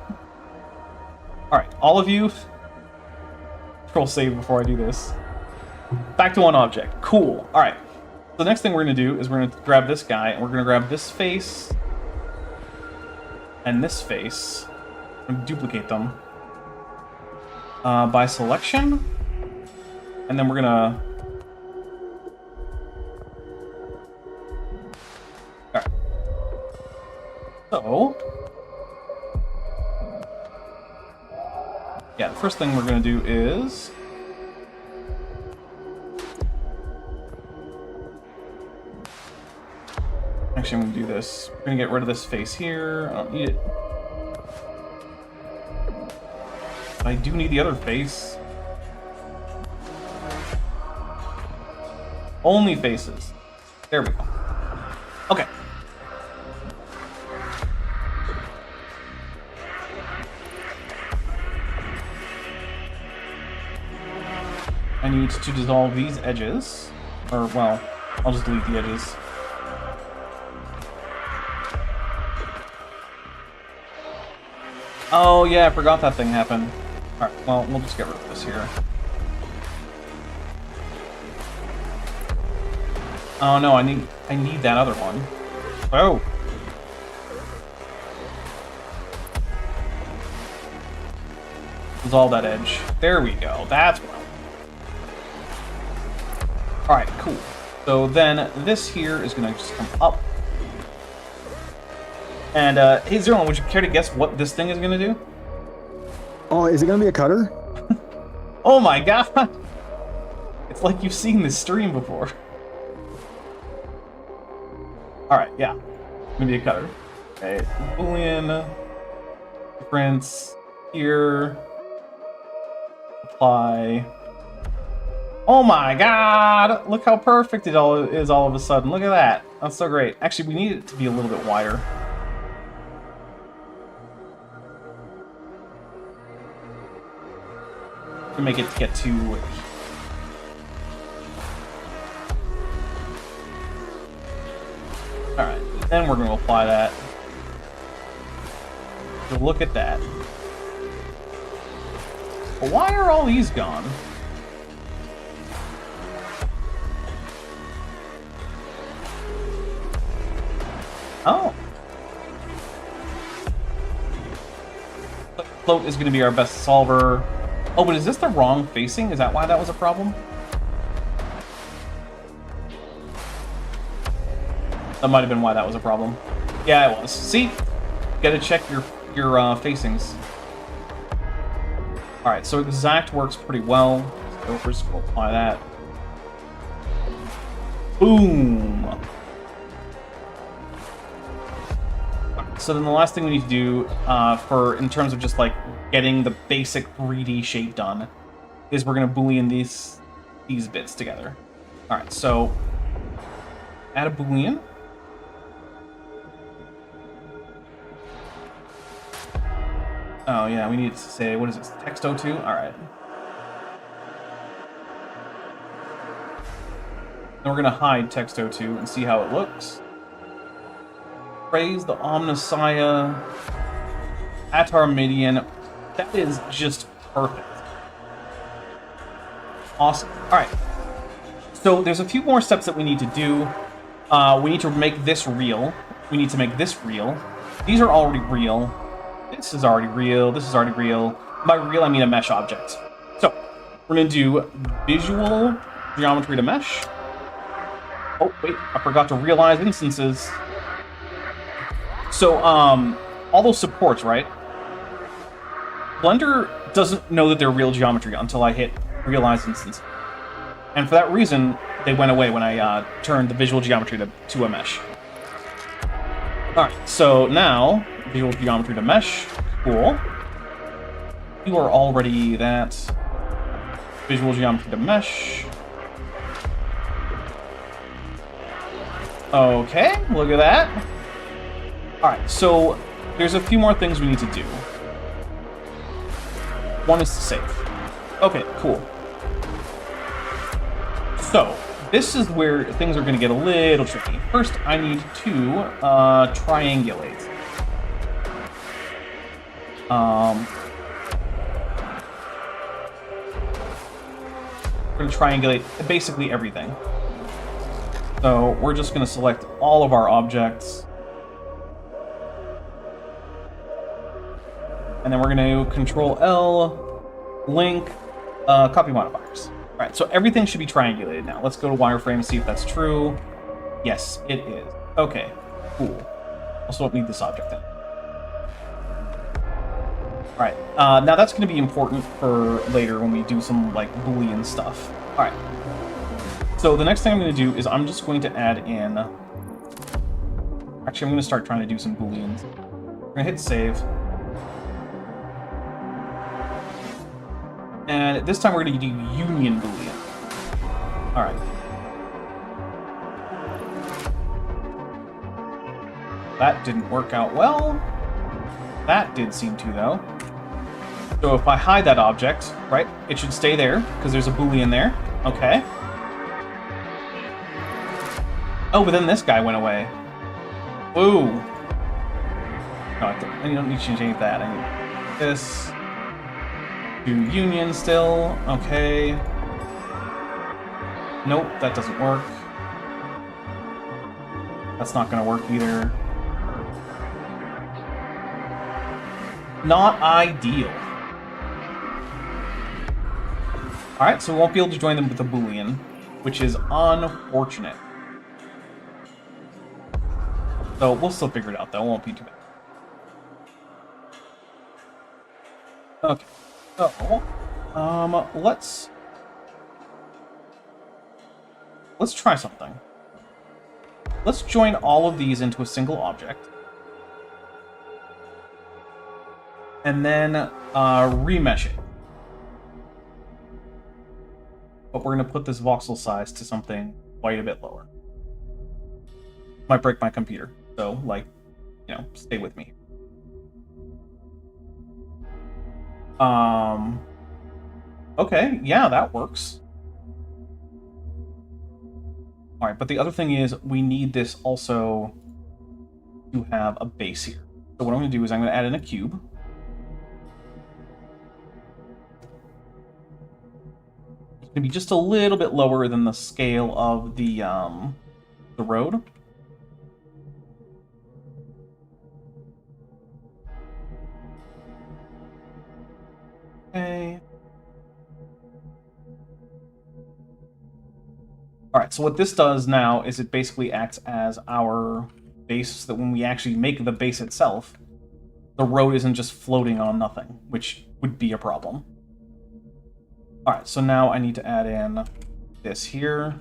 Alright, all of you... Control save before I do this. Back to one object. Cool. Alright. The next thing we're going to do is we're going to grab this guy, and we're going to grab this face and this face and duplicate them by selection, and then we're going to... Alright. So... yeah, the first thing we're going to do is... Actually, I'm going to do this. We're going to get rid of this face here. I don't need it. But I do need the other face. Only faces. There we go. Okay. I need to dissolve these edges. Or, well, I'll just delete the edges. Oh yeah, I forgot that thing happened. Alright, well, we'll just get rid of this here. Oh no, I need that other one. Oh! Dissolve that edge. There we go, that's what I want. Alright, cool. So then this here is gonna just come up. And, hey, Zerlon, would you care to guess what this thing is going to do? Oh, is it going to be a cutter? Oh my god! It's like you've seen this stream before. Alright, yeah. It's going to be a cutter. Okay, Boolean. Difference. Here. Apply. Oh my god! Look how perfect it all is all of a sudden. Look at that. That's so great. Actually, we need it to be a little bit wider. To make it get to... Alright, then we're going to apply that. So look at that. But why are all these gone? Oh. Float is going to be our best solver. Oh, but is this the wrong facing? Is that why that was a problem? That might have been why that was a problem. Yeah, it was. See? Gotta check your facings. Alright, so exact works pretty well. So first we'll apply that. Boom! So then the last thing we need to do in terms of just like getting the basic 3D shape done is we're gonna boolean these bits together. Alright, so add a boolean. Oh yeah, we need to say, what is it, text02? Alright. Then we're gonna hide text02 and see how it looks. Praise the Omnissiah Atar Midian. That is just perfect. Awesome. Alright. So there's a few more steps that we need to do. We need to make this real. We need to make this real. These are already real. This is already real. This is already real. By real, I mean a mesh object. So we're going to do visual geometry to mesh. Oh, wait. I forgot to realize instances. So, all those supports, right? Blender doesn't know that they're real geometry until I hit realize instance. And for that reason, they went away when I turned the visual geometry to a mesh. Alright, so now, visual geometry to mesh. Cool. You are already that. Visual geometry to mesh. Okay, look at that. Alright, so there's a few more things we need to do. One is to save. Okay, cool. So, this is where things are going to get a little tricky. First, I need to triangulate. We're going to triangulate basically everything. So, we're just going to select all of our objects. And then we're going to Control L, link, copy modifiers. All right, so everything should be triangulated now. Let's go to wireframe and see if that's true. Yes, it is. Okay, cool. Also don't need this object then. All right, now that's going to be important for later when we do some like Boolean stuff. All right. So the next thing I'm going to do is I'm just going to add in. Actually, I'm going to start trying to do some Booleans. I'm going to hit save. And this time we're going to do union boolean. Alright. That didn't work out well. That did seem to, though. So if I hide that object, right, it should stay there, because there's a boolean there. Okay. Oh, but then this guy went away. Ooh. No, I don't need to change any of that. I need this. Do union still. Okay. Nope, that doesn't work. That's not going to work either. Not ideal. Alright, so we won't be able to join them with a boolean, which is unfortunate. So we'll still figure it out, though. It won't be too bad. Okay. So, let's try something. Let's join all of these into a single object. And then remesh it. But we're going to put this voxel size to something quite a bit lower. Might break my computer, so, like, you know, stay with me. Okay, yeah, that works. Alright, but the other thing is, we need this also to have a base here. So what I'm going to do is I'm going to add in a cube. It's going to be just a little bit lower than the scale of the road. Okay. Alright, so what this does now is it basically acts as our base, so that when we actually make the base itself, the road isn't just floating on nothing, which would be a problem. Alright, so now I need to add in this here.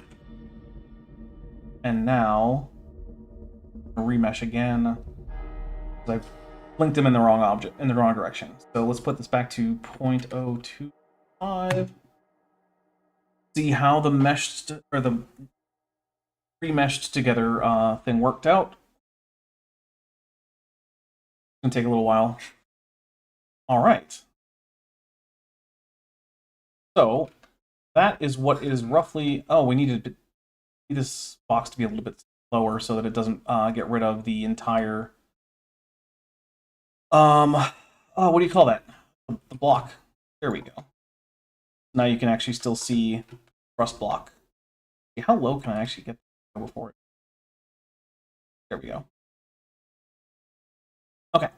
And now, remesh again. I've linked them in the wrong object, in the wrong direction. So let's put this back to 0.025. See how the meshed, or the remeshed together thing worked out. It's gonna take a little while. Alright. So, that is what is roughly... Oh, we needed this box to be a little bit lower so that it doesn't get rid of the entire... what do you call that? The block. There we go. Now you can actually still see thrust block. Okay, how low can I actually get before it? There we go. Okay,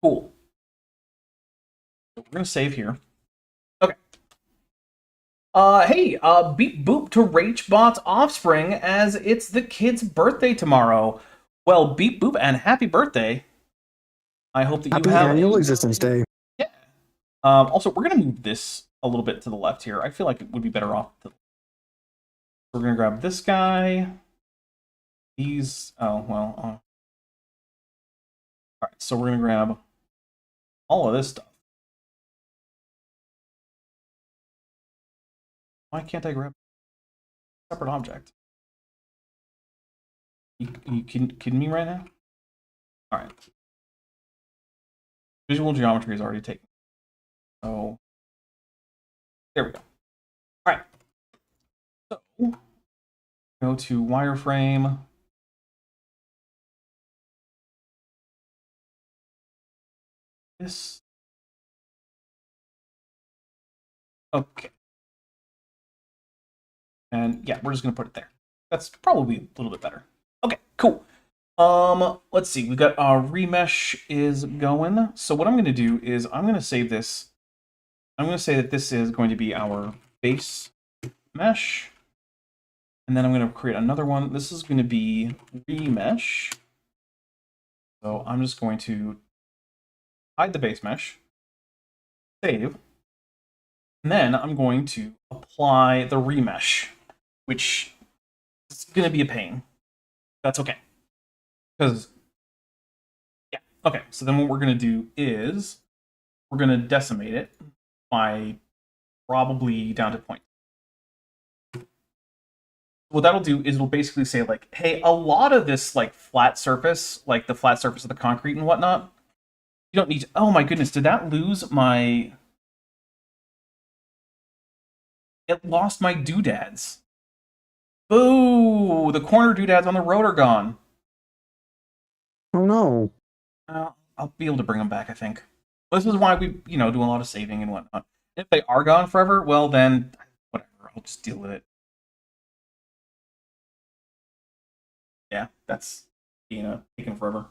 cool. So we're gonna save here. Okay. Hey, beep boop to Rachbot's offspring, as it's the kid's birthday tomorrow. Well, beep boop and happy birthday. I hope that Happy you have annual existence day. Yeah. Also, we're gonna move this a little bit to the left here. I feel like it would be better off to... We're gonna grab this guy. These... Oh, well... Alright, so we're gonna grab all of this stuff. Why can't I grab a separate object? You kidding me right now? Alright. Visual geometry is already taken. So, there we go. Alright. So, go to wireframe. This. Okay. And yeah, we're just gonna put it there. That's probably a little bit better. Okay, cool. Let's see. We've got our remesh is going. So what I'm gonna do is I'm gonna save this. I'm gonna say that this is going to be our base mesh. And then I'm gonna create another one. This is gonna be remesh. So I'm just going to hide the base mesh, save, and then I'm going to apply the remesh, which is going to be a pain. That's okay. Because, yeah, okay, so then what we're going to do is we're going to decimate it by probably down to 0. What that'll do is it'll basically say, like, hey, a lot of this, like, flat surface, like the flat surface of the concrete and whatnot, you don't need to... Oh my goodness, did that lose my... It lost my doodads. Boo! The corner doodads on the road are gone. Oh no. I'll be able to bring them back, I think. This is why we, do a lot of saving and whatnot. If they are gone forever, well then, whatever, I'll just deal with it. Yeah, that's, taking forever.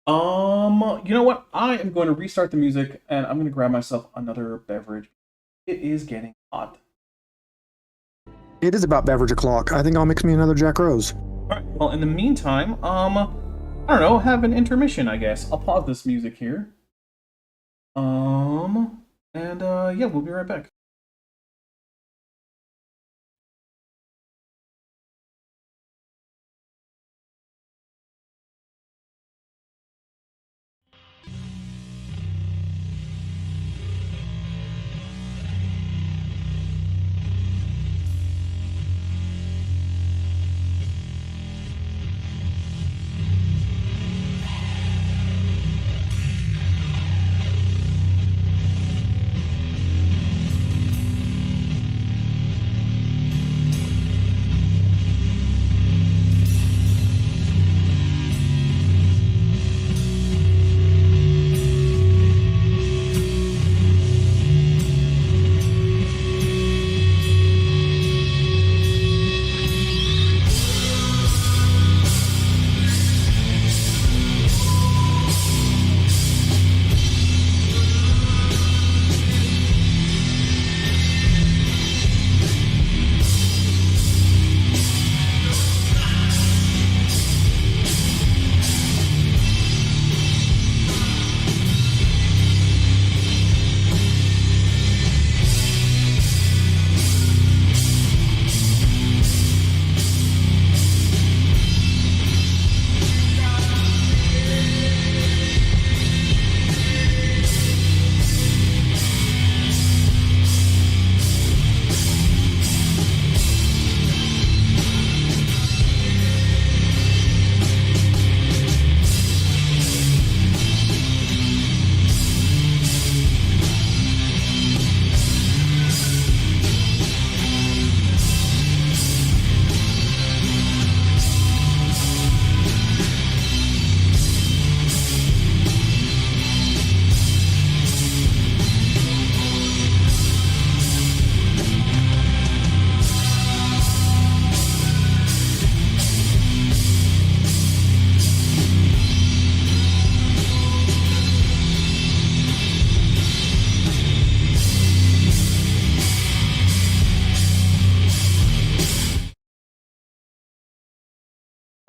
You know what? I am going to restart the music, and I'm going to grab myself another beverage. It is getting hot. It is about beverage o'clock. I think I'll mix me another Jack Rose. Alright, well, in the meantime, I don't know, have an intermission, I guess. I'll pause this music here. Yeah, we'll be right back.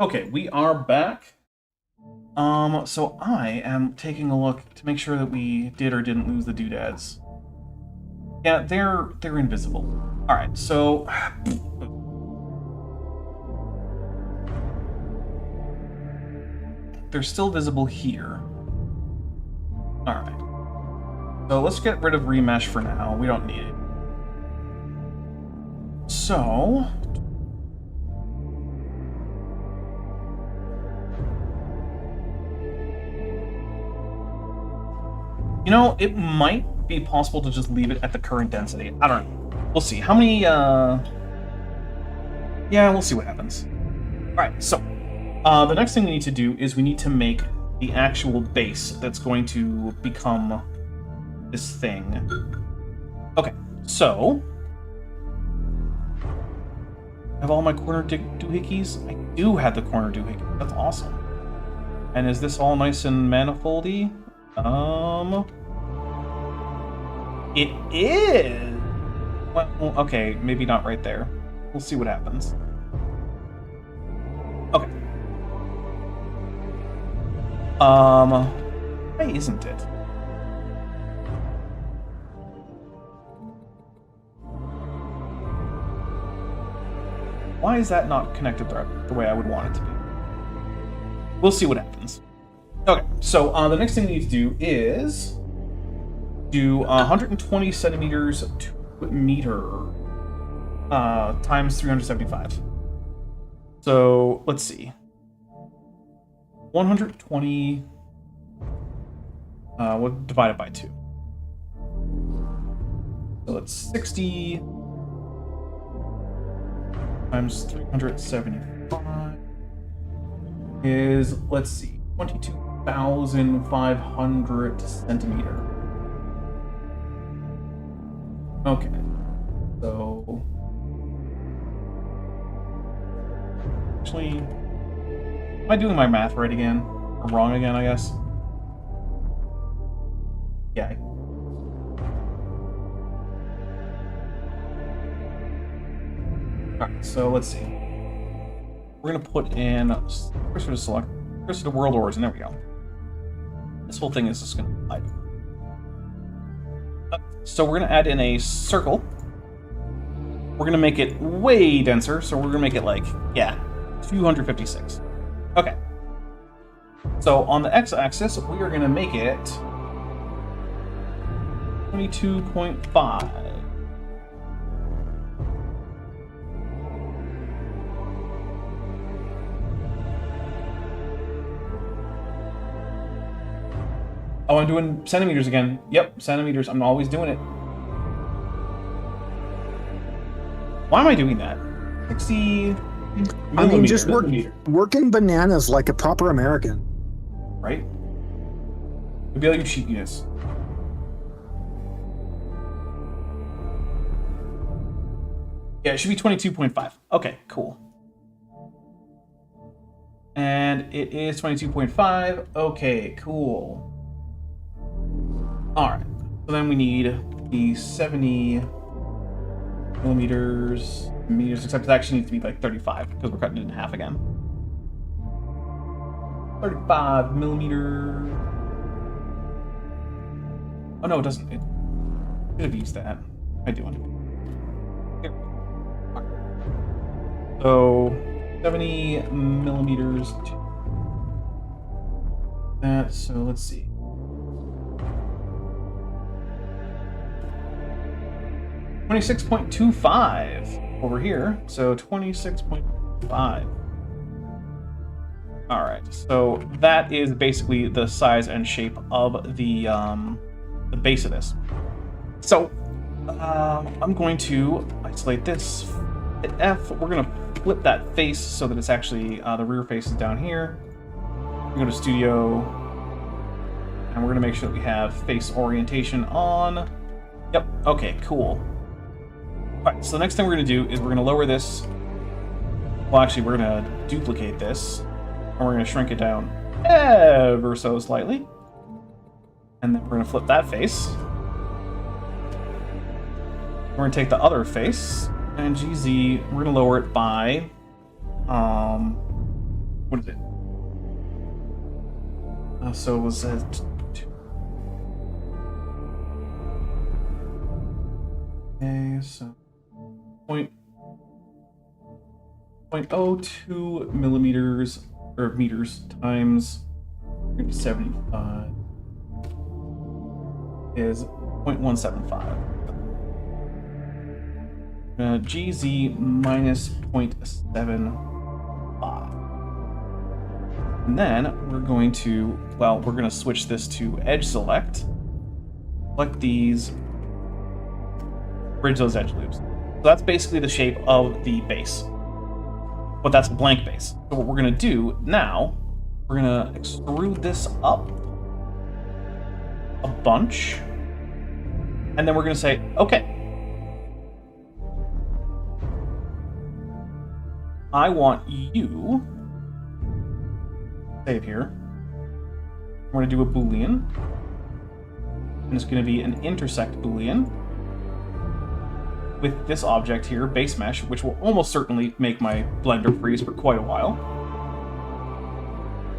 Okay, we are back. So I am taking a look to make sure that we did or didn't lose the doodads. Yeah, they're invisible. All right, so they're still visible here. All right. So let's get rid of remesh for now. We don't need it. So you know, it might be possible to just leave it at the current density. I don't know. We'll see. How many, yeah, we'll see what happens. Alright, so, the next thing we need to do is we need to make the actual base that's going to become this thing. Okay, so, I have all my corner doohickeys? I do have the corner doohickey. That's awesome. And is this all nice and manifoldy? It is! Well, okay, maybe not right there. We'll see what happens. Okay. Why isn't it? Why is that not connected the way I would want it to be? We'll see what happens. Okay, so the next thing we need to do is do 120 centimeters to meter times 375. So let's see. 120 we'll divide it by 2. So it's 60 times 375 is, let's see, 22,500 centimeter. Okay, so actually, am I doing my math right again? Or wrong again, I guess? Yeah. Alright, so let's see. We're gonna put in cursor to select, cursor to world origin, there we go. This whole thing is just gonna hide. So we're going to add in a circle. We're going to make it way denser, so we're going to make it like, yeah, 256. Okay. So on the x-axis, we are going to make it 22.5. Oh, I'm doing centimeters again. Yep, centimeters. I'm always doing it. Why am I doing that? 60 millimeters. I mean, just working bananas like a proper American. Right? Maybe I'll use sheet units. Yeah, it should be 22.5. Okay, cool. And it is 22.5. Okay, cool. Alright, so then we need the 70 millimeters, except it actually needs to be like 35, because we're cutting it in half again. 35 millimeter. Oh no, it doesn't. It should have used that. I do want to. So 70 millimeters to that, so let's see. 26.25 over here, so 26.5. All right, so that is basically the size and shape of the base of this. So I'm going to isolate this. Hit F. We're going to flip that face so that it's actually the rear face is down here. We go to Studio, and we're going to make sure that we have face orientation on. Yep. Okay. Cool. Alright, so the next thing we're going to do is we're going to lower this. Well, actually, we're going to duplicate this. And we're going to shrink it down ever so slightly. And then we're going to flip that face. We're going to take the other face. And GZ, we're going to lower it by What is it? So it was okay, so 0.02 millimeters or meters times 75 is 0.175. GZ minus 0.75. And then we're going to, well, we're going to switch this to edge select. Select these, bridge those edge loops. So that's basically the shape of the base. But that's a blank base. So what we're going to do now, we're going to extrude this up a bunch. And then we're going to say, okay, I want you, save here, we're going to do a Boolean, and it's going to be an intersect Boolean with this object here, base mesh, which will almost certainly make my Blender freeze for quite a while.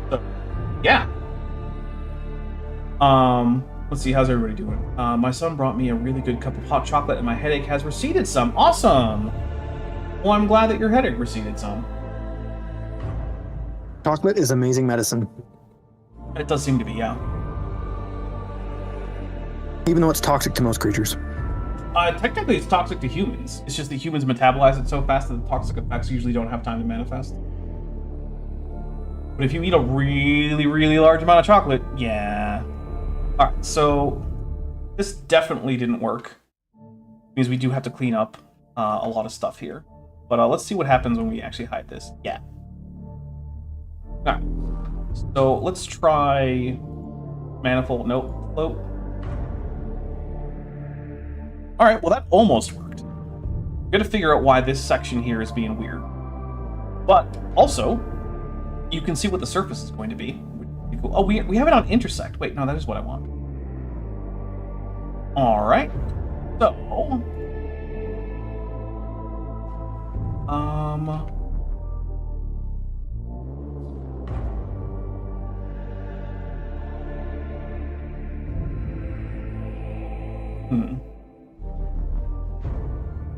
So, yeah. Let's see, how's everybody doing? My son brought me a really good cup of hot chocolate and my headache has receded some. Awesome! Well, I'm glad that your headache receded some. Chocolate is amazing medicine. It does seem to be, yeah. Even though it's toxic to most creatures. Technically, it's toxic to humans. It's just that humans metabolize it so fast that the toxic effects usually don't have time to manifest. But if you eat a really, really large amount of chocolate, yeah. Alright, so this definitely didn't work. Because we do have to clean up a lot of stuff here. But let's see what happens when we actually hide this. Yeah. Alright. So let's try manifold. Nope. Float. Alright, well that almost worked. We've got to figure out why this section here is being weird. But also, you can see what the surface is going to be. Cool. Oh, we have it on intersect. Wait, no, that is what I want. Alright. So,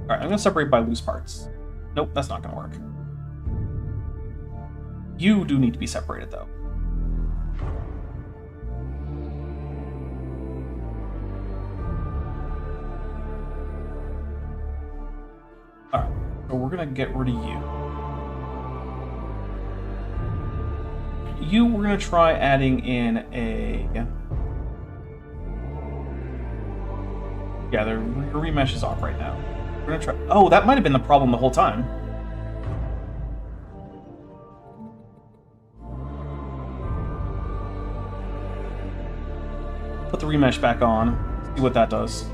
Alright, I'm going to separate by loose parts. Nope, that's not going to work. You do need to be separated, though. Alright, so we're going to get rid of you. You, we're going to try adding in a... Yeah, the remesh is off right now. We're gonna try. Oh, that might have been the problem the whole time. Put the remesh back on. See what that does.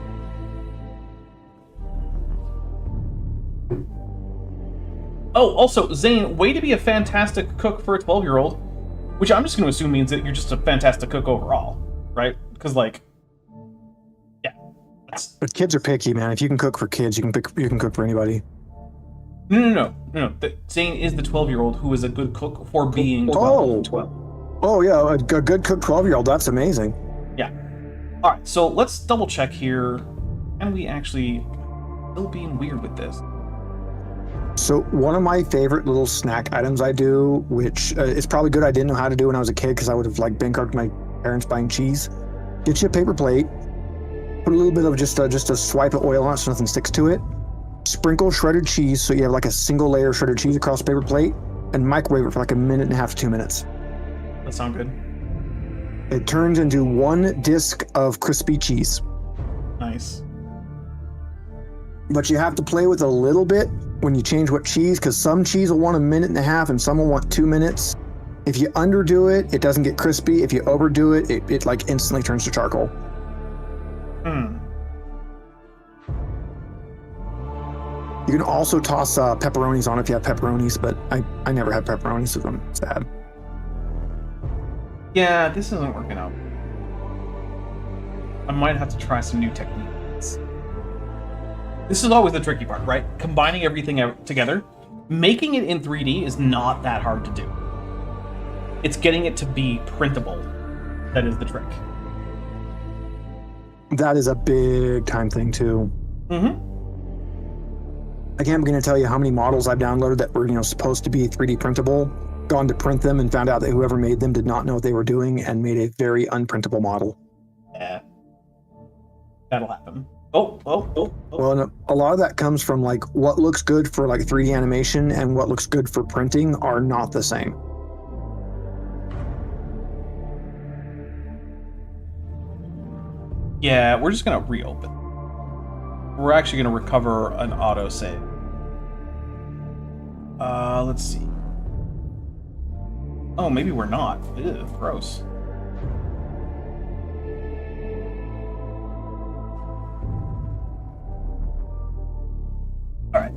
Oh, also, Zane, way to be a fantastic cook for a 12-year-old. Which I'm just going to assume means that you're just a fantastic cook overall, right? Because, like, yeah. But kids are picky, man. If you can cook for kids, you can cook for anybody. No. Zane is the 12-year-old who is a good cook for being 12. Oh, yeah, a good cook 12-year-old. That's amazing. Yeah. All right, so let's double check here. And we actually still being weird with this. So one of my favorite little snack items I do, which is probably good I didn't know how to do when I was a kid because I would have like bankrupted my parents buying cheese. Get you a paper plate, put a little bit of just a swipe of oil on it so nothing sticks to it. Sprinkle shredded cheese so you have like a single layer of shredded cheese across the paper plate, and microwave it for like 1.5 to 2 minutes. That sounds good. It turns into one disc of crispy cheese. Nice. But you have to play with it a little bit when you change what cheese, because some cheese will want 1.5 minutes and some will want 2 minutes. If you underdo it, it doesn't get crispy. If you overdo it, it like instantly turns to charcoal. You can also toss pepperonis on if you have pepperonis, but I never have pepperonis, so I'm sad. Yeah, this isn't working out. I might have to try some new techniques. This is always the tricky part, right? Combining everything together. Making it in 3D is not that hard to do. It's getting it to be printable. That is the trick. That is a big time thing too. Mm-hmm. I can't begin to tell you how many models I've downloaded that were, supposed to be 3D printable, gone to print them and found out that whoever made them did not know what they were doing and made a very unprintable model. Yeah. That'll happen. Oh. Well, and a lot of that comes from like what looks good for like 3D animation and what looks good for printing are not the same. Yeah, we're just gonna reopen. We're actually gonna recover an autosave. Let's see. Oh, maybe we're not. Ew, gross. Alright.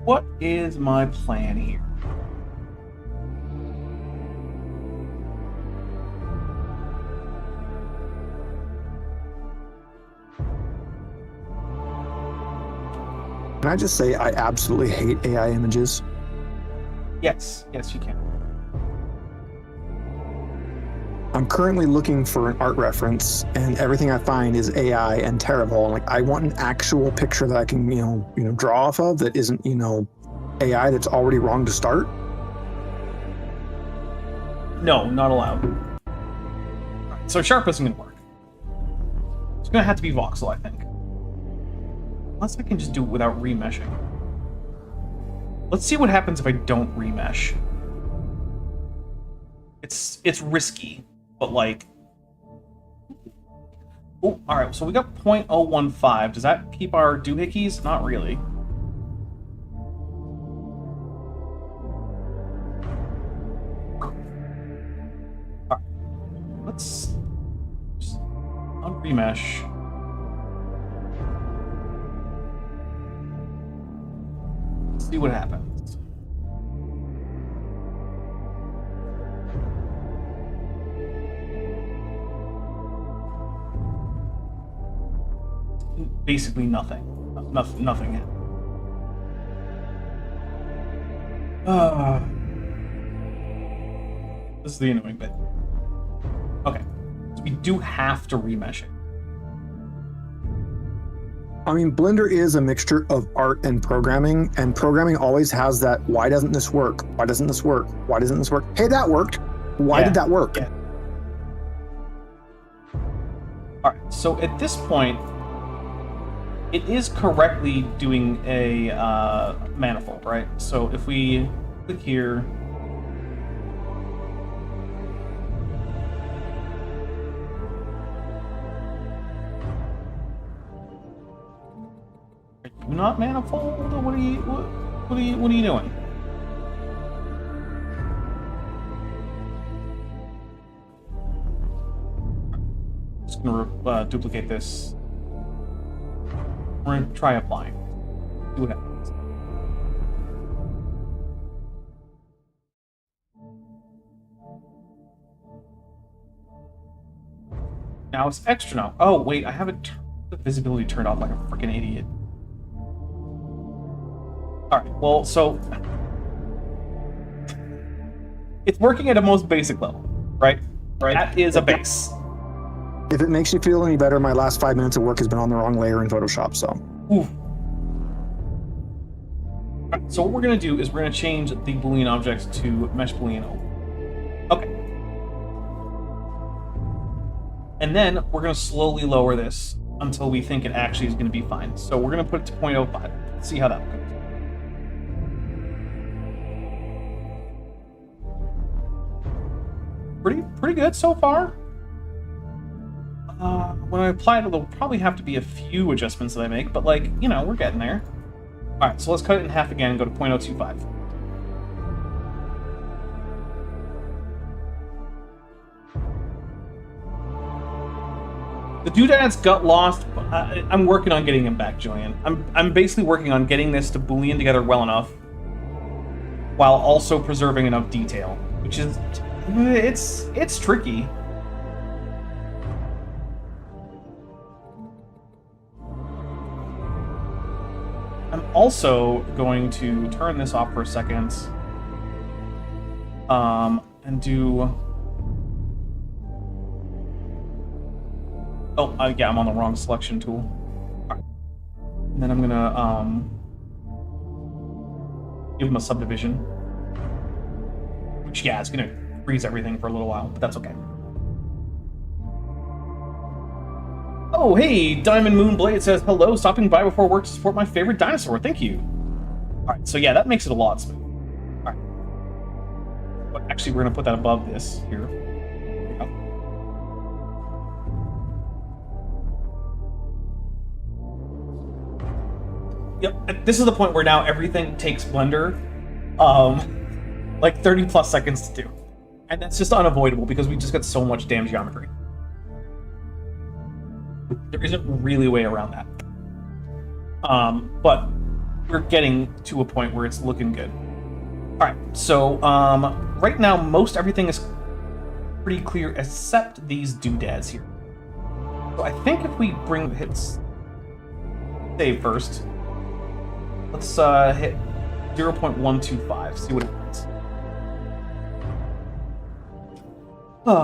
What is my plan here? Can I just say I absolutely hate AI images? Yes, you can. I'm currently looking for an art reference, and everything I find is AI and terrible. And like, I want an actual picture that I can, draw off of that isn't, AI that's already wrong to start. No, not allowed. So Sharp isn't going to work. It's going to have to be voxel, I think. Unless I can just do it without remeshing. Let's see what happens if I don't remesh. It's risky, but like... Oh, alright, so we got 0.015. Does that keep our doohickeys? Not really. Alright. Let's... just unremesh. See what happens. Basically nothing. Nothing happened. This is the annoying bit. Okay. So we do have to remesh it. I mean, Blender is a mixture of art and programming always has that, why doesn't this work? Why doesn't this work? Why doesn't this work? Hey, that worked. Why did that work? Yeah. All right, so at this point, it is correctly doing a manifold, right? So if we click here, are you not manifold? What are you doing? Just gonna duplicate this. We're gonna try applying. See what happens. Now it's extra now. Oh wait, I have the visibility turned off like a freaking idiot. Alright, well, so... it's working at a most basic level, right? That is a base. If it makes you feel any better, my last 5 minutes of work has been on the wrong layer in Photoshop, so... Ooh. Right, so what we're going to do is we're going to change the Boolean objects to mesh Boolean O. Okay. And then we're going to slowly lower this until we think it actually is going to be fine. So we're going to put it to 0.05. Let's see how that goes. Pretty good so far. When I apply it, there'll probably have to be a few adjustments that I make, but like, we're getting there. Alright, so let's cut it in half again and go to 0.025. The doodads got lost, but I'm working on getting them back, Julian. I'm basically working on getting this to Boolean together well enough, while also preserving enough detail, which is It's tricky. I'm also going to turn this off for a second. And do... Oh, yeah, I'm on the wrong selection tool. All right. And then I'm gonna, give them a subdivision. Which, yeah, it's gonna freeze everything for a little while, but that's okay. Oh, hey, Diamond Moonblade says, hello, stopping by before work to support my favorite dinosaur. Thank you. All right, so yeah, that makes it a lot smooth. All right. But actually, we're going to put that above this here. There we go. Yep, this is the point where now everything takes Blender like 30 plus seconds to do. And that's just unavoidable because we just got so much damn geometry. There isn't really a way around that. But we're getting to a point where it's looking good. Alright, so right now most everything is pretty clear except these doodads here. So I think if we bring hits save first, let's hit 0.125, see what it means.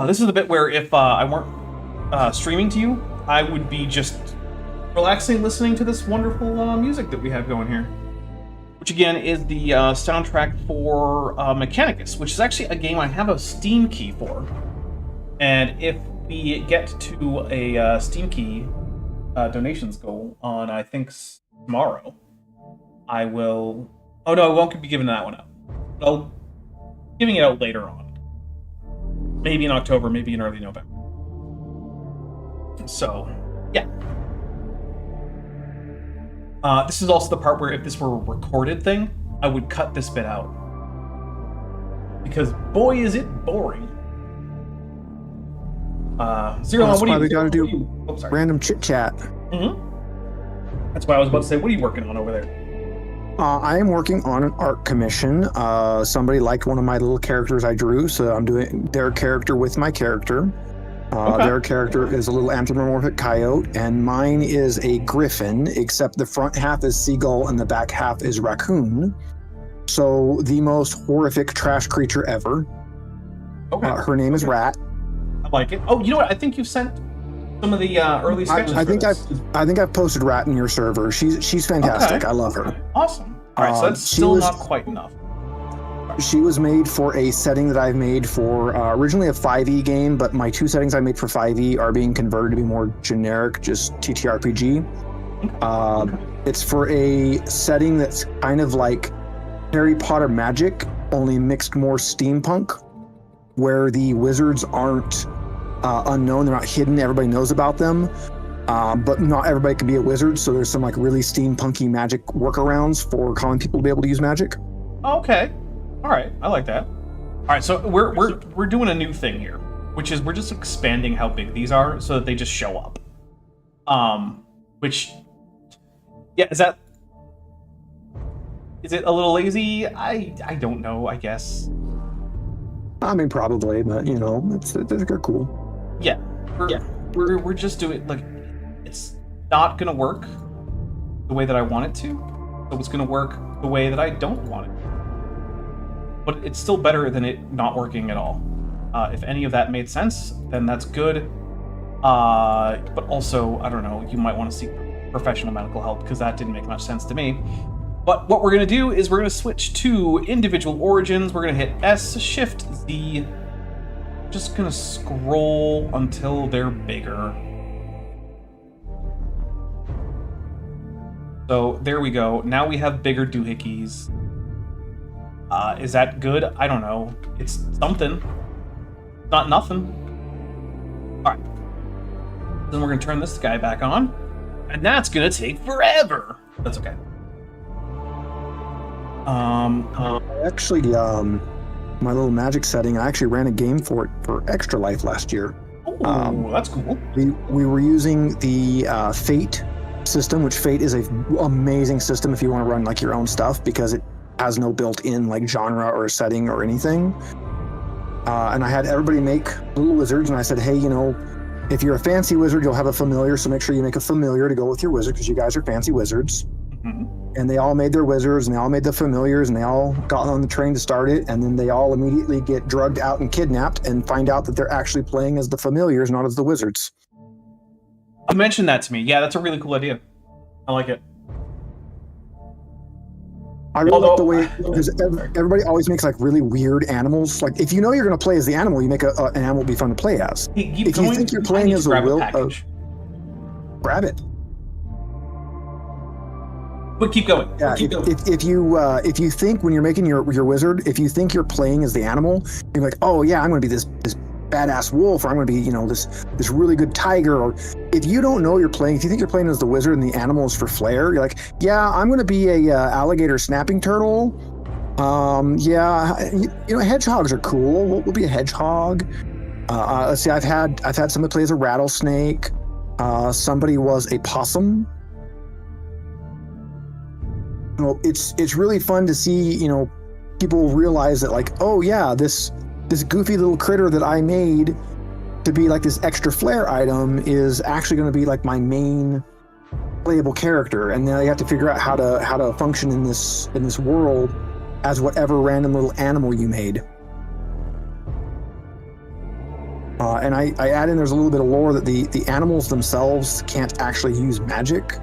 This is the bit where if I weren't streaming to you, I would be just relaxing listening to this wonderful music that we have going here. Which again is the soundtrack for Mechanicus, which is actually a game I have a Steam key for. And if we get to a Steam key donations goal on, I think, tomorrow, I will... Oh no, I won't be giving that one out. I'll giving it out later on. Maybe in October, maybe in early November. So, yeah. This is also the part where if this were a recorded thing, I would cut this bit out. Because boy is it boring. Zero, that's what why do we gotta do sorry. random chit chat. Mm-hmm. That's why I was about to say, what are you working on over there? I am working on an art commission. Somebody liked one of my little characters I drew, so I'm doing their character with my character. Okay. Their character is a little anthropomorphic coyote, and mine is a griffin, except the front half is seagull and the back half is raccoon. So the most horrific trash creature ever. Okay. Her name is Rat. I like it. Oh, you know what? I think you've sent some of the early sketches. I think for this. I think I've posted Rat in your server. She's fantastic. Okay. I love her. Awesome. All right, so that's still not quite enough. She was made for a setting that I've made for originally a 5e game, but my two settings I made for 5e are being converted to be more generic, just TTRPG. It's for a setting that's kind of like Harry Potter magic, only mixed more steampunk, where the wizards aren't unknown, they're not hidden, everybody knows about them. But not everybody can be a wizard, so there's some like really steampunky magic workarounds for common people to be able to use magic. Okay. All right, I like that. All right, so we're doing a new thing here, which is we're just expanding how big these are so that they just show up. Which, yeah, is it a little lazy? I don't know. I guess. I mean, probably, but you know, they're cool. Yeah, we're just doing like it's not gonna work the way that I want it to, so it's gonna work the way that I don't want it. But it's still better than it not working at all. If any of that made sense, then that's good. But also, I don't know, you might want to seek professional medical help because that didn't make much sense to me. But what we're going to do is we're going to switch to individual origins. We're going to hit S, Shift, Z. Just going to scroll until they're bigger. So there we go. Now we have bigger doohickeys. Is that good? I don't know. It's something. Not nothing. Alright. Then we're going to turn this guy back on. And that's going to take forever. That's okay. Actually, my little magic setting, I actually ran a game for it for Extra Life last year. Oh, that's cool. We were using the Fate system, which Fate is an amazing system if you want to run like your own stuff because it has no built-in like genre or setting or anything. and I had everybody make little wizards, and I said, hey, you know, if you're a fancy wizard, you'll have a familiar, so make sure you make a familiar to go with your wizard, because you guys are fancy wizards. And they all made their wizards, and they all made the familiars, and they all got on the train to start it, and then they all immediately get drugged out and kidnapped and find out that they're actually playing as the familiars, not as the wizards. You mentioned that to me. Yeah, that's a really cool idea. I like it. I really like the way, because everybody always makes like really weird animals. Like if you know you're going to play as the animal, you make an animal be fun to play as. Hey, if you think you're playing as a will, grab it. But keep going. Yeah, if you think when you're making your wizard, if you think you're playing as the animal, you're like, oh yeah, I'm going to be this badass wolf, or I'm going to be, you know, this really good tiger. Or if you don't know you're playing, if you think you're playing as the wizard and the animal is for flair, you're like, yeah, I'm going to be a alligator snapping turtle. Yeah, you know, hedgehogs are cool. We'll be a hedgehog. Let's see, I've had somebody play as a rattlesnake. Somebody was a possum. You know, it's really fun to see, you know, people realize that, like, oh yeah, this goofy little critter that I made to be like this extra flair item is actually going to be like my main playable character, and now you have to figure out how to function in this world as whatever random little animal you made. And I add in, there's a little bit of lore that the animals themselves can't actually use magic.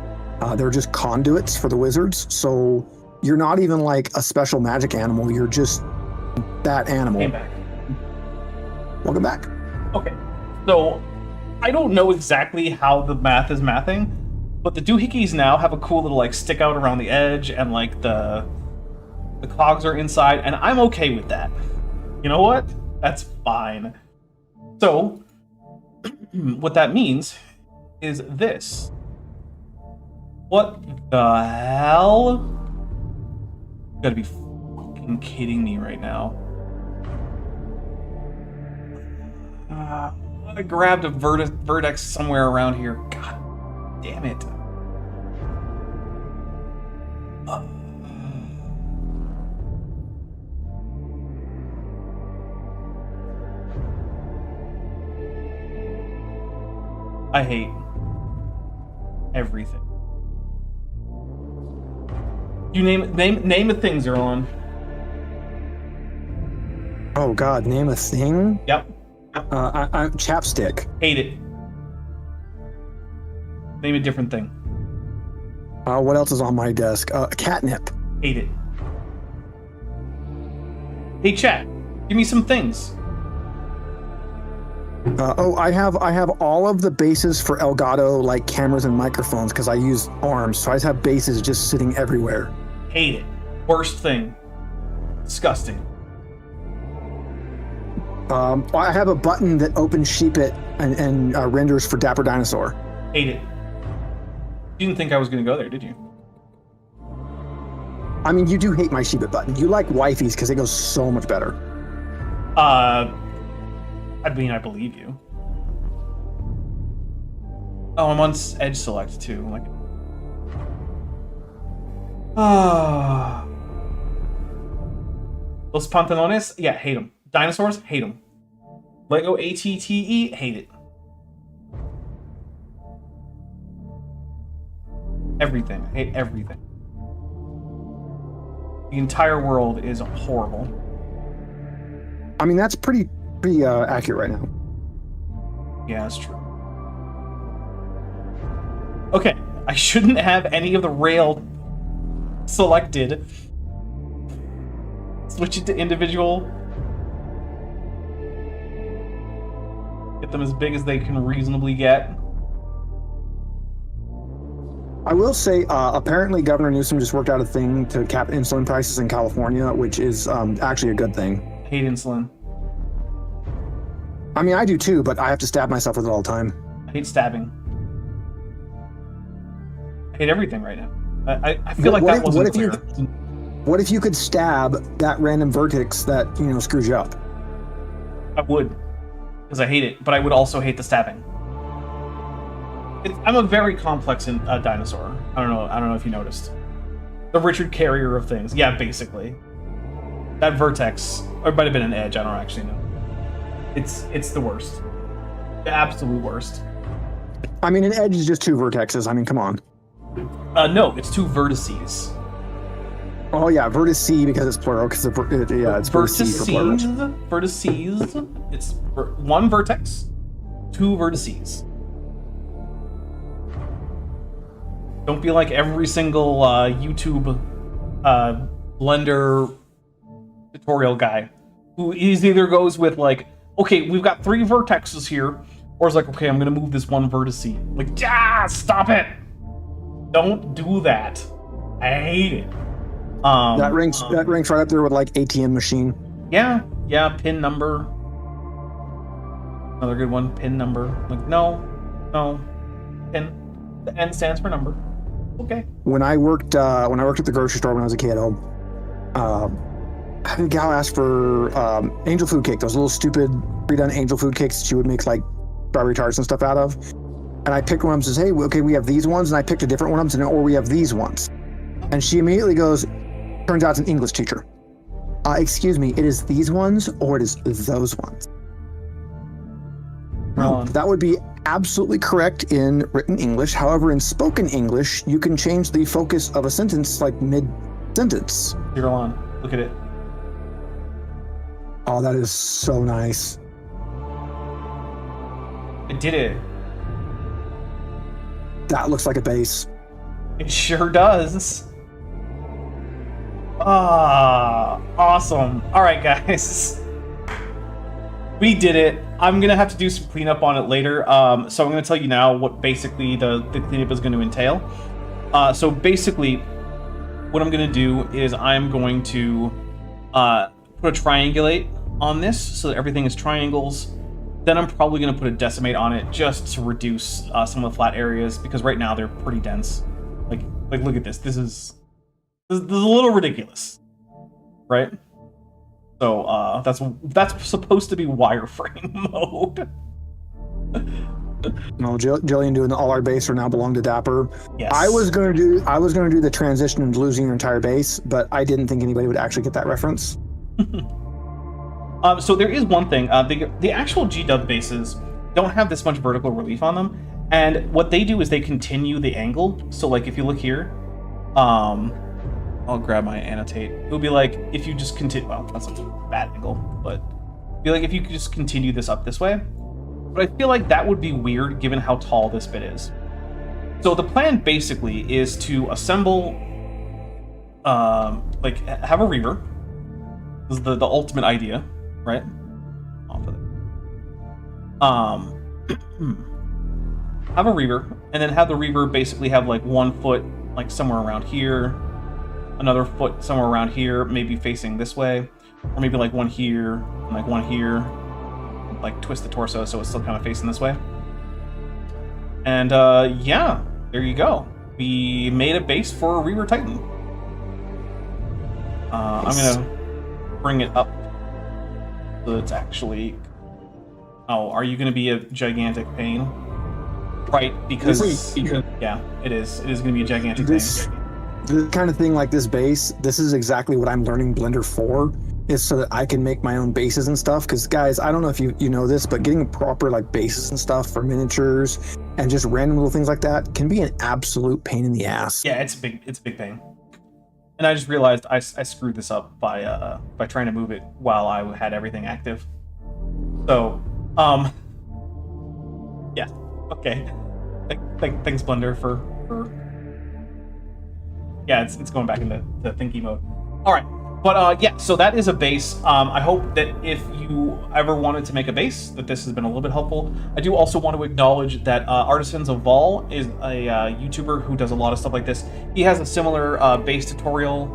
They're just conduits for the wizards, so you're not even like a special magic animal, you're just that animal. Came back. Welcome back. Okay, so I don't know exactly how the math is mathing, but the doohickeys now have a cool little like stick out around the edge, and like the cogs are inside, and I'm okay with that. You know what? That's fine. So what that means is this. What the hell? You gotta be fucking kidding me right now. I grabbed a vertex somewhere around here. God damn it. I hate everything. You name a thing, Zerlon. Oh God, name a thing? Yep. I'm chapstick. Hate it. Name a different thing. What else is on my desk? Catnip. Hate it. Hey chat, give me some things. I have all of the bases for Elgato, like cameras and microphones, because I use arms, so I just have bases just sitting everywhere. Hate it. Worst thing. Disgusting. I have a button that opens Sheepit and renders for Dapper Dinosaur. Hate it. You didn't think I was going to go there, did you? I mean, you do hate my Sheepit button. You like wifey's because it goes so much better. I mean, I believe you. Oh, I'm on edge select too. Like, Los Pantalones? Yeah, hate them. Dinosaurs? Hate them. Lego ATTE? Hate it. Everything. I hate everything. The entire world is horrible. I mean, that's pretty accurate right now. Yeah, that's true. Okay, I shouldn't have any of the rail selected. Switch it to individual. Get them as big as they can reasonably get. I will say, apparently Governor Newsom just worked out a thing to cap insulin prices in California, which is actually a good thing. Hate insulin. I mean, I do too, but I have to stab myself with it all the time. I hate stabbing. I hate everything right now. I feel like that wasn't clear. What if you could stab that random vertex that, you know, screws you up? I would, because I hate it, but I would also hate the stabbing. I'm a very complex dinosaur. I don't know if you noticed. The Richard Carrier of things. Yeah, basically. That vertex, or it might have been an edge. I don't actually know. It's the worst. The absolute worst. I mean, an edge is just 2 vertexes. I mean, come on. No, it's 2 vertices. Oh yeah, vertice because it's plural. Because it's vertice for plural. Vertices. It's 1 vertex, 2 vertices. Don't be like every single YouTube Blender tutorial guy who either goes with like, okay, we've got 3 vertexes here, or it's like, okay, I'm gonna move this 1 vertice. Like, stop it! Don't do that. I hate it. That ranks right up there with like ATM machine. Yeah, pin number. Another good one, pin number. Like, no, pin. The N stands for number. Okay. When I worked at the grocery store when I was a kiddo, I had a gal ask for angel food cake. Those little stupid pre-done angel food cakes that she would make like strawberry tarts and stuff out of. And I picked one of them and says, hey, okay, we have these ones. And I picked a different one of them and or we have these ones. And she immediately goes, turns out it's an English teacher. Excuse me, it is these ones or it is those ones? No, that would be absolutely correct in written English. However, in spoken English, you can change the focus of a sentence like mid-sentence. You're on. Look at it. Oh, that is so nice. I did it. That looks like a base. It sure does. Awesome. All right, guys. We did it. I'm going to have to do some cleanup on it later. So I'm going to tell you now what basically the cleanup is going to entail. So basically, what I'm going to do is I'm going to put a triangulate on this so that everything is triangles. Then I'm probably going to put a decimate on it just to reduce some of the flat areas because right now they're pretty dense. Like look at this. This is a little ridiculous, right? So that's supposed to be wireframe mode. No, Jillian doing all our base are now belong to Dapper. Yes. I was gonna do the transition and losing your entire base, but I didn't think anybody would actually get that reference. So there is one thing. The actual GW bases don't have this much vertical relief on them, and what they do is they continue the angle. So like if you look here, I'll grab my annotate. It would be like if you just continue. Well, that's a bad angle, but it'd be like if you could just continue this up this way. But I feel like that would be weird given how tall this bit is. So the plan basically is to assemble, like have a Reaver. This is the ultimate idea, right? Off of it. Have a Reaver, and then have the Reaver basically have like 1 foot, like somewhere around here, another foot somewhere around here, maybe facing this way, or maybe like one here, and like one here, like twist the torso so it's still kind of facing this way. And yeah, there you go. We made a base for a Reaver Titan. I'm gonna bring it up so it's actually. Oh, are you gonna be a gigantic pain? Right, because yeah, it is. It is gonna be a gigantic pain. The kind of thing like this base, this is exactly what I'm learning Blender for, is so that I can make my own bases and stuff. Because guys, I don't know if you know this, but getting proper like bases and stuff for miniatures and just random little things like that can be an absolute pain in the ass. Yeah, it's a big pain. And I just realized I screwed this up by trying to move it while I had everything active. So, yeah, okay. Thanks Blender for. Yeah, it's going back into the thinky mode. All right, but yeah, so that is a base. I hope that if you ever wanted to make a base, that this has been a little bit helpful. I do also want to acknowledge that Artisans of Vol is a YouTuber who does a lot of stuff like this. He has a similar base tutorial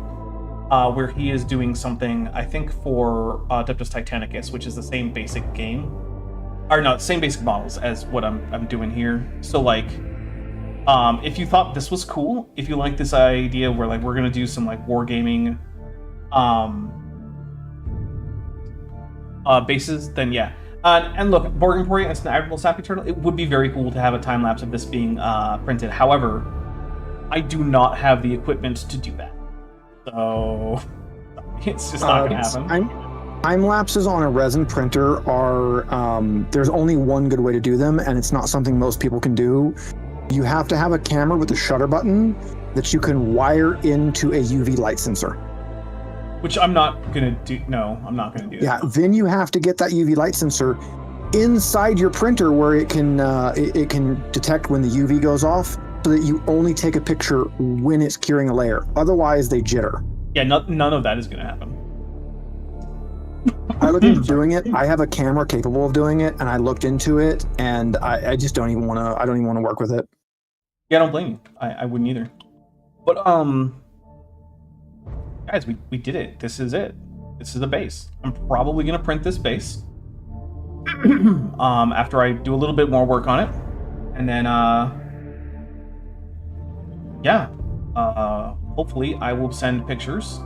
where he is doing something, I think, for Adeptus Titanicus, which is the same basic game, or no, same basic models as what I'm doing here. So like. If you thought this was cool, if you like this idea where like we're gonna do some like wargaming bases, then yeah. And look, Borg Emporium and an Admirable Sappy Turtle, it would be very cool to have a time lapse of this being printed. However, I do not have the equipment to do that, so it's just not gonna happen. Time lapses on a resin printer are, there's only one good way to do them, and it's not something most people can do. You have to have a camera with a shutter button that you can wire into a UV light sensor. Which I'm not going to do. No, I'm not going to do that. Yeah, then you have to get that UV light sensor inside your printer where it can detect when the UV goes off, so that you only take a picture when it's curing a layer. Otherwise, they jitter. Yeah, none of that is going to happen. I looked into doing it. I have a camera capable of doing it, and I looked into it, and I just don't even want to. I don't even want to work with it. Yeah, I don't blame you. I wouldn't either. But guys, we did it. This is it. This is the base. I'm probably gonna print this base after I do a little bit more work on it, and then hopefully I will send pictures.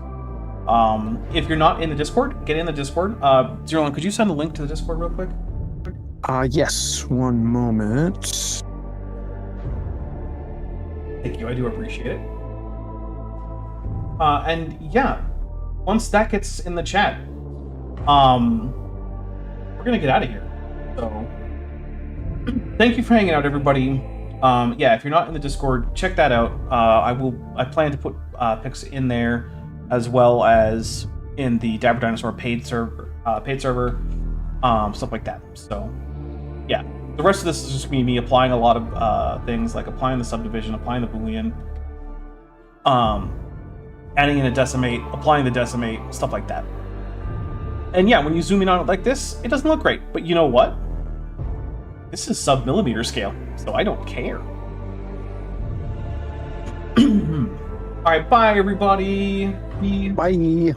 If you're not in the Discord, get in the Discord. Zerlon, could you send a link to the Discord real quick? Yes. One moment. Thank you. I do appreciate it. And yeah, once that gets in the chat, we're gonna get out of here. So, thank you for hanging out, everybody. Yeah, if you're not in the Discord, check that out. I plan to put pics in there, as well as in the Dapper Dinosaur paid server, stuff like that. So, yeah, the rest of this is just me applying a lot of things, like applying the subdivision, applying the Boolean, adding in a decimate, applying the decimate, stuff like that. And yeah, when you zoom in on it like this, it doesn't look great. But you know what? This is sub-millimeter scale, so I don't care. All right, bye, everybody. Bye.